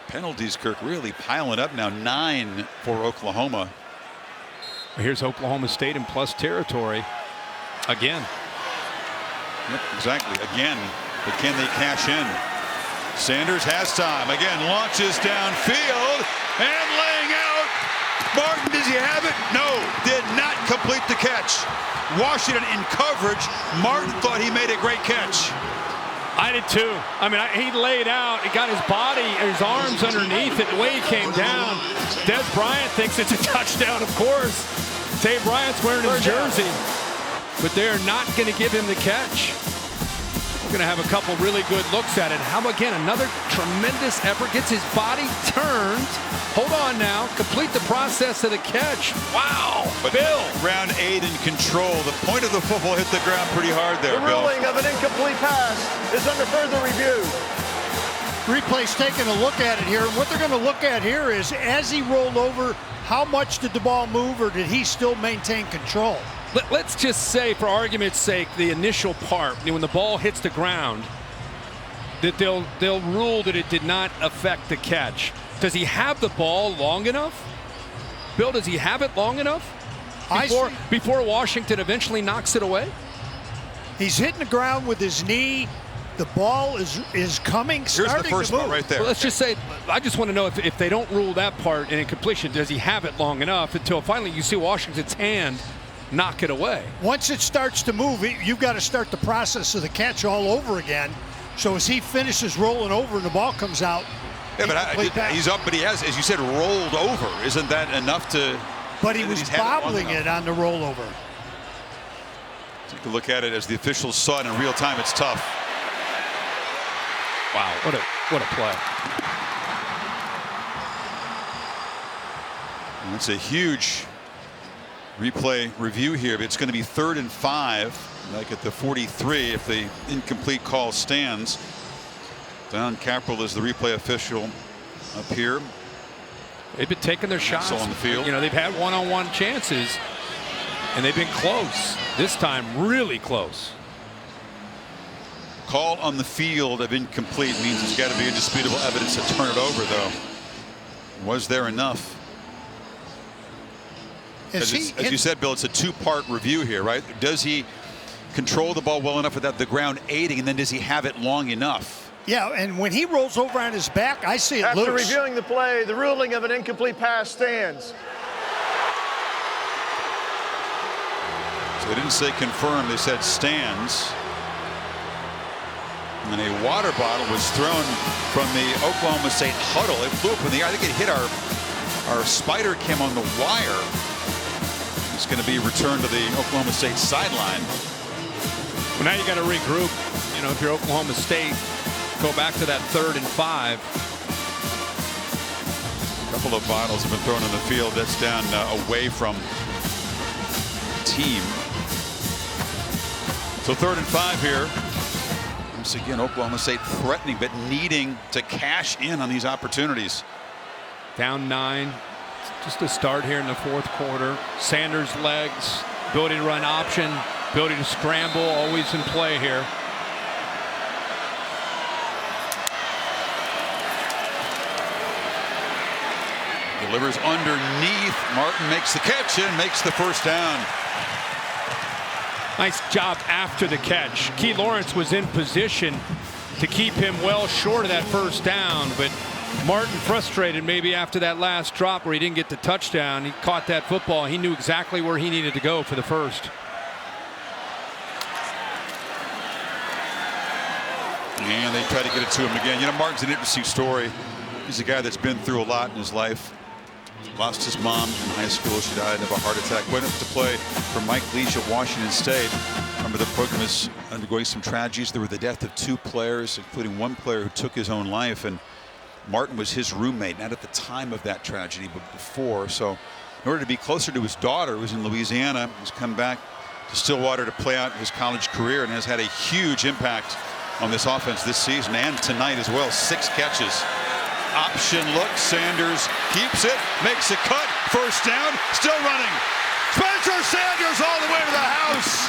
Penalties, Kirk, really piling up now. 9 for Oklahoma. Here's Oklahoma State in plus territory again. Yep, exactly. Again, but can they cash in? Sanders has time. Again, launches downfield and laying out. Martin, does he have it? No, did not complete the catch. Washington in coverage. Martin thought he made a great catch. I did too. I mean, he laid out. He got his body, his arms underneath it. The way he came down. Des Bryant thinks it's a touchdown, of course. Dave Bryant's wearing his jersey. But they're not going to give him the catch. We're going to have a couple really good looks at it. How about, again, another tremendous effort. Gets his body turned. Hold on now. Complete the process of the catch. Wow. But Bill. Round 8 in control. The point of the football hit the ground pretty hard there, The Bill. ruling of an incomplete pass is under further review. replay's taking a look at it here, and what they're going to look at here is, as he rolled over, how much did the ball move, or did he still maintain control? Let's just say, for argument's sake, the initial part, when the ball hits the ground, that they'll rule that it did not affect the catch. Does he have the ball long enough? Bill, does he have it long enough before Washington eventually knocks it away? He's hitting the ground with his knee. The ball is coming, starting Here's the first to move. one right there. Well, let's just say, I just want to know if they don't rule that part in incompletion, does he have it long enough until finally you see Washington's hand knock it away? Once it starts to move, you've got to start the process of the catch all over again. So as he finishes rolling over and the ball comes out, yeah, but he's up, but he has, as you said, rolled over. Isn't that enough to? But he was bobbling it on the rollover. Take a look at it as the officials saw it in real time. It's tough. Wow, what a play. And it's a huge replay review here, but it's going to be 3rd and 5, like at the 43 if the incomplete call stands. Don Capperell is the replay official up here. They've been taking their shots on the field. You know, they've had one-on-one chances, and they've been close. This time, really close. Call on the field of incomplete means there's got to be indisputable evidence to turn it over, though. Was there enough? As you said, Bill, it's a 2-part review here, right? Does he control the ball well enough without the ground aiding, and then does he have it long enough? Yeah, and when he rolls over on his back, I see it loose. After reviewing the play, the ruling of an incomplete pass stands. So they didn't say confirm, they said stands. And a water bottle was thrown from the Oklahoma State huddle. It flew up in the air. I think it hit our spider cam on the wire. It's going to be returned to the Oklahoma State sideline. Well, now you got to regroup. You know, if you're Oklahoma State, go back to that 3rd and 5. A couple of bottles have been thrown on the field. That's down away from the team. So 3rd and 5 here. Once again, Oklahoma State threatening but needing to cash in on these opportunities. Down 9. Just a start here in the 4th quarter. Sanders' legs, ability to run option, ability to scramble, always in play here. Delivers underneath. Martin makes the catch and makes the first down. Nice job after the catch. Key Lawrence was in position to keep him well short of that first down, but Martin frustrated maybe after that last drop where he didn't get the touchdown. He caught that football. He knew exactly where he needed to go for the first. And they try to get it to him again. You know, Martin's an interesting story. He's a guy that's been through a lot in his life. Lost his mom in high school. She died of a heart attack. Went up to play for Mike Leach at Washington State. Remember, the program is undergoing some tragedies. There were the death of 2 players, including one player who took his own life. And Martin was his roommate, not at the time of that tragedy, but before. So in order to be closer to his daughter, who's in Louisiana, he's come back to Stillwater to play out his college career and has had a huge impact on this offense this season and tonight as well. 6 catches. Option look. Sanders keeps it, makes a cut. First down, still running. Spencer Sanders all the way to the house.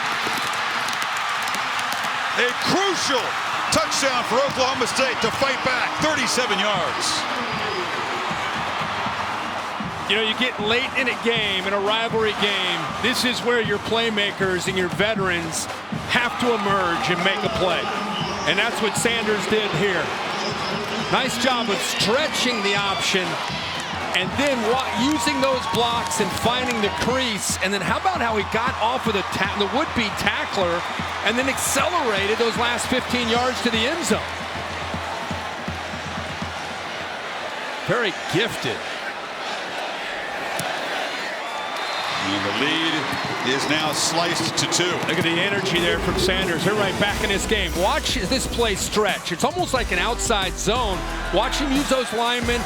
A crucial touchdown for Oklahoma State to fight back. 37 yards. You know, you get late in a game, in a rivalry game, this is where your playmakers and your veterans have to emerge and make a play. And that's what Sanders did here. Nice job of stretching the option and then using those blocks and finding the crease. And then how about how he got off of the would-be tackler and then accelerated those last 15 yards to the end zone. Very gifted. And the lead is now sliced to 2. Look at the energy there from Sanders. They're right back in this game. Watch this play stretch. It's almost like an outside zone. Watch him use those linemen.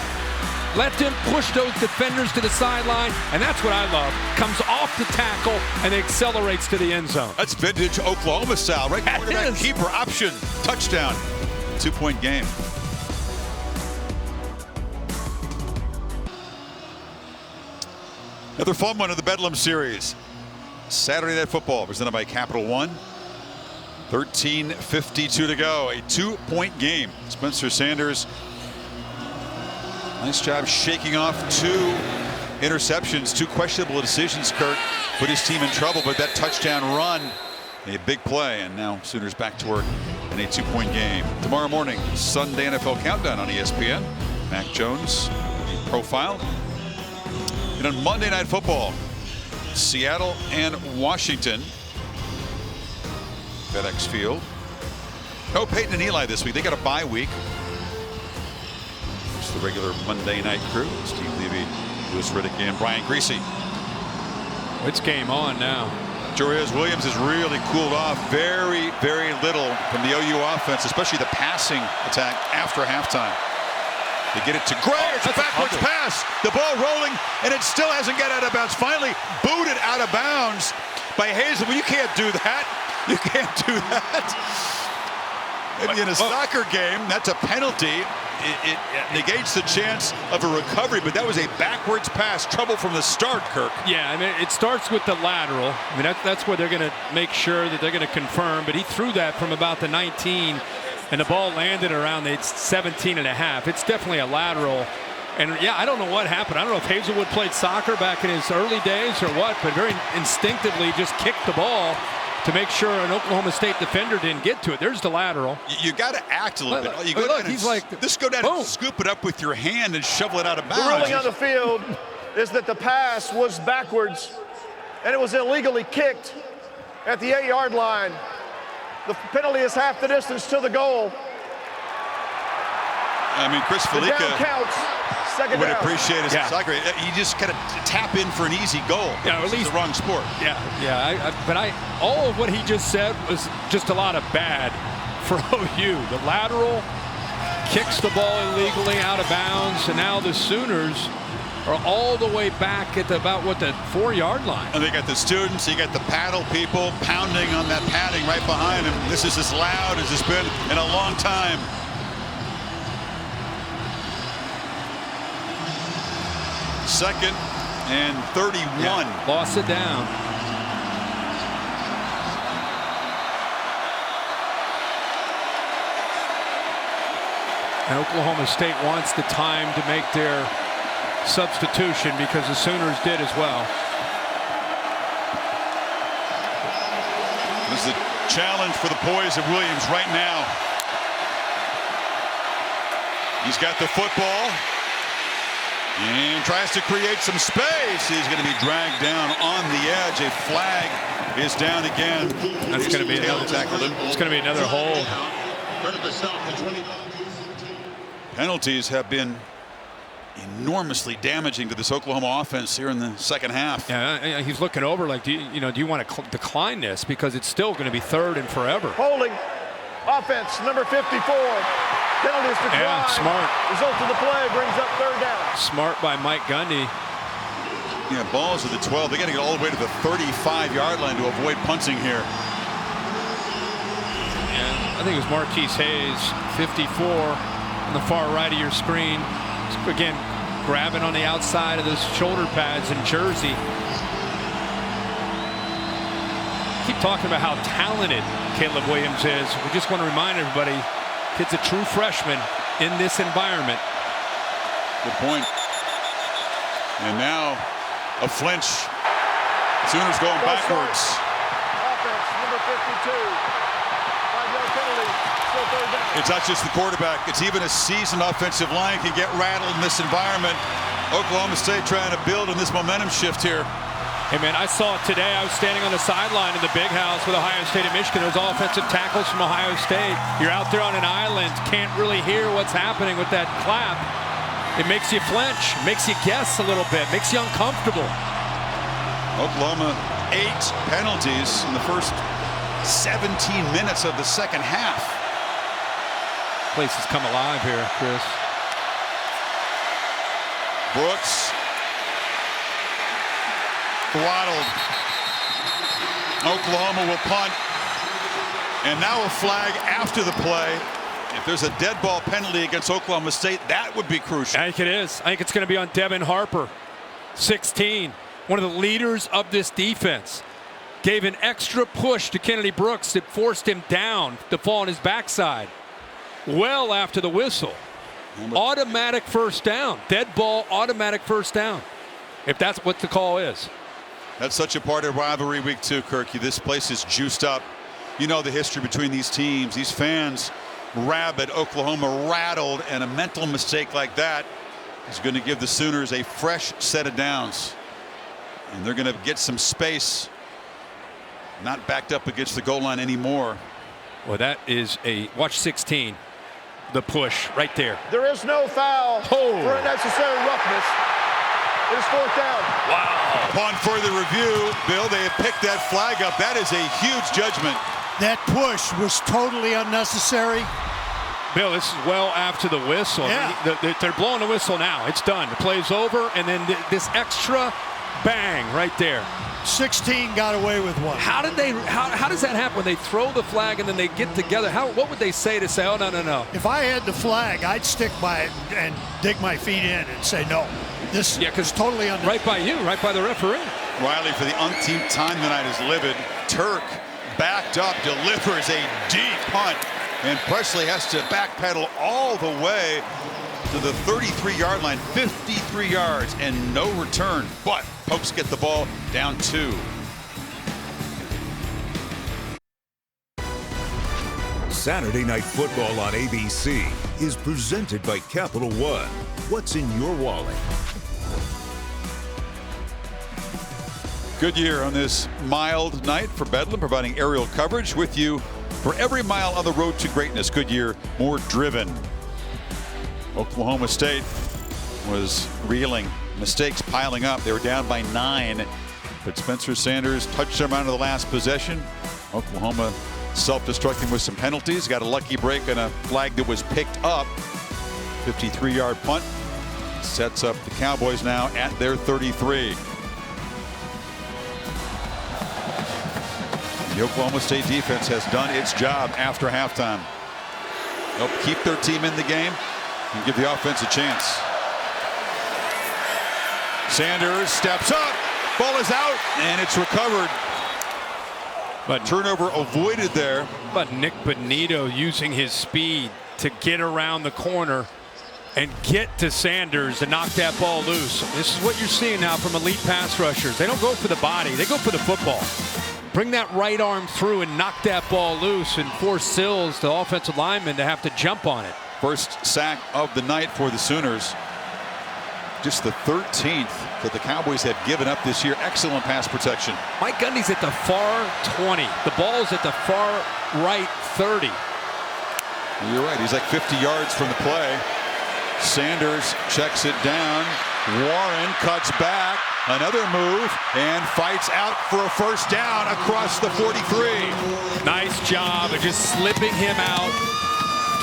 Let them push those defenders to the sideline. And that's what I love. Comes off the tackle and accelerates to the end zone. That's vintage Oklahoma style, right? Quarterback keeper option. Touchdown. 2-point game. Another fun one of the Bedlam series. Saturday Night Football presented by Capital One. 13:52 to go. A 2-point game. Spencer Sanders. Nice job shaking off 2 interceptions, 2 questionable decisions, Kurt. Put his team in trouble, but that touchdown run, a big play, and now Sooners back to work in a 2-point game. Tomorrow morning, Sunday NFL Countdown on ESPN. Mac Jones, the profile. And on Monday Night Football, Seattle and Washington. FedEx Field. No Peyton and Eli this week. They got a bye week. It's the regular Monday night crew. Steve Levy, Louis Riddick, and Brian Greasy. It's game on now. Jorez Williams has really cooled off very, very little from the OU offense, especially the passing attack after halftime. They get it to Gray. It's a backwards pass. The ball rolling, and it still hasn't got out of bounds. Finally booted out of bounds by Hazel. Well, you can't do that. You can't do that. In a soccer game, that's a penalty. It negates the chance of a recovery, but that was a backwards pass. Trouble from the start, Kirk. Yeah, I mean, it starts with the lateral. I mean, that's where they're going to make sure that they're going to confirm. But he threw that from about the 19, and the ball landed around the 17.5. It's definitely a lateral. And yeah, I don't know what happened. I don't know if Hazelwood played soccer back in his early days or what, but very instinctively just kicked the ball to make sure an Oklahoma State defender didn't get to it. There's the lateral. You got to act a little bit. You go down just go down and scoop it up with your hand and shovel it out of bounds. The ruling on the field is that the pass was backwards, and it was illegally kicked at the 8-yard line. The penalty is half the distance to the goal. I mean, Chris Felica would appreciate his soccer. You just kind of tap in for an easy goal. Yeah, at least the wrong sport. But all of what he just said was just a lot of bad for OU. The lateral kicks the ball illegally out of bounds, and now the Sooners are all the way back at about the 4-yard line. And they got the students, you got the paddle people pounding on that padding right behind him. This is as loud as it's been in a long time. Second and 31. Yeah, lost it down. And Oklahoma State wants the time to make their substitution because the Sooners did as well. This is a challenge for the poise of Williams right now. He's got the football. And tries to create some space. He's going to be dragged down on the edge. A flag is down again. That's going to be another tackle. It's going to be another hold. Penalties have been enormously damaging to this Oklahoma offense here in the second half. Yeah, he's looking over like, do you want to decline this because it's still going to be third and forever. Holding offense number 54. Penalties declined. Yeah, smart. Result of the play brings up third down. Smart by Mike Gundy. Yeah, balls at the 12. They got to get all the way to the 35-yard line to avoid punting here. Yeah, I think it was Marquise Hayes, 54, on the far right of your screen. Again, grabbing on the outside of those shoulder pads in jersey. Keep talking about how talented Caleb Williams is. We just want to remind everybody, kid's a true freshman in this environment. Good point. And now a flinch. Sooners going backwards. Offense number 52. 5-yard penalty. Still third down. It's not just the quarterback. It's even a seasoned offensive line can get rattled in this environment. Oklahoma State trying to build on this momentum shift here. Hey, man, I saw it today. I was standing on the sideline in the big house with Ohio State and Michigan. Those offensive tackles from Ohio State. You're out there on an island, can't really hear what's happening with that clap. It makes you flinch, makes you guess a little bit, makes you uncomfortable. Oklahoma 8 penalties in the first 17 minutes of the second half. Place has come alive here, Chris. Brooks. Throttled. Oklahoma will punt. And now a flag after the play. If there's a dead ball penalty against Oklahoma State, that would be crucial. I think it is. I think it's going to be on Devin Harper, 16. one of the leaders of this defense, gave an extra push to Kennedy Brooks that forced him down to fall on his backside. Well after the whistle. Automatic first down. Dead ball, automatic first down. If that's what the call is. That's such a part of rivalry week 2, Kirky. This place is juiced up. You know the history between these teams. These fans rabid, Oklahoma rattled, and a mental mistake like that is going to give the Sooners a fresh set of downs. And they're going to get some space, not backed up against the goal line anymore. Well, that is a, watch 16, the push right there. There is no foul for unnecessary roughness. It is 4th down. Wow. Upon further review, Bill, they have picked that flag up. That is a huge judgment. That push was totally unnecessary. Bill, this is well after the whistle. Yeah. They're blowing the whistle now. It's done. The play's over, and then this extra bang right there. 16 got away with one. How did they? How does that happen when they throw the flag and then they get together? What would they say to say, oh no no no? If I had the flag, I'd stick by it and dig my feet in and say no. This is totally unnecessary. Right by you, right by the referee. Riley, for the umpteenth time tonight, is livid. Turk backed up, delivers a deep punt, and Presley has to backpedal all the way to the 33-yard line, 53 yards, and no return. But Pokes get the ball down 2. Saturday Night Football on ABC is presented by Capital One. What's in your wallet? Goodyear on this mild night for Bedlam, providing aerial coverage with you for every mile on the road to greatness. Goodyear, more driven. Oklahoma State was reeling, mistakes piling up. They were down by 9, but Spencer Sanders touched them out of the last possession. Oklahoma self-destructing with some penalties. Got a lucky break and a flag that was picked up. 53-yard punt sets up the Cowboys now at their 33. The Oklahoma State defense has done its job after halftime. They'll keep their team in the game and give the offense a chance. Sanders steps up, ball is out, and it's recovered. But turnover avoided there. But Nick Bonito using his speed to get around the corner and get to Sanders to knock that ball loose. This is what you're seeing now from elite pass rushers. They don't go for the body, they go for the football. Bring that right arm through and knock that ball loose and force Sills, the offensive lineman, to have to jump on it. First sack of the night for the Sooners. Just the 13th that the Cowboys have given up this year. Excellent pass protection. Mike Gundy's at the far 20. The ball's at the far right 30. You're right. He's like 50 yards from the play. Sanders checks it down. Warren cuts back. Another move and fights out for a first down across the 43. Nice job of just slipping him out,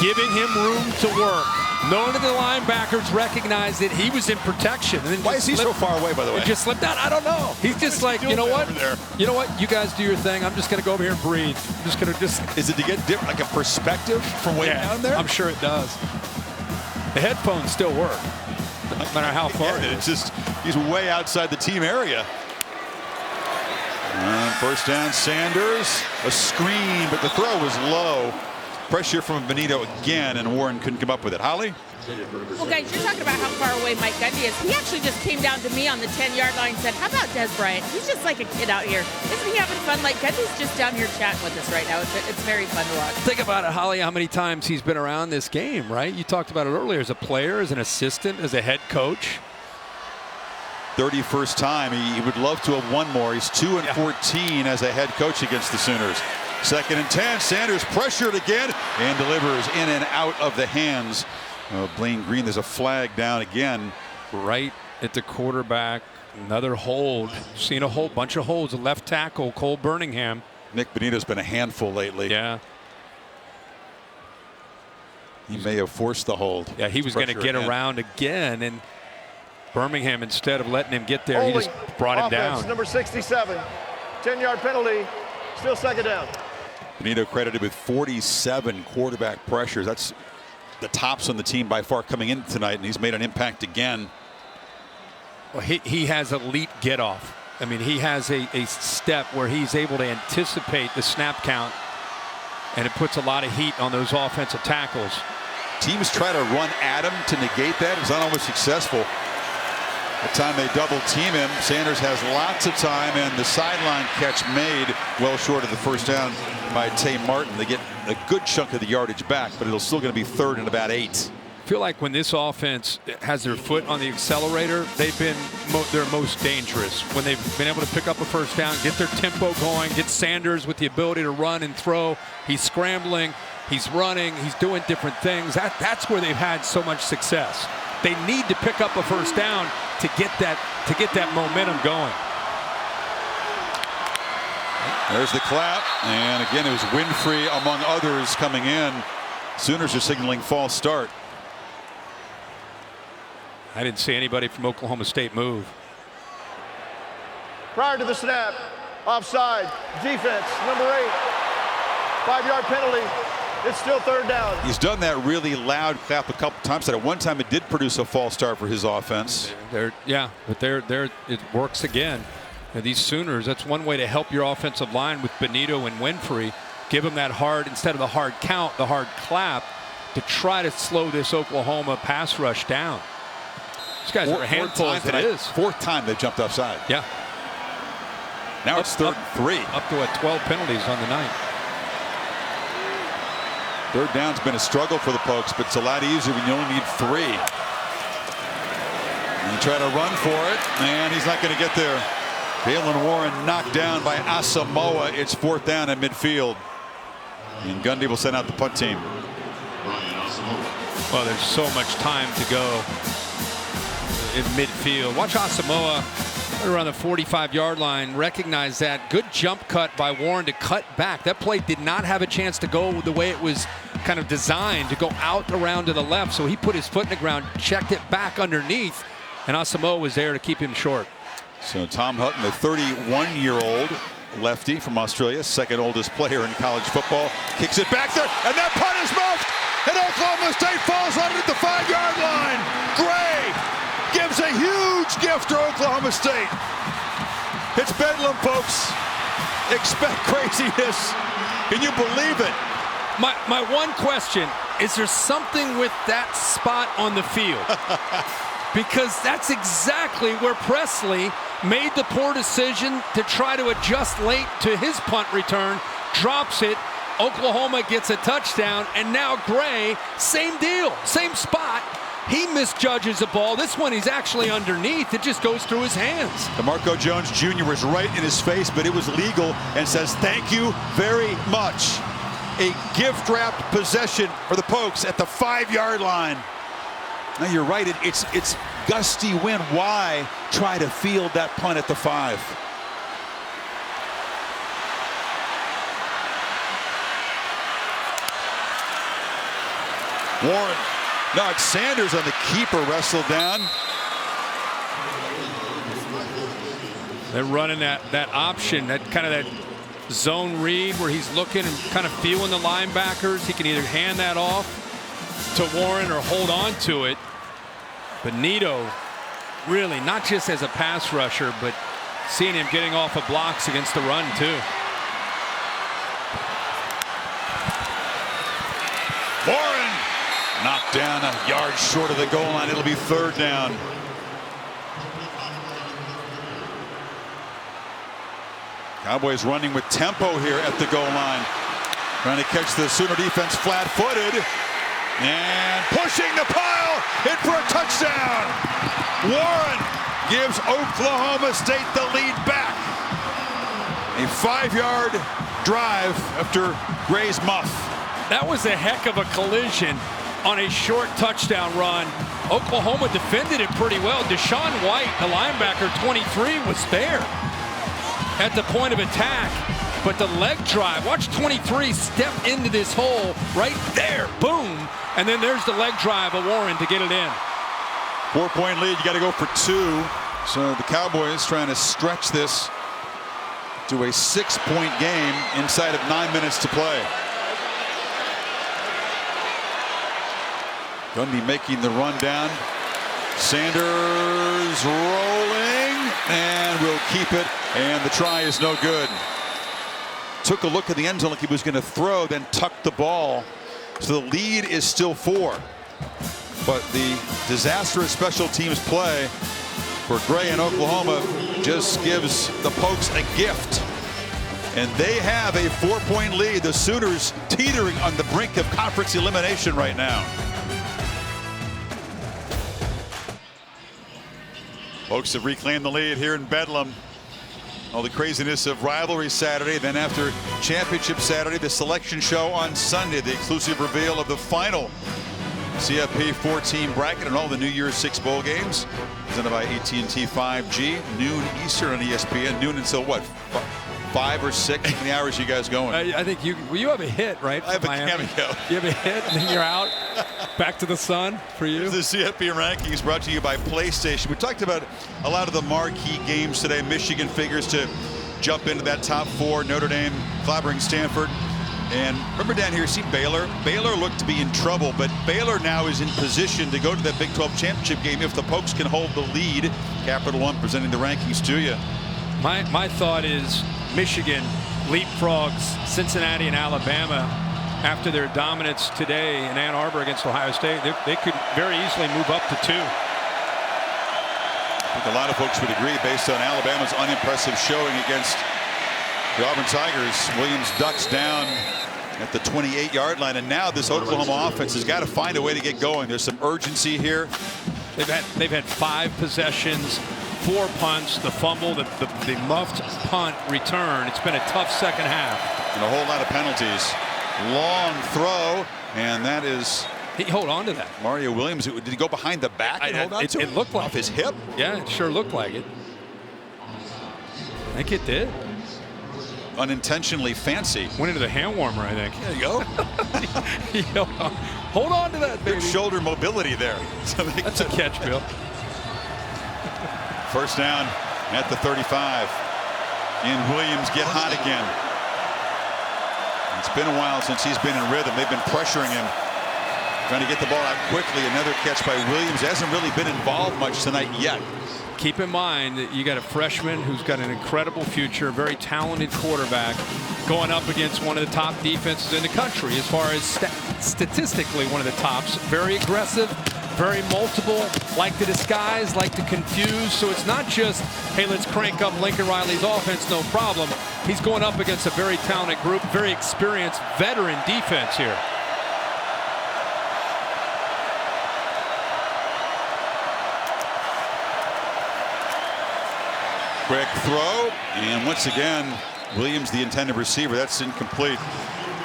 giving him room to work. None of the linebackers recognized that he was in protection. And then why is he so far away, by the way? He just slipped out. I don't know. He's just like, you know what? You know what? You guys do your thing. I'm just going to go over here and breathe. I'm just going to just. Is it to get like a perspective from way down there? I'm sure it does. The headphones still work, no matter how far it is. It's just, he's way outside the team area. And first down, Sanders. A screen, but the throw was low. Pressure from Benito again, and Warren couldn't come up with it. Holly? Well, guys, you're talking about how far away Mike Gundy is. He actually just came down to me on the 10-yard line and said, how about Des Bryant? He's just like a kid out here. Isn't he having fun? Like, Gundy's just down here chatting with us right now. It's very fun to watch. Think about it, Holly, how many times he's been around this game, right? You talked about it earlier as a player, as an assistant, as a head coach. 31st time. He would love to have won more. He's 2-14 as a head coach against the Sooners. 2nd and 10. Sanders pressured again and delivers in and out of the hands of Blaine Green. There's a flag down again. Right at the quarterback. Another hold. Seen a whole bunch of holds. A left tackle, Cole Birmingham. Nick Bonito's been a handful lately. Yeah. He may have forced the hold. Yeah, he was going to get around again, and Birmingham, instead of letting him get there, Holding, he just brought him down. Number 67. 10-yard penalty. Still 2nd down. Bonito credited with 47 quarterback pressures. That's the tops on the team by far coming in tonight, and he's made an impact again. Well, he has elite get-off. I mean, he has a step where he's able to anticipate the snap count, and it puts a lot of heat on those offensive tackles. Teams try to run at him to negate that. It's not always successful. The time they double team him, Sanders has lots of time, and the sideline catch made well short of the first down by Tay Martin. They get a good chunk of the yardage back, but it'll still going to be 3rd and about 8. I feel like when this offense has their foot on the accelerator, they've been their most dangerous. When they've been able to pick up a first down, get their tempo going, get Sanders with the ability to run and throw. He's scrambling, he's running, he's doing different things. That's where they've had so much success. They need to pick up a first down to get that momentum going. There's the clap, and again it was Winfrey among others coming in. Sooners are signaling false start. I didn't see anybody from Oklahoma State move. Prior to the snap, offside, defense, number 8. 5-yard penalty. It's still 3rd down. He's done that really loud clap a couple times. At one time, it did produce a false start for his offense. But it works again. And these Sooners, that's one way to help your offensive line with Benito and Winfrey. Give them that hard, instead of the hard count, the hard clap, to try to slow this Oklahoma pass rush down. These guys are a handful as it is. 4th time they've jumped offside. Yeah. Now it's 3rd and 3. Up to 12 penalties on the night. 3rd down's been a struggle for the Pokes, but it's a lot easier when you only need 3. And you try to run for it, and he's not going to get there. Jaylen Warren knocked down by Asamoah. It's 4th down at midfield. And Gundy will send out the punt team. Well, there's so much time to go in midfield. Watch Asamoah around the 45-yard line. Recognize that. Good jump cut by Warren to cut back. That play did not have a chance to go the way it was kind of designed, to go out around to the left. So he put his foot in the ground, checked it back underneath, and Asamoah was there to keep him short. So Tom Hutton, the 31-year-old lefty from Australia, 2nd oldest player in college football, kicks it back there, and that punt is muffed, and Oklahoma State falls on it at the 5-yard line. Gray gives a huge gift to Oklahoma State. It's Bedlam, folks. Expect craziness. Can you believe it? My one question, is there something with that spot on the field? Because that's exactly where Presley made the poor decision to try to adjust late to his punt return, drops it, Oklahoma gets a touchdown, and now Gray, same deal, same spot. He misjudges the ball. This one he's actually underneath. It just goes through his hands. DeMarco Jones Jr. was right in his face, but it was legal, and says thank you very much. A gift-wrapped possession for the Pokes at the 5-yard line. Now you're right, it's gusty wind. Why try to field that punt at the 5? Warren. No, it's Sanders on the keeper, wrestled down. They're running that option, that kind of that zone read where he's looking and kind of feeling the linebackers. He can either hand that off to Warren or hold on to it. Benito, really, not just as a pass rusher, but seeing him getting off of blocks against the run, too. Warren knocked down a yard short of the goal line. It'll be 3rd down. Cowboys running with tempo here at the goal line. Trying to catch the Sooner defense flat-footed. And pushing the pile, in for a touchdown. Warren gives Oklahoma State the lead back. A 5-yard drive after Gray's muff. That was a heck of a collision on a short touchdown run. Oklahoma defended it pretty well. Deshaun White, the linebacker, 23, was there at the point of attack. But the leg drive, watch 23 step into this hole right there, boom. And then there's the leg drive of Warren to get it in. 4-point lead, you got to go for 2. So the Cowboys trying to stretch this to a 6-point game inside of 9 minutes to play. Gundy making the run down Sanders rolling and will keep it, and the try is no good. Took a look at the end zone like he was going to throw, then tucked the ball. So the lead is still 4. But the disastrous special teams play for Gray in Oklahoma just gives the Pokes a gift. And they have a 4-point lead. The Sooners teetering on the brink of conference elimination right now. Pokes have reclaimed the lead here in Bedlam. All the craziness of rivalry Saturday, then after championship Saturday, the selection show on Sunday, the exclusive reveal of the final CFP 4-team bracket and all the New Year's 6 bowl games presented by AT&T 5G, noon Eastern on ESPN, noon until what, 5 or 6? How many hours you guys going? I think you have a hit, right? I have Miami. a cameo. You have a hit, and then you're out. Back to the sun for you. The CFP rankings brought to you by PlayStation. We talked about a lot of the marquee games today. Michigan figures to jump into that top 4. Notre Dame clobbering Stanford. And remember down here, see Baylor? Baylor looked to be in trouble, but Baylor now is in position to go to that Big 12 championship game if the Pokes can hold the lead. Capital One presenting the rankings to you. My thought is Michigan leapfrogs Cincinnati and Alabama after their dominance today in Ann Arbor against Ohio State. They could very easily move up to 2. I think a lot of folks would agree based on Alabama's unimpressive showing against the Auburn Tigers. Williams ducks down at the 28-yard line, and now this Oklahoma offense has got to find a way to get going. There's some urgency here. They've had 5 possessions, 4 punts, the fumble, the muffed punt return. It's been a tough second half. And a whole lot of penalties. Long throw, and that is. He hold on to that. Mario Williams. Did he go behind the back and hold on to it? It looked like off his hip. Yeah, it sure looked like it. I think it did. Unintentionally fancy. Went into the hand warmer, I think. There you go. Hold on to that, baby. Good shoulder mobility there. So that's a catch, Bill. First down at the 35. And Williams get hot again. It's been a while since he's been in rhythm. They've been pressuring him, trying to get the ball out quickly. Another catch by Williams. Hasn't really been involved much tonight yet. Keep in mind that you got a freshman who's got an incredible future, very talented quarterback, going up against one of the top defenses in the country as far as statistically one of the tops. Very aggressive, very multiple, like to disguise, like to confuse. So it's not just, hey, let's crank up Lincoln Riley's offense, no problem. He's going up against a very talented group, very experienced veteran defense here. Quick throw, and once again, Williams, the intended receiver. That's incomplete.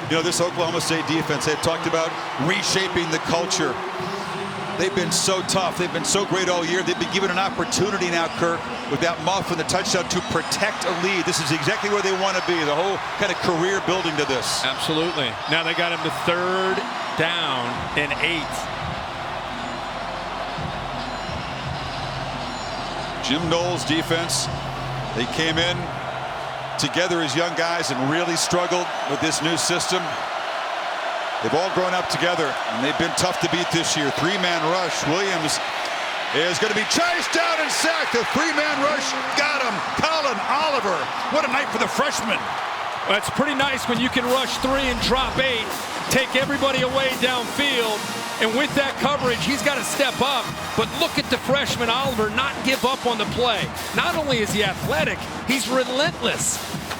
You know, this Oklahoma State defense, they talked about reshaping the culture. They've been so tough. They've been so great all year. They've been given an opportunity now, Kirk, with that muff and the touchdown to protect a lead. This is exactly where they want to be. The whole kind of career building to this. Absolutely. Now they got him to 3rd down and 8. Jim Knowles' defense. They came in together as young guys and really struggled with this new system. They've all grown up together, and they've been tough to beat this year. 3-man rush. Williams is going to be chased down and sacked. The 3-man rush got him. Colin Oliver. What a night for the freshman. Well, it's pretty nice when you can rush 3 and drop 8, take everybody away downfield. And with that coverage, he's got to step up. But look at the freshman Oliver not give up on the play. Not only is he athletic, he's relentless.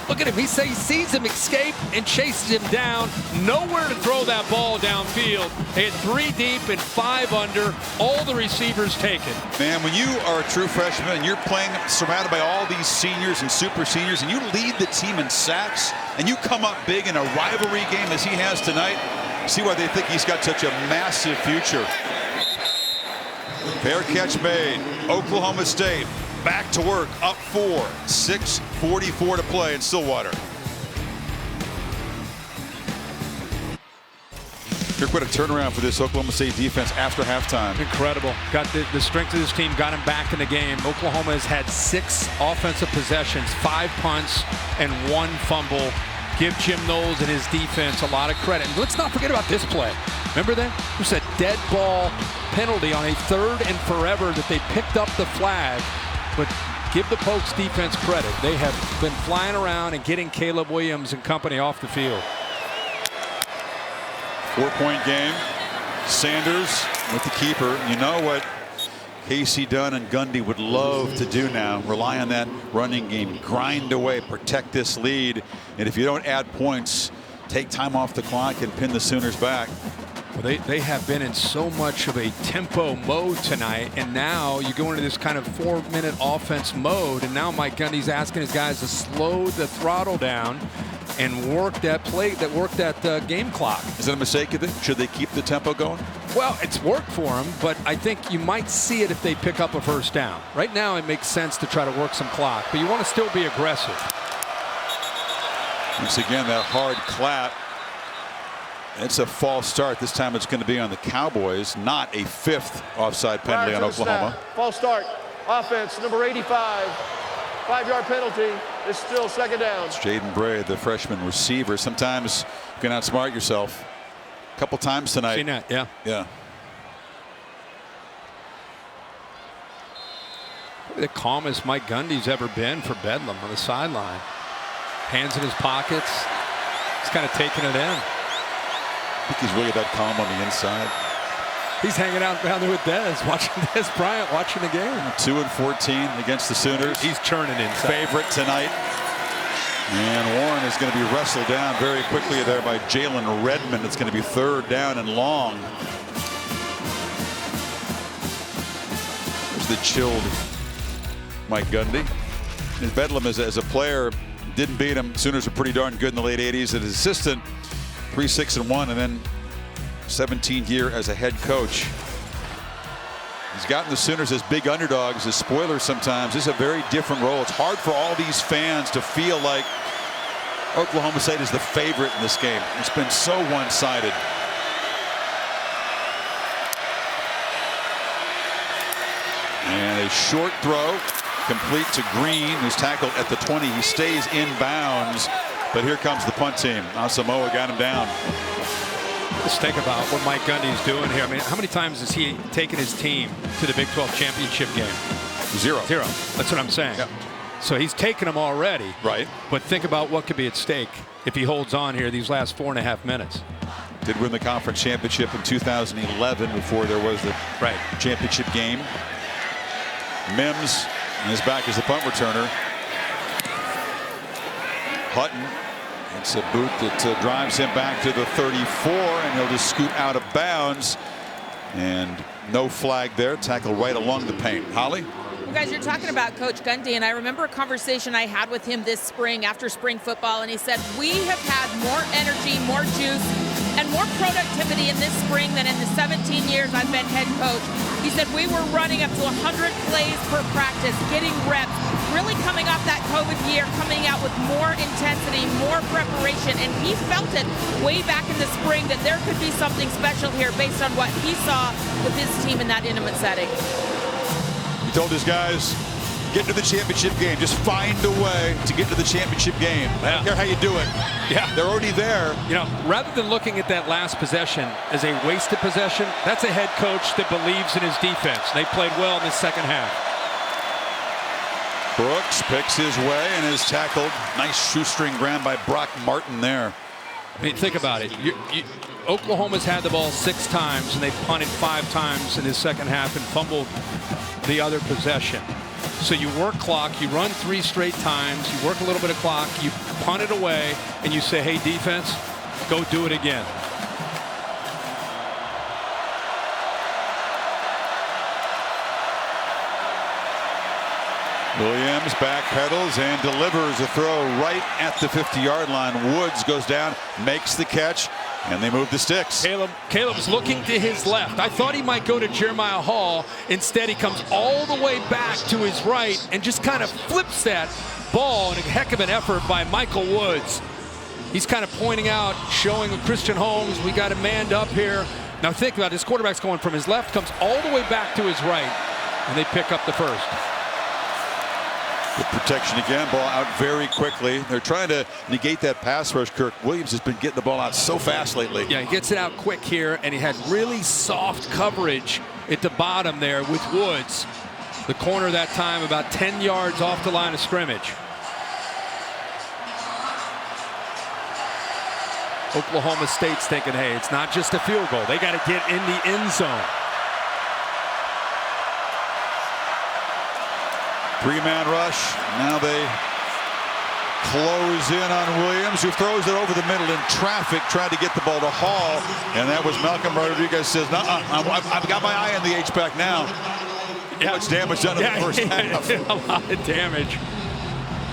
Look at him. He sees him escape and chases him down. Nowhere to throw that ball downfield. They had 3 deep and 5 under. All the receivers taken. Man, when you are a true freshman and you're playing surrounded by all these seniors and super seniors, and you lead the team in sacks, and you come up big in a rivalry game as he has tonight, see why they think he's got such a massive future. Fair catch made. Oklahoma State back to work, up 4, 6:44 to play in Stillwater. Kirk, what a turnaround for this Oklahoma State defense after halftime. Incredible. Got the strength of this team, got him back in the game. Oklahoma has had 6 offensive possessions, 5 punts, and 1 fumble. give Jim Knowles and his defense a lot of credit. And let's not forget about this play. Remember that? It was a dead ball penalty on a 3rd and forever that they picked up the flag. But give the Pokes defense credit. They have been flying around and getting Caleb Williams and company off the field. 4-point game. Sanders with the keeper. You know what Casey Dunn and Gundy would love to do now? Rely on that running game. Grind away. Protect this lead. And if you don't add points, take time off the clock and pin the Sooners back. Well, they have been in so much of a tempo mode tonight, and now you go into this kind of 4-minute offense mode, and now Mike Gundy's asking his guys to slow the throttle down and work that game clock. Is that a mistake? Should they keep the tempo going? Well, it's worked for them, but I think you might see it if they pick up a first down. Right now, it makes sense to try to work some clock, but you want to still be aggressive. Once again, that hard clap. It's a false start. This time it's going to be on the Cowboys, not a 5th offside penalty on Oklahoma. False start. Offense, number 85. 5-yard penalty. It's still 2nd down. It's Jaden Bray, the freshman receiver. Sometimes you can outsmart yourself. A couple times tonight. Seen that, yeah. Yeah. Probably the calmest Mike Gundy's ever been for Bedlam on the sideline. Hands in his pockets. He's kind of taking it in. I think he's really that calm on the inside. He's hanging out down there with Dez, watching Dez Bryant, watching the game. 2-14 against the Sooners. He's churning inside. Favorite tonight. And Warren is going to be wrestled down very quickly there by Jalen Redmond. It's going to be 3rd down and long. There's the chilled Mike Gundy. And Bedlam as a player didn't beat him. Sooners are pretty darn good in the late 80s. And his assistant, 3-6-1, and then 17 year as a head coach. He's gotten the Sooners as big underdogs, as spoilers sometimes. This is a very different role. It's hard for all these fans to feel like Oklahoma State is the favorite in this game. It's been so one-sided. And a short throw complete to Green, who's tackled at the 20. He stays in bounds, but here comes the punt team. Asamoah got him down. Just think about what Mike Gundy's doing here. I mean, how many times has he taken his team to the Big 12 championship game? 0. That's what I'm saying. Yep. So he's taken them already. Right. But think about what could be at stake if he holds on here these last 4.5 minutes. Did win the conference championship in 2011 before there was the championship game. Mims is back as the punt returner. Hutton. It's a boot that drives him back to the 34, and he'll just scoot out of bounds. And no flag there. Tackle right along the paint. Holly? Well, guys, you're talking about Coach Gundy, and I remember a conversation I had with him this spring after spring football, and he said, we have had more energy, more juice, and more productivity in this spring than in the 17 years I've been head coach. He said we were running up to 100 plays per practice, getting reps, really coming off that COVID year, coming out with more intensity, more preparation, and he felt it way back in the spring that there could be something special here based on what he saw with his team in that intimate setting. He told his guys, get to the championship game. Just find a way to get to the championship game. I don't care how you do it. Yeah. They're already there. You know, rather than looking at that last possession as a wasted possession, that's a head coach that believes in his defense. They played well in the second half. Brooks picks his way and is tackled. Nice shoestring grab by Brock Martin there. I mean, think about it. Oklahoma's had the ball 6 times, and they punted 5 times in the second half and fumbled the other possession. So you work clock, you run 3 straight times, you work a little bit of clock, you punt it away, and you say, hey, defense, go do it again. Williams backpedals and delivers a throw right at the 50-yard line. Woods goes down, makes the catch, and they move the sticks. Caleb's looking to his left. I thought he might go to Jeremiah Hall. Instead, he comes all the way back to his right and just kind of flips that ball in a heck of an effort by Michael Woods. He's kind of pointing out, showing Christian Holmes, we got him manned up here. Now think about it. This quarterback's going from his left, comes all the way back to his right, and they pick up the first. Good protection again. Ball out very quickly. They're trying to negate that pass rush. Kirk Williams has been getting the ball out so fast lately. Yeah, he gets it out quick here, and he had really soft coverage at the bottom there with Woods. The corner that time about 10 yards off the line of scrimmage. Oklahoma State's thinking, hey, it's not just a field goal. They got to get in the end zone. Three-man rush. Now they close in on Williams, who throws it over the middle in traffic, tried to get the ball to Hall, and that was Malcolm Rodriguez says, "Nuh-uh, I've got my eye on the H-back now." How much damage done in the first half? A lot of damage.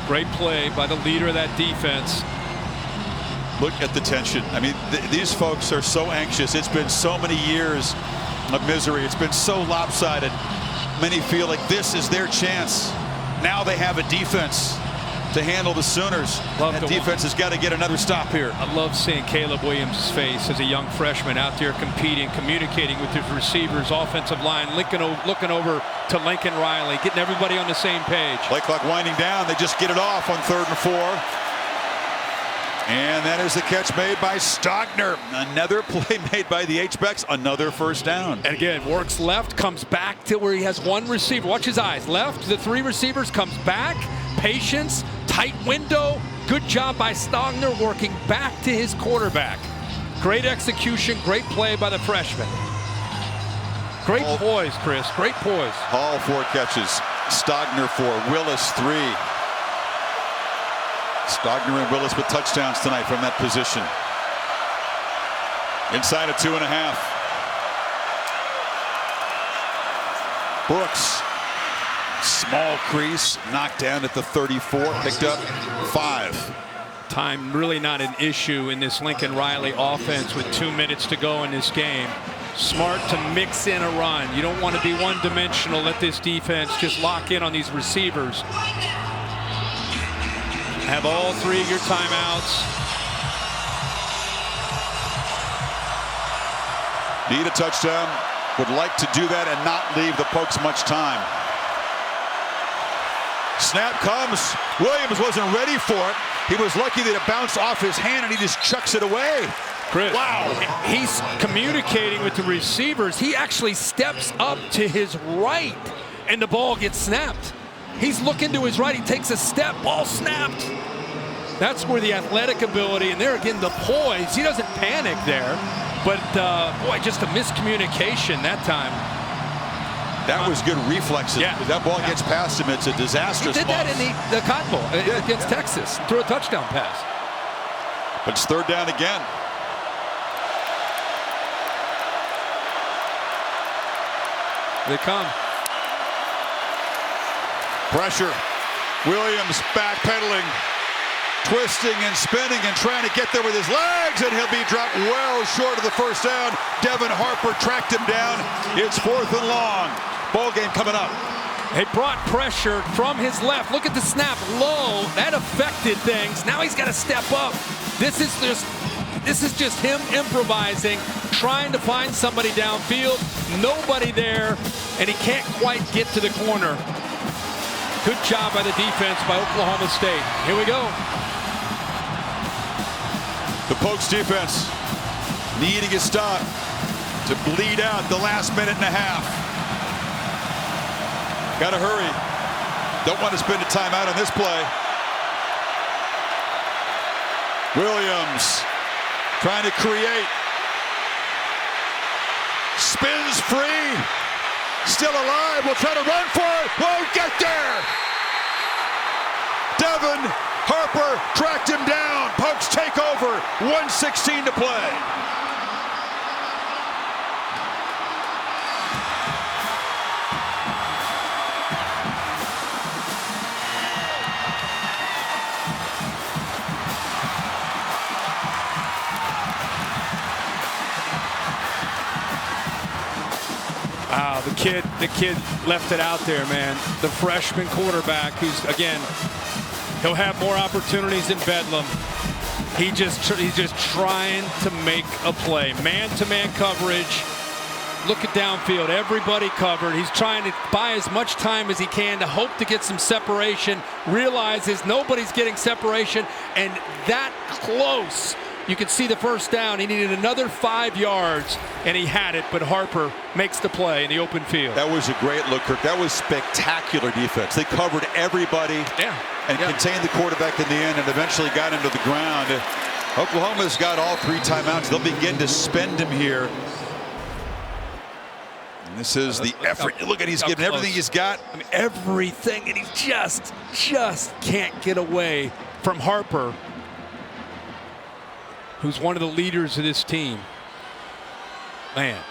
Great play by the leader of that defense. Look at the tension. I mean, these folks are so anxious. It's been so many years of misery. It's been so lopsided. Many feel like this is their chance. Now they have a defense to handle the Sooners. That defense has got to get another stop here. I love seeing Caleb Williams' face as a young freshman out there competing, communicating with his receivers, offensive line, looking over to Lincoln Riley, getting everybody on the same page. Play clock winding down. They just get it off on 3rd and 4. And that is the catch made by Stogner. Another play made by the H-backs. Another first down. And again, works left, comes back to where he has one receiver. Watch his eyes. Left to the 3 receivers, comes back. Patience, tight window. Good job by Stogner working back to his quarterback. Great execution, great play by the freshman. Great poise, Chris. Great poise. Hall 4 catches. Stogner 4. Willis 3. Stogner and Willis with touchdowns tonight from that position. Inside of 2.5. Brooks. Small crease. Knocked down at the 34. Picked up 5. Time really not an issue in this Lincoln Riley offense with 2 minutes to go in this game. Smart to mix in a run. You don't want to be one-dimensional. Let this defense just lock in on these receivers. Have all 3 of your timeouts. Need a touchdown. Would like to do that and not leave the Pokes much time. Snap comes. Williams wasn't ready for it. He was lucky that it bounced off his hand and he just chucks it away. Chris, wow. He's communicating with the receivers. He actually steps up to his right and the ball gets snapped. He's looking to his right. He takes a step. Ball snapped. That's where the athletic ability, and there again, the poise. He doesn't panic there. But, boy, just a miscommunication that time. That was good reflexes. Yeah. If that ball gets past him, it's a disastrous He did that in the Cotton Bowl against Texas. Threw a touchdown pass. But it's 3rd down again. They come. Pressure. Williams backpedaling, twisting and spinning and trying to get there with his legs, and he'll be dropped well short of the first down. Devin Harper tracked him down. It's 4th and long. Ball game coming up. They brought pressure from his left. Look at the snap low. That affected things. Now he's got to step up. This is just him improvising, trying to find somebody downfield. Nobody there, and he can't quite get to the corner. Good job by the defense by Oklahoma State. Here we go. The Pokes defense needing a stop to bleed out the last minute and a half. Got to hurry. Don't want to spend a timeout on this play. Williams trying to create. Spins free. Still alive. We'll try to run for it. Won't get there. Devin Harper tracked him down. Pokes take over. 1:16 to play. Wow, the kid left it out there, man. The freshman quarterback, who's again, he'll have more opportunities in Bedlam. He's just trying to make a play. Man-to-man coverage. Look at downfield. Everybody covered. He's trying to buy as much time as he can to hope to get some separation. Realizes nobody's getting separation, and that close. You can see the first down. He needed another 5 yards, and he had it, but Harper makes the play in the open field. That was a great look, Kirk. That was spectacular defense. They covered everybody and contained the quarterback in the end and eventually got him to the ground. Oklahoma's got all 3 timeouts. They'll begin to spend him here. And this is the effort. Look at, he's giving everything he's got. I mean, everything, and he just can't get away from Harper, who's one of the leaders of this team. Man.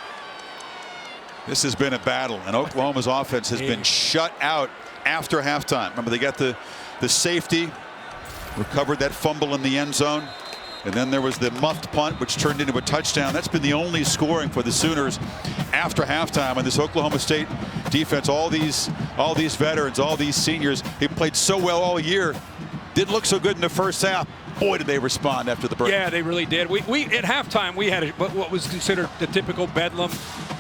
This has been a battle, and Oklahoma's offense has been shut out after halftime. Remember, they got the safety, recovered that fumble in the end zone, and then there was the muffed punt, which turned into a touchdown. That's been the only scoring for the Sooners after halftime. And this Oklahoma State defense, all these veterans, all these seniors, they played so well all year. Didn't look so good in the first half. Boy, did they respond after the break. Yeah, they really did. We at halftime, we had what was considered the typical Bedlam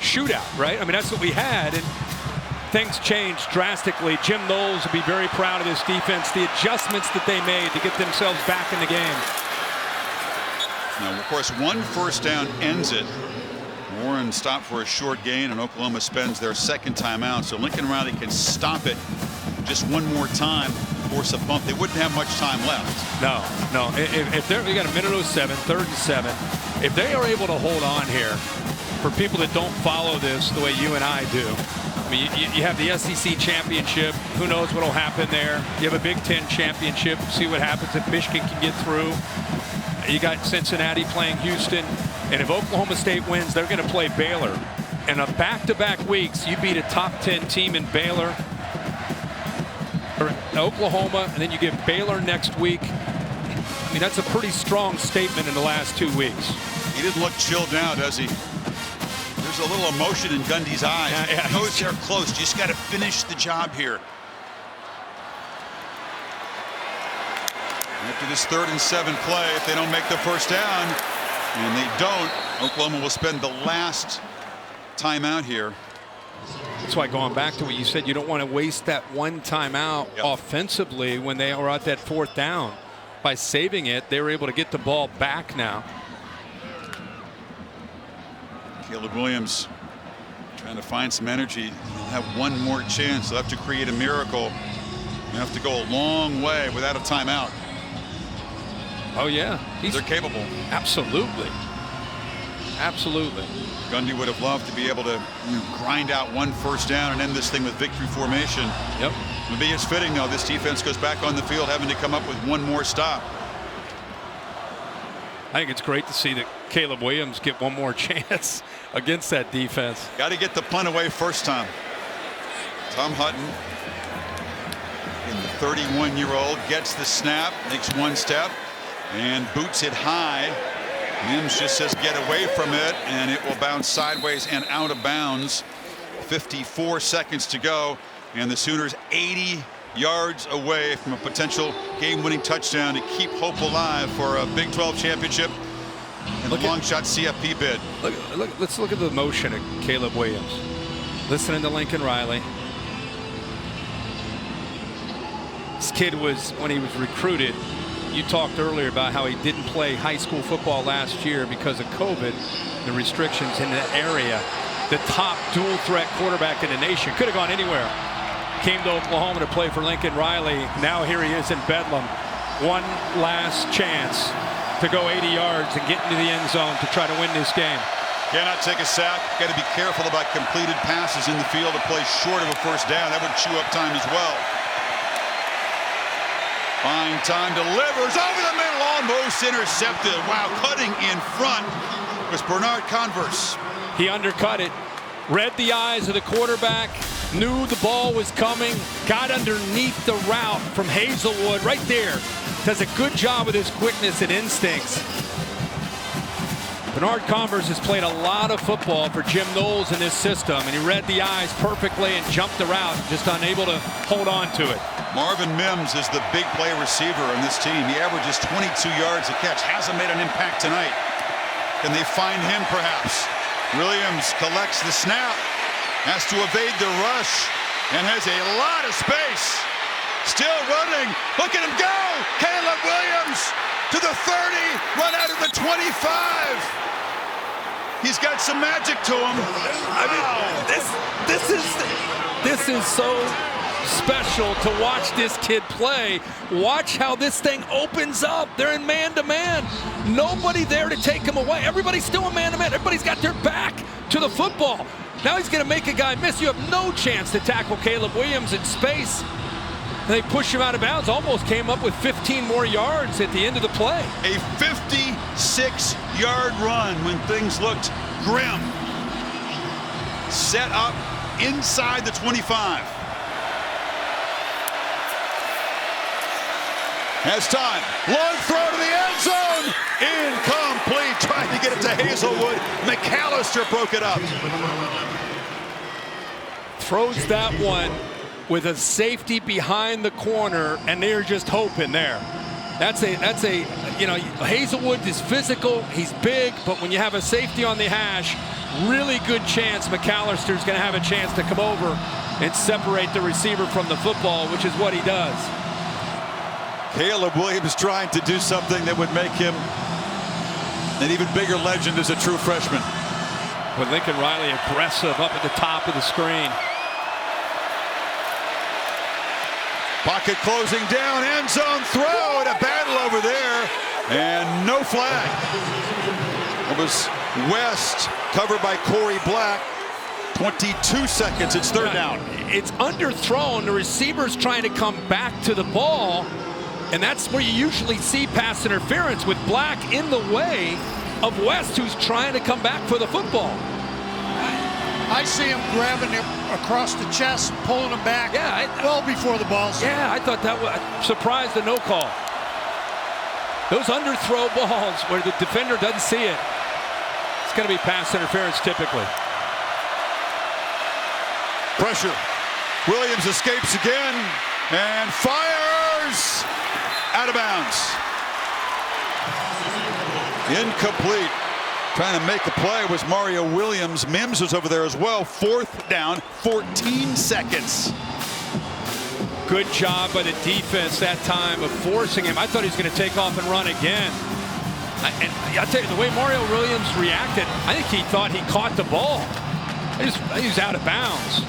shootout, right? I mean, that's what we had, and things changed drastically. Jim Knowles will be very proud of this defense, the adjustments that they made to get themselves back in the game. Now, of course, 1 first down ends it. Warren stopped for a short gain, and Oklahoma spends their 2nd timeout. So Lincoln Riley can stop it just one more time, force a bump. They wouldn't have much time left. No. If we got a minute 07, 3rd and 7. If they are able to hold on here, for people that don't follow this the way you and I do, I mean, you have the SEC championship. Who knows what will happen there? You have a Big Ten championship. See what happens if Michigan can get through. You got Cincinnati playing Houston, and if Oklahoma State wins, they're going to play Baylor. And a back-to-back weeks, you beat a top 10 team in Baylor, or Oklahoma, and then you get Baylor next week. I mean, that's a pretty strong statement in the last 2 weeks. He didn't look chilled now, does he? There's a little emotion in Gundy's eyes. Yeah, he knows they're close. You just got to finish the job here. After this 3rd and 7 play, if they don't make the first down, and they don't, Oklahoma will spend the last timeout here. That's why, going back to what you said, you don't want to waste that 1 timeout offensively when they were at that 4th down. By saving it, they were able to get the ball back now. Caleb Williams trying to find some energy. He'll have one more chance. They'll have to create a miracle. You have to go a long way without a timeout. Oh, yeah. They're capable. Absolutely. Absolutely. Gundy would have loved to be able to grind out 1 first down and end this thing with victory formation. Yep. Maybe it's fitting, though. This defense goes back on the field having to come up with 1 more stop. I think it's great to see that Caleb Williams get 1 more chance against that defense. Got to get the punt away first time. Tom Hutton, the 31-year-old, gets the snap, makes 1 step, and boots it high. Mims just says get away from it, and it will bounce sideways and out of bounds. 54 seconds to go, and the Sooners 80 yards away from a potential game-winning touchdown to keep hope alive for a Big 12 championship and a long-shot CFP bid. Let's look at the motion of Caleb Williams. Listening to Lincoln Riley. This kid was, when he was recruited, you talked earlier about how he didn't play high school football last year because of COVID, the restrictions in the area. The top dual threat quarterback in the nation. Could have gone anywhere. Came to Oklahoma to play for Lincoln Riley. Now here he is in Bedlam. 1 last chance to go 80 yards and get into the end zone to try to win this game. Cannot take a sack. Got to be careful about completed passes in the field to play short of a first down. That would chew up time as well. Fine time, delivers over the middle, almost intercepted. Wow, cutting in front was Bernard Converse. He undercut it, read the eyes of the quarterback, knew the ball was coming, got underneath the route from Hazelwood right there. Does a good job with his quickness and instincts. Bernard Converse has played a lot of football for Jim Knowles in this system, and he read the eyes perfectly and jumped the route, just unable to hold on to it. Marvin Mims is the big play receiver on this team. He averages 22 yards a catch. Hasn't made an impact tonight. Can they find him perhaps? Williams collects the snap, has to evade the rush, and has a lot of space. Still running. Look at him go. Caleb Williams to the 30, run out of the 25. He's got some magic to him. I mean, this is so special to watch this kid play. Watch how this thing opens up. They're in man-to-man. Nobody there to take him away. Everybody's still in man-to-man. Everybody's got their back to the football. Now he's going to make a guy miss. You have no chance to tackle Caleb Williams in space. They push him out of bounds. Almost came up with 15 more yards at the end of the play. A 56-yard run when things looked grim. Set up inside the 25. Has time. Long throw to the end zone. Incomplete. Trying to get it to Hazelwood. McAllister broke it up. Throws that one with a safety behind the corner, and they're just hoping there. That's a you know, Hazelwood is physical, he's big, but when you have a safety on the hash, really good chance McAllister's going to have a chance to come over and separate the receiver from the football, which is what he does. Caleb Williams trying to do something that would make him an even bigger legend as a true freshman. With Lincoln Riley aggressive up at the top of the screen. Pocket closing down, end zone throw, and a battle over there, and no flag. It was West covered by Corey Black. 22 seconds, it's third down. It's underthrown. The receiver's trying to come back to the ball, and that's where you usually see pass interference, with Black in the way of West, who's trying to come back for the football. I see him grabbing him across the chest, pulling him back well before the ball's in. Yeah, I thought that was surprised the no call. Those underthrow balls where the defender doesn't see it, it's going to be pass interference typically. Pressure. Williams escapes again and fires out of bounds. Incomplete. Trying to make a play was Mario Williams. Mims was over there as well. Fourth down, 14 seconds. Good job by the defense that time of forcing him. I thought he was going to take off and run again. And I'll tell you, the way Mario Williams reacted, I think he thought he caught the ball. He was out of bounds.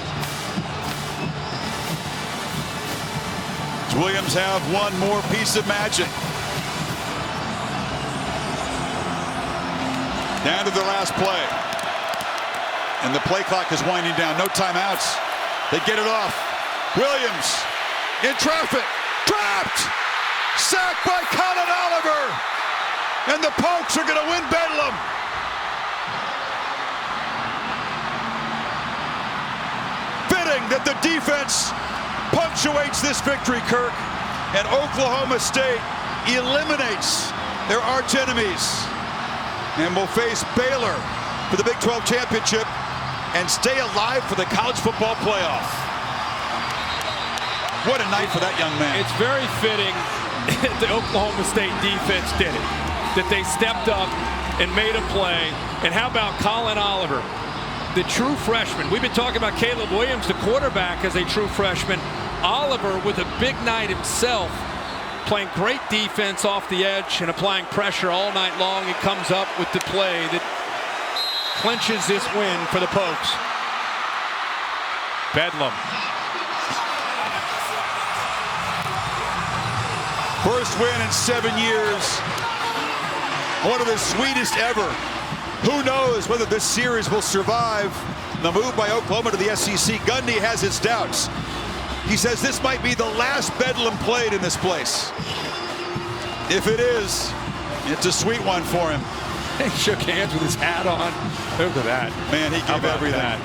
Does Williams have one more piece of magic? Down to the last play. And the play clock is winding down. No timeouts. They get it off. Williams in traffic. Trapped! Sacked by Colin Oliver. And the Pokes are going to win Bedlam. Fitting that the defense punctuates this victory, Kirk. And Oklahoma State eliminates their arch enemies. And will face Baylor for the Big 12 championship and stay alive for the college football playoff. What a night for that young man. It's very fitting the Oklahoma State defense did it, that they stepped up and made a play. And how about Colin Oliver, the true freshman? We've been talking about Caleb Williams, the quarterback, as a true freshman. Oliver with a big night himself, playing great defense off the edge and applying pressure all night long. He comes up with the play that clinches this win for the Pokes. Bedlam. First win in 7 years. One of the sweetest ever. Who knows whether this series will survive the move by Oklahoma to the SEC. Gundy has his doubts. He says this might be the last Bedlam played in this place. If it is, it's a sweet one for him. He shook hands with his hat on. Look at that. Man, he gave everything. That?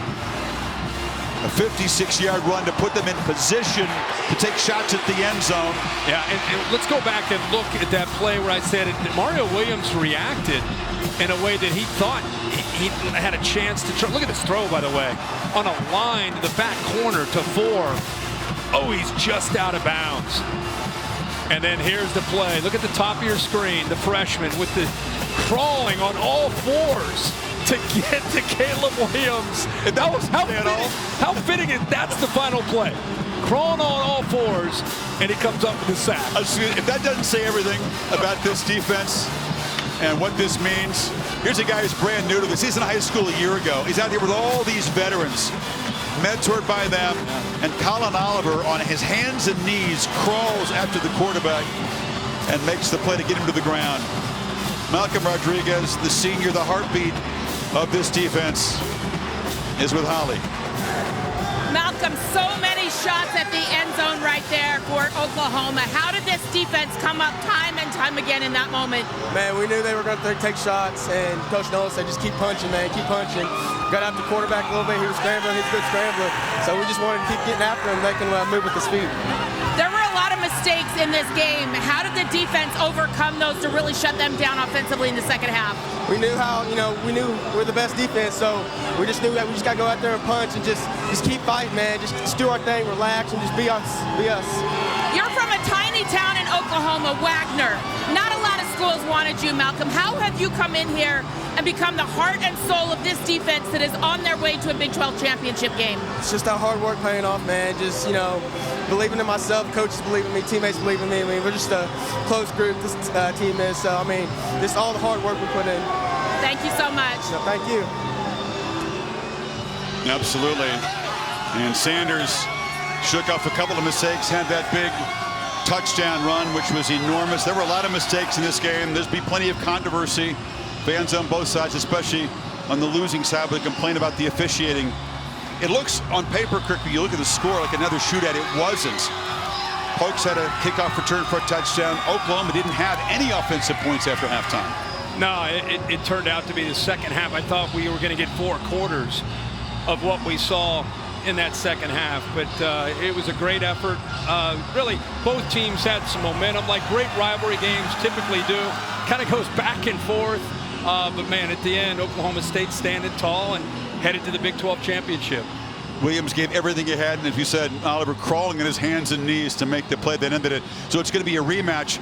A 56-yard run to put them in position to take shots at the end zone. Yeah, and let's go back and look at that play where I said it. Mario Williams reacted in a way that he thought he had a chance to try. Look at this throw, by the way, on a line to the back corner to 4. Oh, he's just out of bounds. And then here's the play. Look at the top of your screen, the freshman with the crawling on all fours to get to Caleb Williams. And that was how fitting is that's the final play. Crawling on all fours, and he comes up with a sack. If that doesn't say everything about this defense and what this means, here's a guy who's brand new to this. He's in high school a year ago. He's out here with all these veterans, mentored by them, and Colin Oliver on his hands and knees crawls after the quarterback and makes the play to get him to the ground. Malcolm Rodriguez, the senior, the heartbeat of this defense, is with Holly. Malcolm, so many shots at the end zone right there for Oklahoma. How did this defense come up time and time again in that moment? Man, we knew they were going to take shots, and Coach Nolan said, just keep punching, man, keep punching. Got after the quarterback a little bit. He was scrambling. He's a good scrambler. So we just wanted to keep getting after him, making him move with his feet. There were a lot of mistakes in this game. How did the defense overcome those to really shut them down offensively in the second half? We knew we knew we're the best defense, so we just knew that we just got to go out there and punch and just keep fighting, man. Just do our thing, relax, and just be us. You're from a tiny town in Oklahoma, Wagner. Not a lot of schools wanted you, Malcolm. How have you come in here and become the heart and soul of this defense that is on their way to a Big 12 championship game? It's just that hard work paying off, man. Just, believing in myself, coaches believe in me, teammates believe in me. I mean, we're just a close group, this team is. So, I mean, just all the hard work we put in. Thank you so much. So, thank you. Absolutely. And Sanders shook off a couple of mistakes, had that big touchdown run, which was enormous. There were a lot of mistakes in this game. There's been plenty of controversy. Fans on both sides, especially on the losing side, would complain about the officiating. It looks on paper, Kirk, when you look at the score, like another shootout. It wasn't. Pokes had a kickoff return for a touchdown. Oklahoma didn't have any offensive points after halftime. No, it turned out to be the second half. I thought we were going to get 4 quarters of what we saw in that second half, but it was a great effort. Really, both teams had some momentum, like great rivalry games typically do. Kind of goes back and forth, but man, at the end, Oklahoma State standing tall and headed to the Big 12 championship. Williams gave everything he had, and as you said, Oliver crawling on his hands and knees to make the play that ended it. So it's going to be a rematch.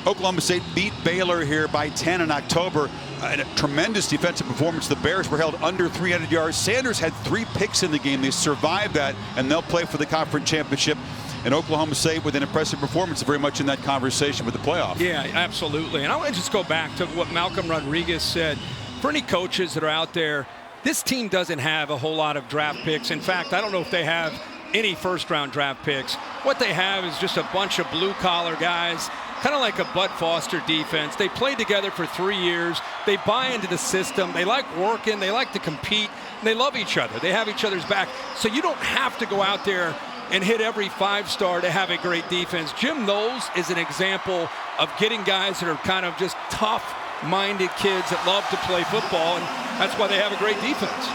Oklahoma State beat Baylor here by 10 in October. A tremendous defensive performance. The Bears were held under 300 yards. Sanders had 3 picks in the game. They survived that, and they'll play for the conference championship. And Oklahoma State, with an impressive performance, very much in that conversation with the playoff. Yeah, absolutely. And I want to just go back to what Malcolm Rodriguez said. For any coaches that are out there, this team doesn't have a whole lot of draft picks. In fact, I don't know if they have any first-round draft picks. What they have is just a bunch of blue-collar guys, kind of like a Bud Foster defense. They played together for 3 years. They buy into the system. They like working. They like to compete. And they love each other. They have each other's back. So you don't have to go out there and hit every 5-star to have a great defense. Jim Knowles is an example of getting guys that are kind of just tough-minded kids that love to play football, and that's why they have a great defense.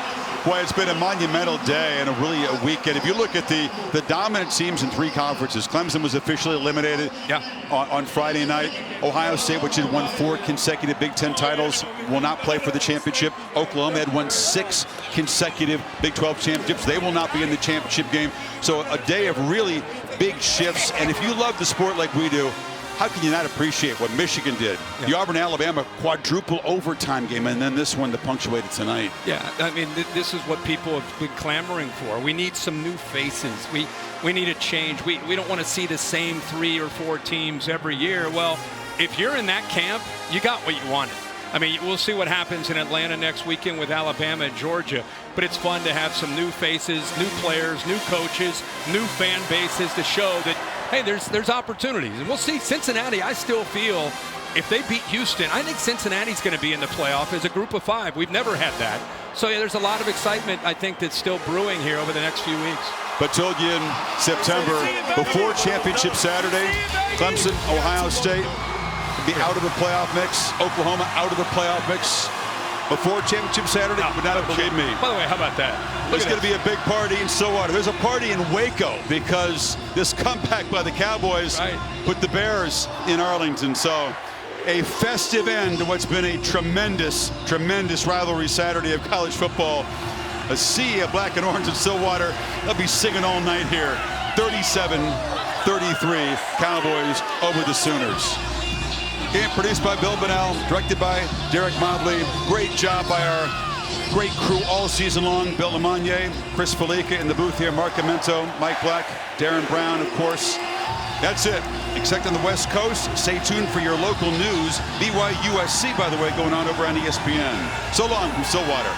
Boy, it's been a monumental day and a weekend. If you look at the dominant teams in 3 conferences, Clemson was officially eliminated on Friday night. Ohio State, which had won 4 consecutive Big Ten titles, will not play for the championship. Oklahoma had won 6 consecutive Big 12 championships. They will not be in the championship game. So a day of really big shifts. And if you love the sport like we do, how can you not appreciate what Michigan did? Yeah. The Auburn-Alabama quadruple overtime game, and then this one to punctuate it tonight. Yeah, I mean, this is what people have been clamoring for. We need some new faces. We need a change. We don't want to see the same 3 or 4 teams every year. Well, if you're in that camp, you got what you wanted. I mean, we'll see what happens in Atlanta next weekend with Alabama and Georgia, but it's fun to have some new faces, new players, new coaches, new fan bases to show that, hey, there's opportunities. And we'll see. Cincinnati, I still feel, if they beat Houston, I think Cincinnati's going to be in the playoff as a group of 5. We've never had that. So, yeah, there's a lot of excitement, I think, that's still brewing here over the next few weeks. But told you in September, before championship Saturday, Clemson, Ohio State, be out of the playoff mix. Oklahoma out of the playoff mix. Before championship Saturday, would not have believed me. By the way, how about that? There's going to be a big party in Stillwater. There's a party in Waco because this comeback by the Cowboys put the Bears in Arlington. So a festive end to what's been a tremendous, tremendous rivalry Saturday of college football. A sea of black and orange in Stillwater. They'll be singing all night here. 37-33 Cowboys over the Sooners. Game produced by Bill Bonnell, directed by Derek Mobley. Great job by our Great crew all season long. Bill Lamagna, Chris Felica in the booth here, Mark Amento, Mike Black, Darren Brown, of course. That's it. Except on the West Coast, stay tuned for your local news. BYU USC, by the way, going on over on ESPN. So long from Stillwater.